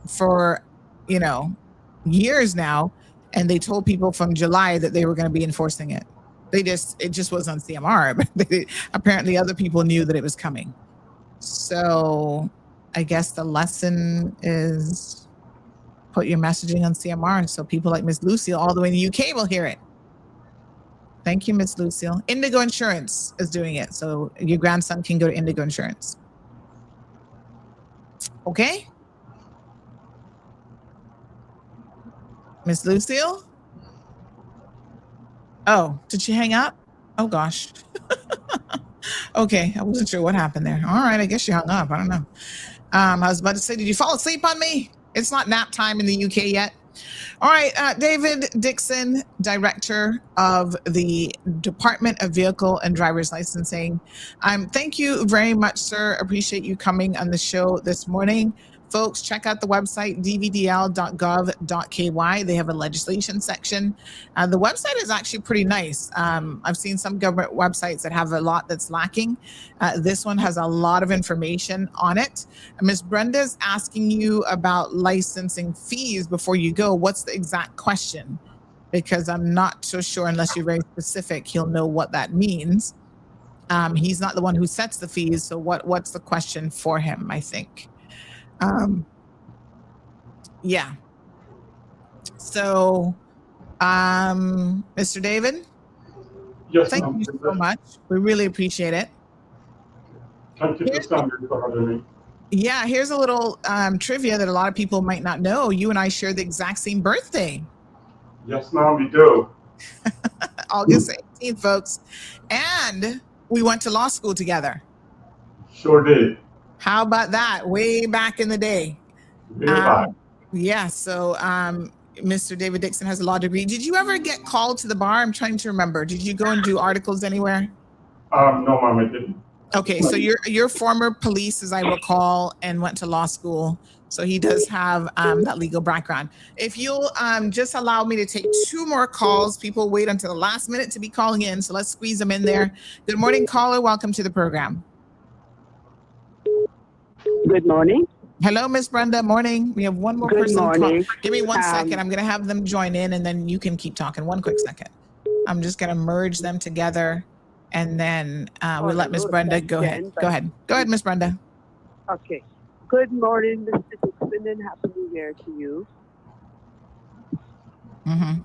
for, years now. And they told people from July that they were going to be enforcing it. It just was on CMR, but apparently other people knew that it was coming. So I guess the lesson is put your messaging on CMR. So people like Miss Lucy all the way in the UK will hear it. Thank you, Miss Lucille. Indigo Insurance is doing it, so your grandson can go to Indigo Insurance. Okay? Miss Lucille? Oh, did she hang up? Oh, gosh. Okay, I wasn't sure what happened there. All right, I guess she hung up. I don't know. I was about to say, did you fall asleep on me? It's not nap time in the UK yet. All right, David Dixon, Director of the Department of Vehicle and Driver's Licensing. Thank you very much, sir. Appreciate you coming on the show this morning. Folks, check out the website, dvdl.gov.ky. They have a legislation section. The website is actually pretty nice. I've seen some government websites that have a lot that's lacking. This one has a lot of information on it. Ms. Brenda's asking you about licensing fees before you go. What's the exact question? Because I'm not so sure, unless you're very specific, he'll know what that means. He's not the one who sets the fees. So what's the question for him, I think? Yeah. So, Mr. David?
Yes,
thank you so much. We really appreciate it.
Thank you, Sandra, for having me.
Yeah, here's a little trivia that a lot of people might not know. You and I share the exact same birthday.
Yes, ma'am, we do.
August 18th, folks. And we went to law school together.
Sure did.
How about that? Way back in the day.
Way back.
Yeah, so Mr. David Dixon has a law degree. Did you ever get called to the bar? I'm trying to remember. Did you go and do articles anywhere?
No, ma'am, I didn't.
Okay, so you're former police, as I recall, and went to law school. So he does have that legal background. If you'll just allow me to take 2 more calls. People wait until the last minute to be calling in, so let's squeeze them in there. Good morning, caller. Welcome to the program.
Good morning.
Hello, Miss Brenda. Morning. We have one more
Good
person.
morning.
Give me 1 second. I'm going to have them join in, and then you can keep talking. 1 quick second. I'm just going to merge them together, and then we'll let Miss Brenda go ahead. Go ahead. Go ahead, Miss Brenda.
Okay. Good morning, Mr. Dixon, and Happy New Year to you.
Mm-hmm.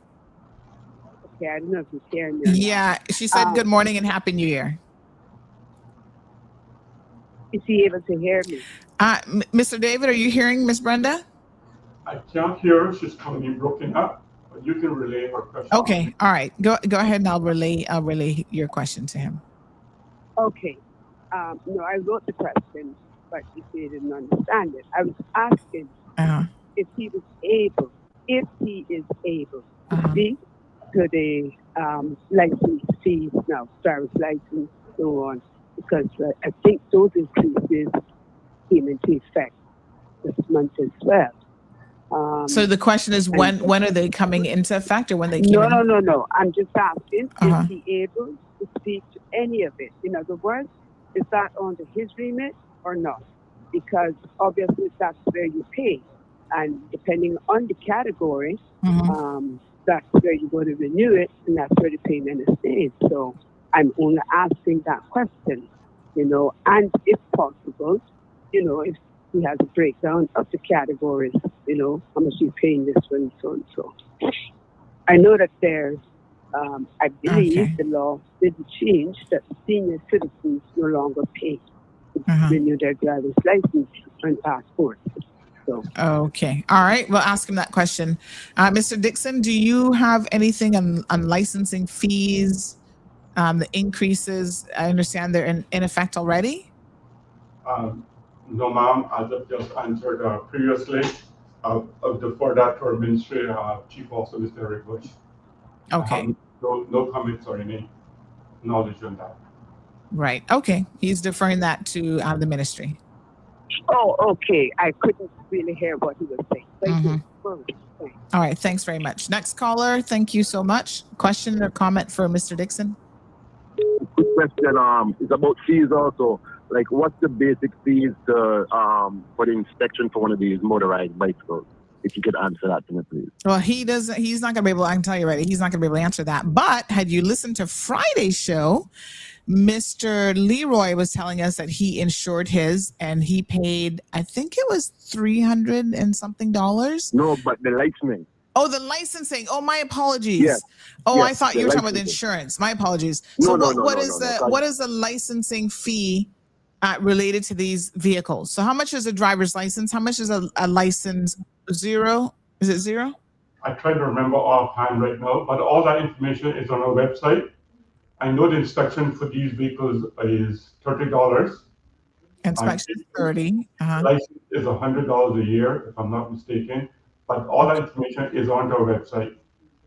Okay, I don't know if you're hearing me.
Yeah, she said good morning and Happy New Year.
Is he able to hear me?
Mr. David, are you hearing Miss Brenda?
I can't hear her. She's coming in broken up. But you can relay her question.
Okay, all right. Go ahead, and I'll relay your question to him.
Okay. No, I wrote the question, but you didn't understand it. I was asking if he is able to speak to the license fees now, driver's license, so on, because I think those increases came into effect this month as well.
So the question is, when are they coming into effect, or when they came in?
No. I'm just asking, is he able to speak to any of it? In other words, is that under his remit or not? Because obviously that's where you pay. And depending on the category, that's where you go to renew it, and that's where the payment is made. So I'm only asking that question, and if possible, if he has a breakdown of the categories, how much you're paying this one, so and so. I know that there's, I believe the law didn't change that senior citizens no longer pay to renew their driver's license and passport. So.
Okay. All right. We'll ask him that question. Mr. Dixon, do you have anything on licensing fees, the increases? I understand they're in effect already.
No, ma'am. As I've just answered previously, I'll defer that to our Ministry Chief Officer, Mr. Eric Bush.
Okay.
No comments or any knowledge on that.
Right. Okay. He's deferring that to the ministry.
Oh, okay. I couldn't really hear what he was saying. Thank you.
All right. Thanks very much. Next caller. Thank you so much. Question or comment for Mr. Dixon?
Quick question. It's about fees also. Like, what's the basic fees for the inspection for one of these motorized bicycles? If you could answer that to me, please.
Well, he's not going to be able, I can tell you already, he's not going to be able to answer that. But had you listened to Friday's show, Mr. Leroy was telling us that he insured his, and he paid, I think it was $300 and something.
No, but the licensing.
Oh, the licensing. Oh, my apologies.
Yes.
Oh,
Yes,
I thought
the
you were talking about the
licensing.
insurance. My apologies.
No,
So
no, no,
what
no,
is
no, no.
what is the licensing fee related to these vehicles? So how much is a driver's license? How much is a license? Zero? Is it zero?
I try to remember offhand right now, but all that information is on our website. I know the inspection for these vehicles is $30.
Inspection is 30.
License is $100 a year, if I'm not mistaken. But all that information is on our website.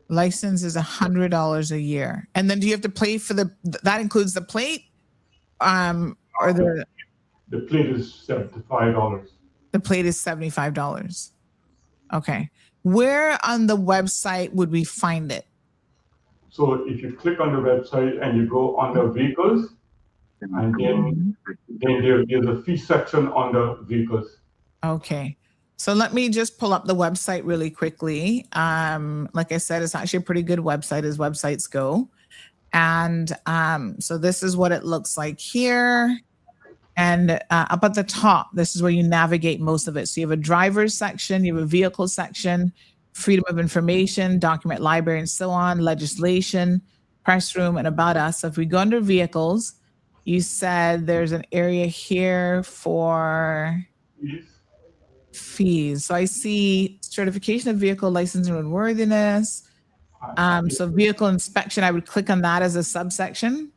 License is $100 a year. And then do you have to pay for that includes the plate? Or
the plate is $75.
The plate is $75. Okay. Where on the website would we find it?
So if you click on the website and you go under vehicles, and then there's a fee section on the vehicles.
Okay. So let me just pull up the website really quickly. Like I said, it's actually a pretty good website as websites go. And so this is what it looks like here. And up at the top, this is where you navigate most of it. So you have a driver's section, you have a vehicle section, freedom of information, document library, and so on, legislation, press room, and about us. So if we go under vehicles, you said there's an area here for fees. So I see certification of vehicle licensing and worthiness. So vehicle inspection, I would click on that as a subsection.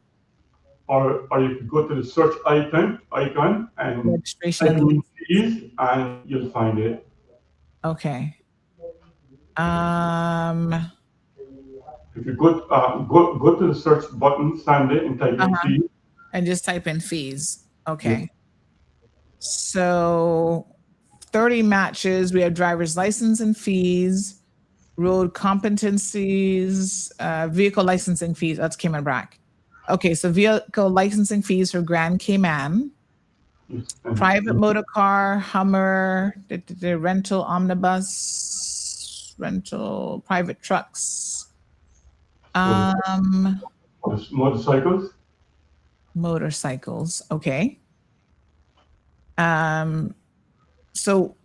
Or you could go to the search icon and
registration
type in fees, and you'll find it.
Okay.
If you go to the search button, Sandy, and type in fees.
And just type in fees. Okay. Yeah. So 30 matches. We have driver's license and fees, road competencies, vehicle licensing fees. That's Cayman Brac. Okay, so vehicle licensing fees for Grand Cayman, private motor car, Hummer, the rental omnibus, rental private trucks,
motorcycles.
Motorcycles, okay. So,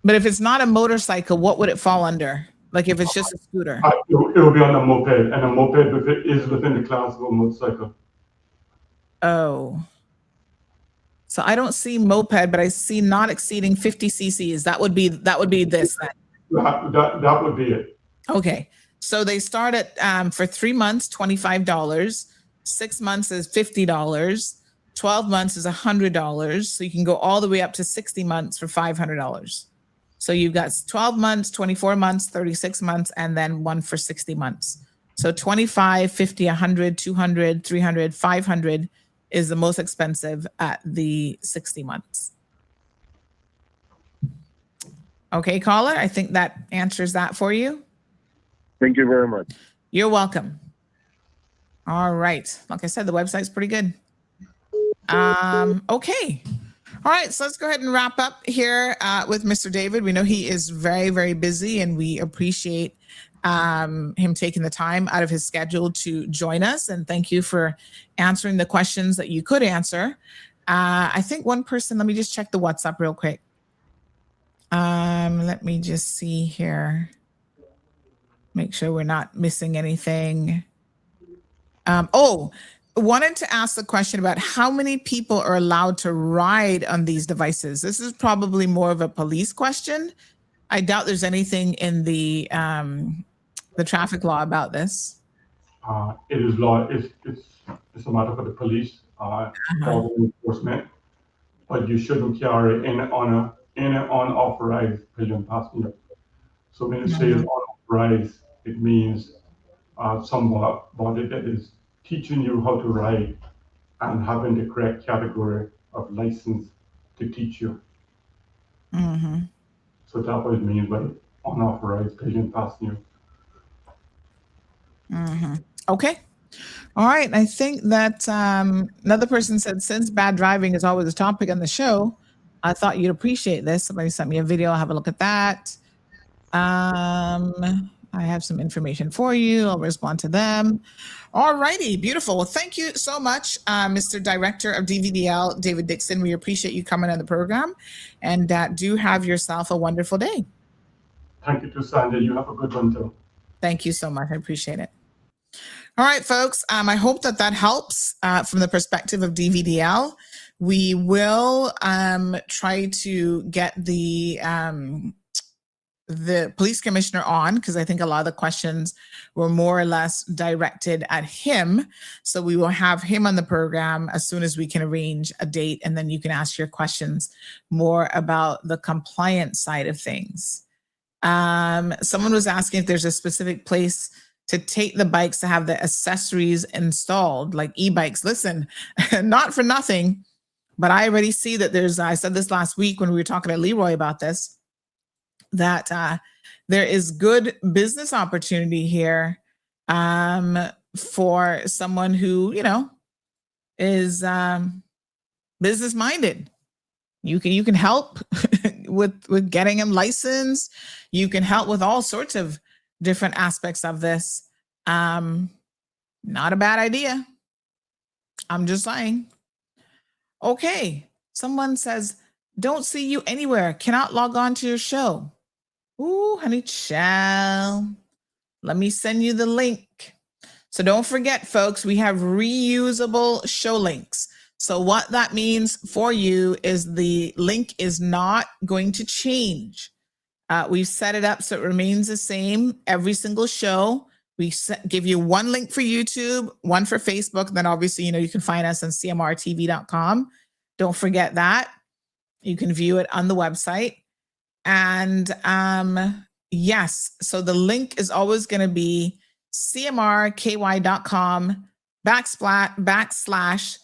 but if it's not a motorcycle, what would it fall under? Like if it's just a scooter?
It will be on a moped, and a moped is within the class of a motorcycle.
Oh. So I don't see moped, but I see not exceeding 50 cc's. That would be this then.
That would be it.
Okay. So they start at for 3 months, $25. 6 months is $50. 12 months is $100. So you can go all the way up to 60 months for $500. So you've got 12 months, 24 months, 36 months, and then one for 60 months. So 25, 50, 100, 200, 300, 500 is the most expensive at the 60 months. Okay, caller, I think that answers that for you.
Thank you very much.
You're welcome. All right. Like I said, the website's pretty good. Okay. All right, so let's go ahead and wrap up here with Mr. David. We know he is very, very busy, and we appreciate him taking the time out of his schedule to join us. And thank you for answering the questions that you could answer. I think one person, let me just check the WhatsApp real quick. Let me just see here. Make sure we're not missing anything. Wanted to ask the question about how many people are allowed to ride on these devices. This is probably more of a police question. I doubt there's anything in the traffic law about this.
It is law. It's a matter for the police, for enforcement. But you shouldn't carry any unauthorized pillion passenger. So when it says unauthorized, it means somebody that is teaching you how to ride and having the correct category of license to teach you.
Mm-hmm.
So that's what it means by unauthorized pillion passenger.
Mm-hmm. Okay. All right. I think that another person said, since bad driving is always a topic on the show, I thought you'd appreciate this. Somebody sent me a video. I'll have a look at that. I have some information for you. I'll respond to them. All righty. Beautiful. Well, thank you so much, Mr. Director of Dvdl, David Dixon. We appreciate you coming on the program, and do have yourself a wonderful day.
Thank you to Sandy. You have a good one too.
Thank you so much. I appreciate it. All right, folks. I hope that helps from the perspective of DVDL. We will try to get the police commissioner on, because I think a lot of the questions were more or less directed at him. So we will have him on the program as soon as we can arrange a date, and then you can ask your questions more about the compliance side of things. Someone was asking if there's a specific place to take the bikes to have the accessories installed, like e-bikes. Listen, not for nothing, but I already see that I said this last week when we were talking to Leroy about this, that there is good business opportunity here for someone who, is business minded. You can help with getting him licensed. You can help with all sorts of different aspects of this. Not a bad idea. I'm just saying. Okay. Someone says, don't see you anywhere. Cannot log on to your show. Ooh, honey child. Let me send you the link. So don't forget, folks, we have reusable show links. So what that means for you is the link is not going to change. We've set it up so it remains the same every single show. We give you one link for YouTube, one for Facebook. Then obviously, you can find us on cmrtv.com. Don't forget that. You can view it on the website. And yes, so the link is always going to be cmrky.com //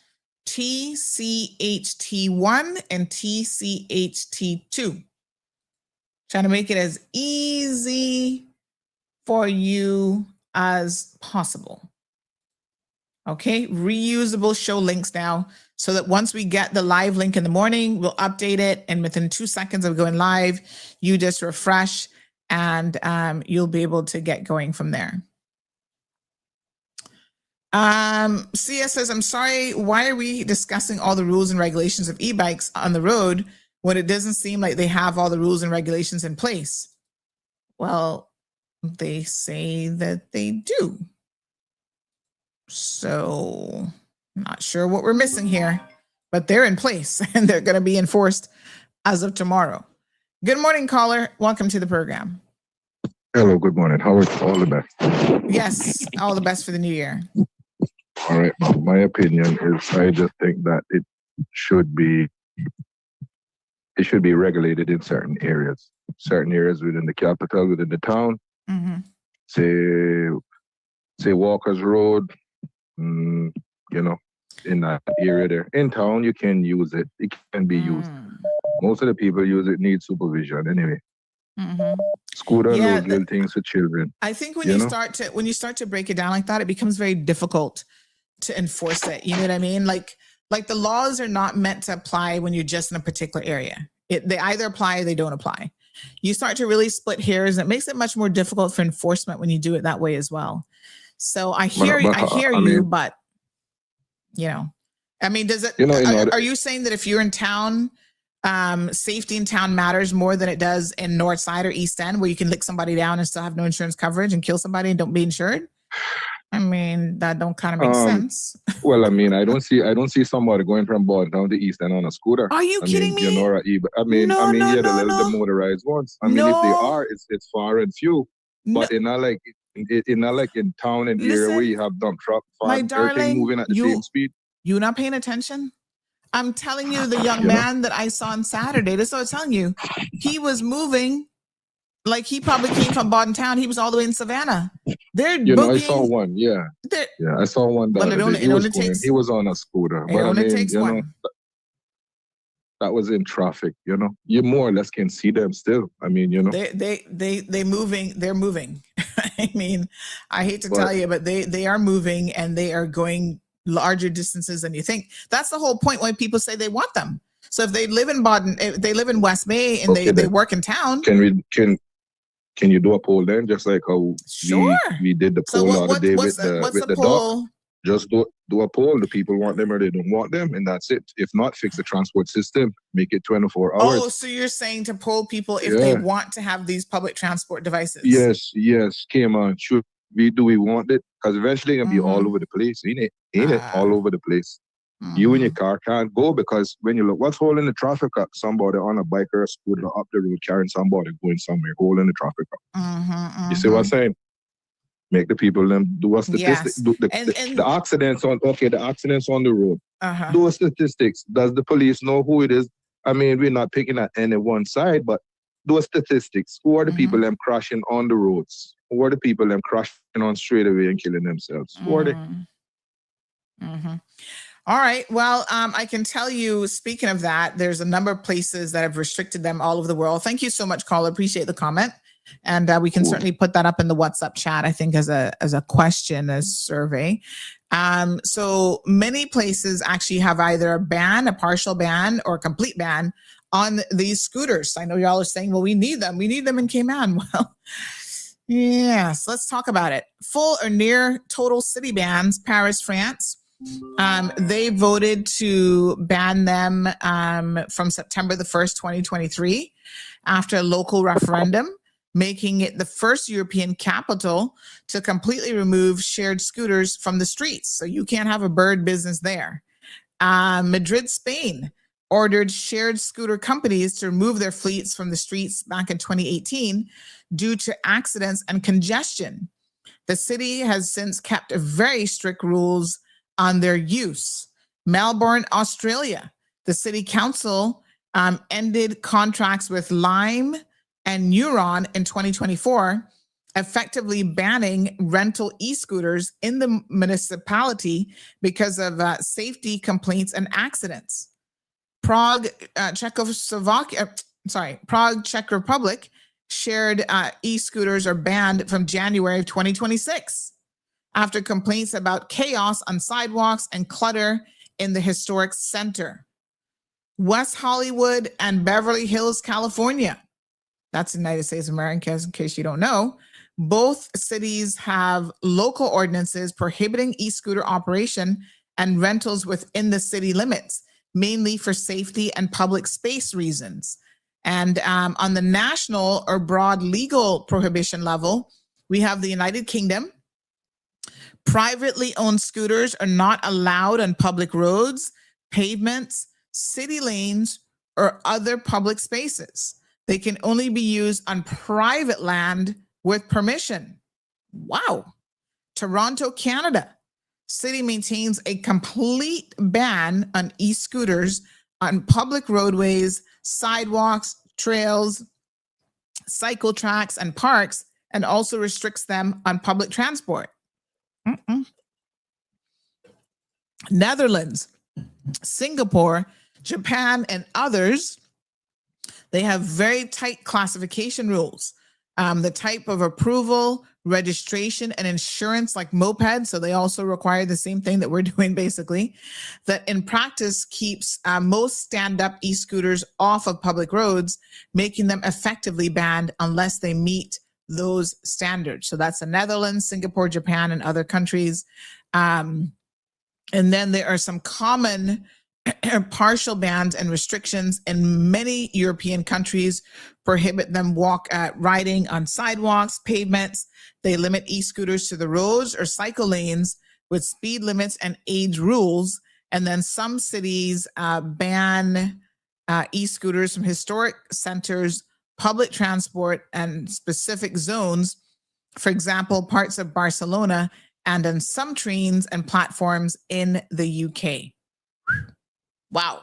TCHT1 and TCHT2. Trying to make it as easy for you as possible. Okay, reusable show links now, so that once we get the live link in the morning, we'll update it, and within 2 seconds of going live, you just refresh, and you'll be able to get going from there. CS says, I'm sorry, why are we discussing all the rules and regulations of e-bikes on the road when it doesn't seem like they have all the rules and regulations in place? Well, they say that they do. So I'm not sure what we're missing here, but they're in place and they're going to be enforced as of tomorrow. Good morning, caller. Welcome to the program.
Hello, good morning. How are you? All the best.
Yes, all the best for the new year.
All right. My opinion is I just think that it should be regulated in certain areas within the capital, within the town.
Mm-hmm.
Say Walker's Road, in that area there. In town, you can use it. It can be used. Most of the people use it, need supervision anyway.
Mm-hmm.
Scooter, those little things for children.
I think when you start to break it down like that, it becomes very difficult to enforce it. You know what I mean? Like the laws are not meant to apply when you're just in a particular area. They either apply or they don't apply. You start to really split hairs, and it makes it much more difficult for enforcement when you do it that way as well. So I hear you, but does it? Are you saying that if you're in town, safety in town matters more than it does in North Side or East End, where you can lick somebody down and still have no insurance coverage and kill somebody and don't be insured? That don't kind of make sense.
Well, I don't see somebody going from Boston down to East End on a scooter.
Are you kidding me?
The motorized ones. If they are, it's far and few. But it's not like in town and area where you have dump truck, everything moving at the same speed.
You're not paying attention? I'm telling you, the young man that I saw on Saturday, that's what I was telling you. He was moving like he probably came from Boston town. He was all the way in Savannah.
I saw one. Yeah, I saw one. He was on a scooter. One. That was in traffic. You more or less can see them still.
They're moving. I hate to tell you, but they are moving, and they are going larger distances than you think. That's the whole point why people say they want them. So if they live in Boston, if they live in West Bay, and they work in town,
can you do a poll then, just like how we did the poll the other day with the
poll?
dog? Just do a poll. The people want them or they don't want them, and that's it. If not, fix the transport system. Make it 24 hours.
Oh, so you're saying to poll people if they want to have these public transport devices?
Yes. Came on. Should we? Do we want it? Because eventually it'll be all over the place, ain't it? All over the place. You in your car can't go because when you look, what's holding the traffic up? Somebody on a bike or a scooter up the road carrying somebody going somewhere, holding the traffic up. You see what I'm saying? Make the people them do a statistic.
Yes.
The accidents on the road. Do a statistics. Does the police know who it is? I mean, we're not picking at any one side, but do a statistics. Who are the people them crashing on the roads? Who are the people them crashing on straightaway and killing themselves? Who are they?
All right. Well, I can tell you, speaking of that, there's a number of places that have restricted them all over the world. Thank you so much, caller. Appreciate the comment. And we can certainly put that up in the WhatsApp chat, I think, as a question, as survey. So many places actually have either a ban, a partial ban, or a complete ban on these scooters. I know y'all are saying, well, we need them. We need them in Cayman. Well, yes, let's talk about it. Full or near total city bans, Paris, France. They voted to ban them from September the 1st, 2023, after a local referendum, making it the first European capital to completely remove shared scooters from the streets. So you can't have a bird business there. Madrid, Spain, ordered shared scooter companies to remove their fleets from the streets back in 2018 due to accidents and congestion. The city has since kept very strict rules on their use. Melbourne, Australia, the city council ended contracts with Lime and Neuron in 2024, effectively banning rental e-scooters in the municipality because of safety complaints and accidents. Prague, Czech Republic, shared e-scooters are banned from January of 2026 after complaints about chaos on sidewalks and clutter in the historic center. West Hollywood and Beverly Hills, California, that's the United States of America, in case you don't know. Both cities have local ordinances prohibiting e-scooter operation and rentals within the city limits, mainly for safety and public space reasons. And on the national or broad legal prohibition level, we have the United Kingdom. Privately owned scooters are not allowed on public roads, pavements, city lanes, or other public spaces. They can only be used on private land with permission. Wow. Toronto, Canada. City maintains a complete ban on e-scooters on public roadways, sidewalks, trails, cycle tracks, and parks, and also restricts them on public transport. Netherlands, Singapore, Japan, and others, they have very tight classification rules. The type of approval, registration, and insurance, like mopeds, so they also require the same thing that we're doing basically, that in practice keeps most stand-up e-scooters off of public roads, making them effectively banned unless they meet those standards. So that's the Netherlands, Singapore, Japan, and other countries. And then there are some common partial bans and restrictions in many European countries, prohibit them riding on sidewalks, pavements. They limit e-scooters to the roads or cycle lanes with speed limits and age rules. And then some cities ban e-scooters from historic centers, public transport, and specific zones. For example, parts of Barcelona and on some trains and platforms in the UK. Wow.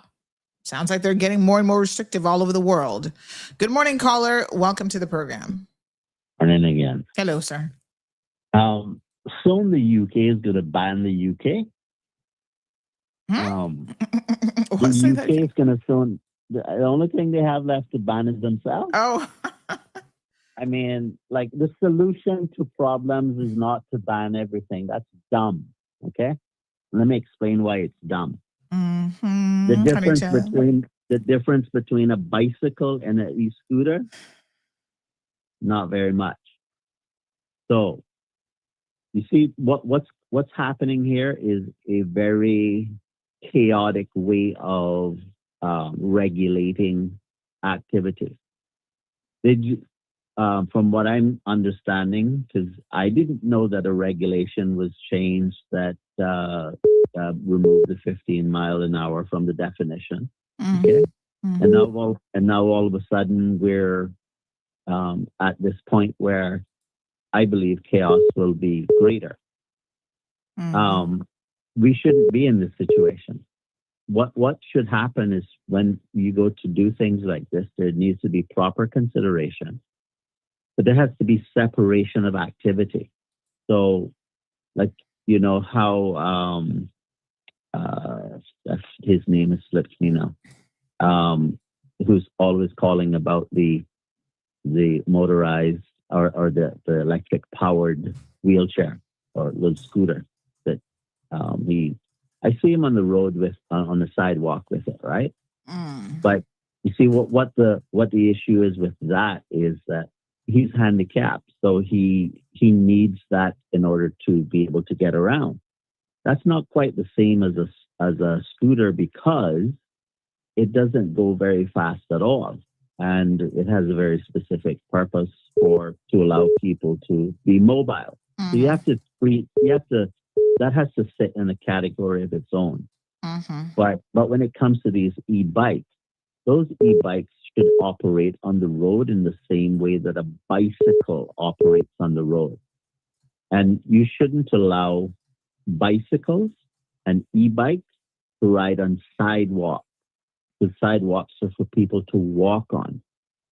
Sounds like they're getting more and more restrictive all over the world. Good morning, caller. Welcome to the program.
Morning again.
Hello, sir.
Soon the UK is going to ban the UK. The UK is going to soon. The only thing they have left to ban is themselves.
Oh.
I mean, like, the solution to problems is not to ban everything. That's dumb. Okay? Let me explain why it's dumb. The difference between a bicycle and an e-scooter, not very much. So, you see, what's what's happening here is a very chaotic way of regulating activity. From what I'm understanding, because I didn't know that a regulation was changed that removed the 15 mile an hour from the definition. Okay, and now all of a sudden we're at this point where I believe chaos will be greater. We shouldn't be in this situation. What should happen is when you go to do things like this, there needs to be proper consideration, but there has to be separation of activity. So, like, you know how his name has slipped me now. Who's always calling about the motorized or the electric powered wheelchair or little scooter that I see him on the road with on the sidewalk with it, right? But you see what the issue is with that is that he's handicapped, so he needs that in order to be able to get around. That's not quite the same as a scooter because it doesn't go very fast at all, and it has a very specific purpose to allow people to be mobile. So you have to that has to sit in a category of its own. But when it comes to these e-bikes, those e-bikes should operate on the road in the same way that a bicycle operates on the road. And you shouldn't allow bicycles and e-bikes to ride on sidewalks. The sidewalks are for people to walk on.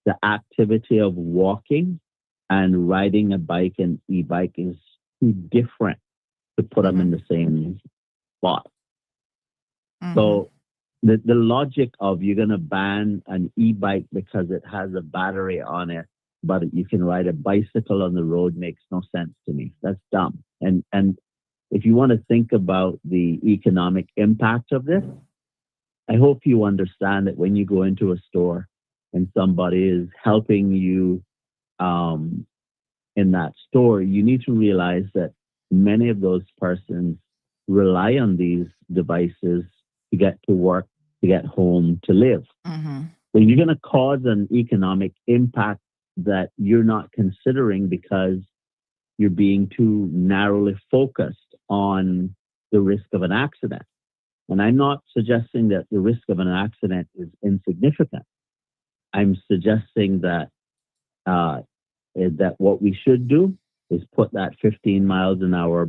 The activity of walking and riding a bike and e-bike is too different to put them in the same spot. So the logic of you're going to ban an e-bike because it has a battery on it, but you can ride a bicycle on the road makes no sense to me. That's dumb. And if you want to think about the economic impact of this, I hope you understand that when you go into a store and somebody is helping you in that store, you need to realize that many of those persons rely on these devices to get to work, to get home, to live. So you're going to cause an economic impact that you're not considering because you're being too narrowly focused on the risk of an accident. And I'm not suggesting that the risk of an accident is insignificant. I'm suggesting that that what we should do is put that 15 miles an hour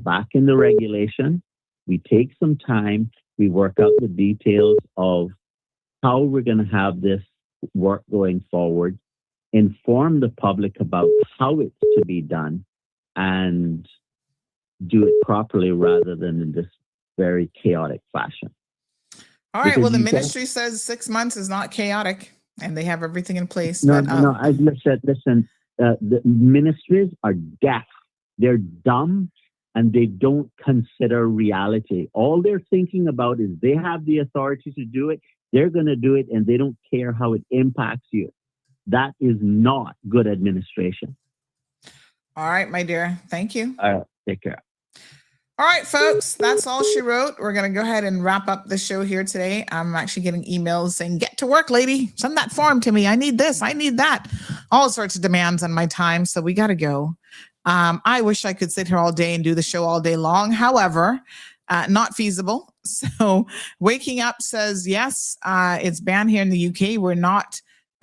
back in the regulation. We take some time. We work out the details of how we're going to have this work going forward, inform the public about how it's to be done, and do it properly rather than in this very chaotic fashion.
All right. Well, the ministry says 6 months is not chaotic and they have everything in place.
No, listen, the ministries are deaf. They're dumb and they don't consider reality. All they're thinking about is they have the authority to do it. They're going to do it and they don't care how it impacts you. That is not good administration.
All right, my dear. Thank you.
All right. Take care.
All right, folks, that's all she wrote. We're going to go ahead and wrap up the show here today. I'm actually getting emails saying, get to work, lady. Send that form to me. I need this. I need that. All sorts of demands on my time. So we got to go. I wish I could sit here all day and do the show all day long. However, not feasible. So Waking Up says, yes, it's banned here in the UK.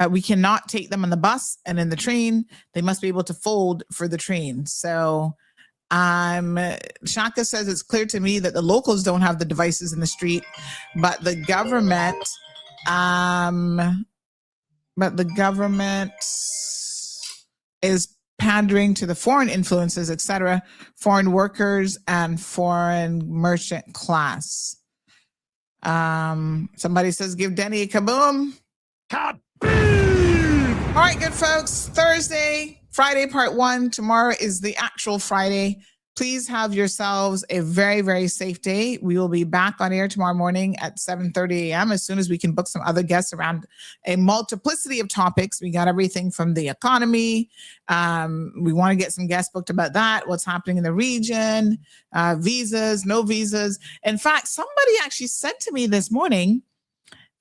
We cannot take them on the bus and in the train. They must be able to fold for the train. So Shaka says it's clear to me that the locals don't have the devices in the street, but the government is pandering to the foreign influences, etc., foreign workers and foreign merchant class. Somebody says, give Denny a kaboom. Kaboom! All right, good folks. Friday part 1. Tomorrow is the actual Friday. Please have yourselves a very, very safe day. We will be back on air tomorrow morning at 7:30 a.m. as soon as we can book some other guests around a multiplicity of topics. We got everything from the economy. We want to get some guests booked about that, what's happening in the region, visas, no visas. In fact, somebody actually said to me this morning,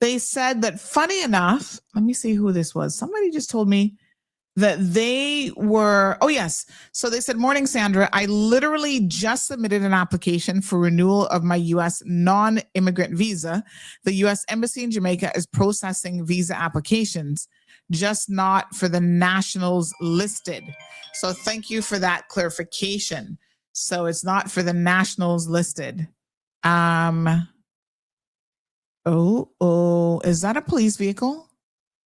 they said that, funny enough, let me see who this was. Somebody just told me that they were, oh yes. So they said, morning, Sandra, I literally just submitted an application for renewal of my U.S. non-immigrant visa. The U.S. Embassy in Jamaica is processing visa applications, just not for the nationals listed. So thank you for that clarification. So it's not for the nationals listed. Is that a police vehicle?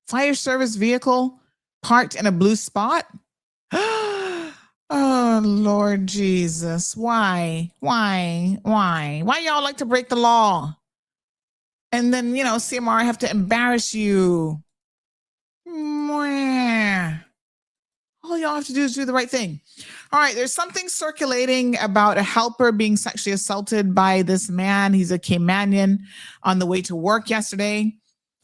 Fire service vehicle? Parked in a blue spot? Oh, Lord Jesus. Why? Why y'all like to break the law? And then, CMR have to embarrass you. All y'all have to do is do the right thing. All right, there's something circulating about a helper being sexually assaulted by this man. He's a Caymanian on the way to work yesterday.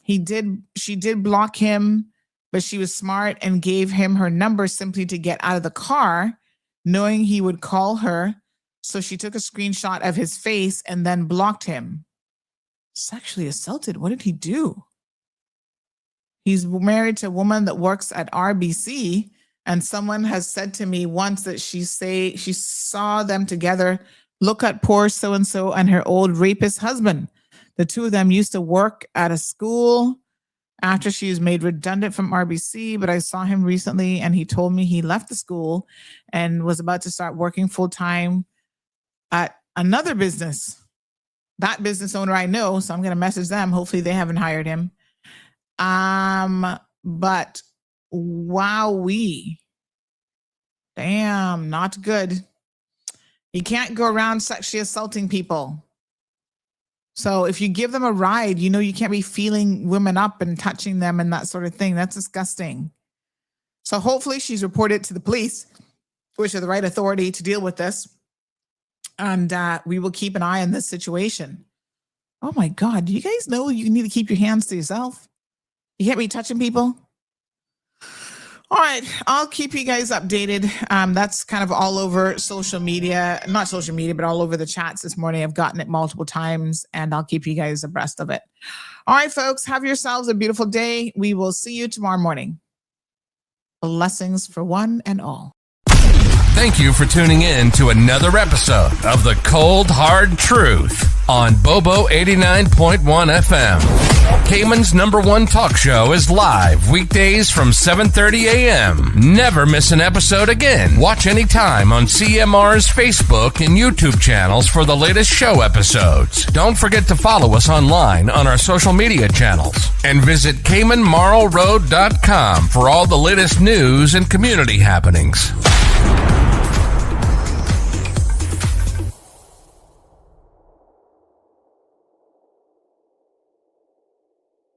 She did block him, but she was smart and gave him her number simply to get out of the car, knowing he would call her. So she took a screenshot of his face and then blocked him. Sexually assaulted? What did he do? He's married to a woman that works at RBC, and someone has said to me once that she saw them together. Look at poor so-and-so and her old rapist husband. The two of them used to work at a school after she was made redundant from RBC, but I saw him recently and he told me he left the school and was about to start working full-time at another business. That business owner I know, so I'm going to message them. Hopefully they haven't hired him. But wowee. Damn, not good. You can't go around sexually assaulting people. So if you give them a ride, you can't be feeling women up and touching them and that sort of thing. That's disgusting. So hopefully she's reported to the police, which are the right authority to deal with this. And we will keep an eye on this situation. Oh my God. Do you guys know you need to keep your hands to yourself? You can't be touching people. All right, I'll keep you guys updated. That's kind of all over social media, not social media, but all over the chats this morning. I've gotten it multiple times and I'll keep you guys abreast of it. All right, folks, have yourselves a beautiful day. We will see you tomorrow morning. Blessings for one and all.
Thank you for tuning in to another episode of The Cold Hard Truth on Bobo 89.1 FM. Cayman's #1 talk show is live weekdays from 7:30 a.m. Never miss an episode again. Watch anytime on CMR's Facebook and YouTube channels for the latest show episodes. Don't forget to follow us online on our social media channels. And visit CaymanMarlRoad.com for all the latest news and community happenings.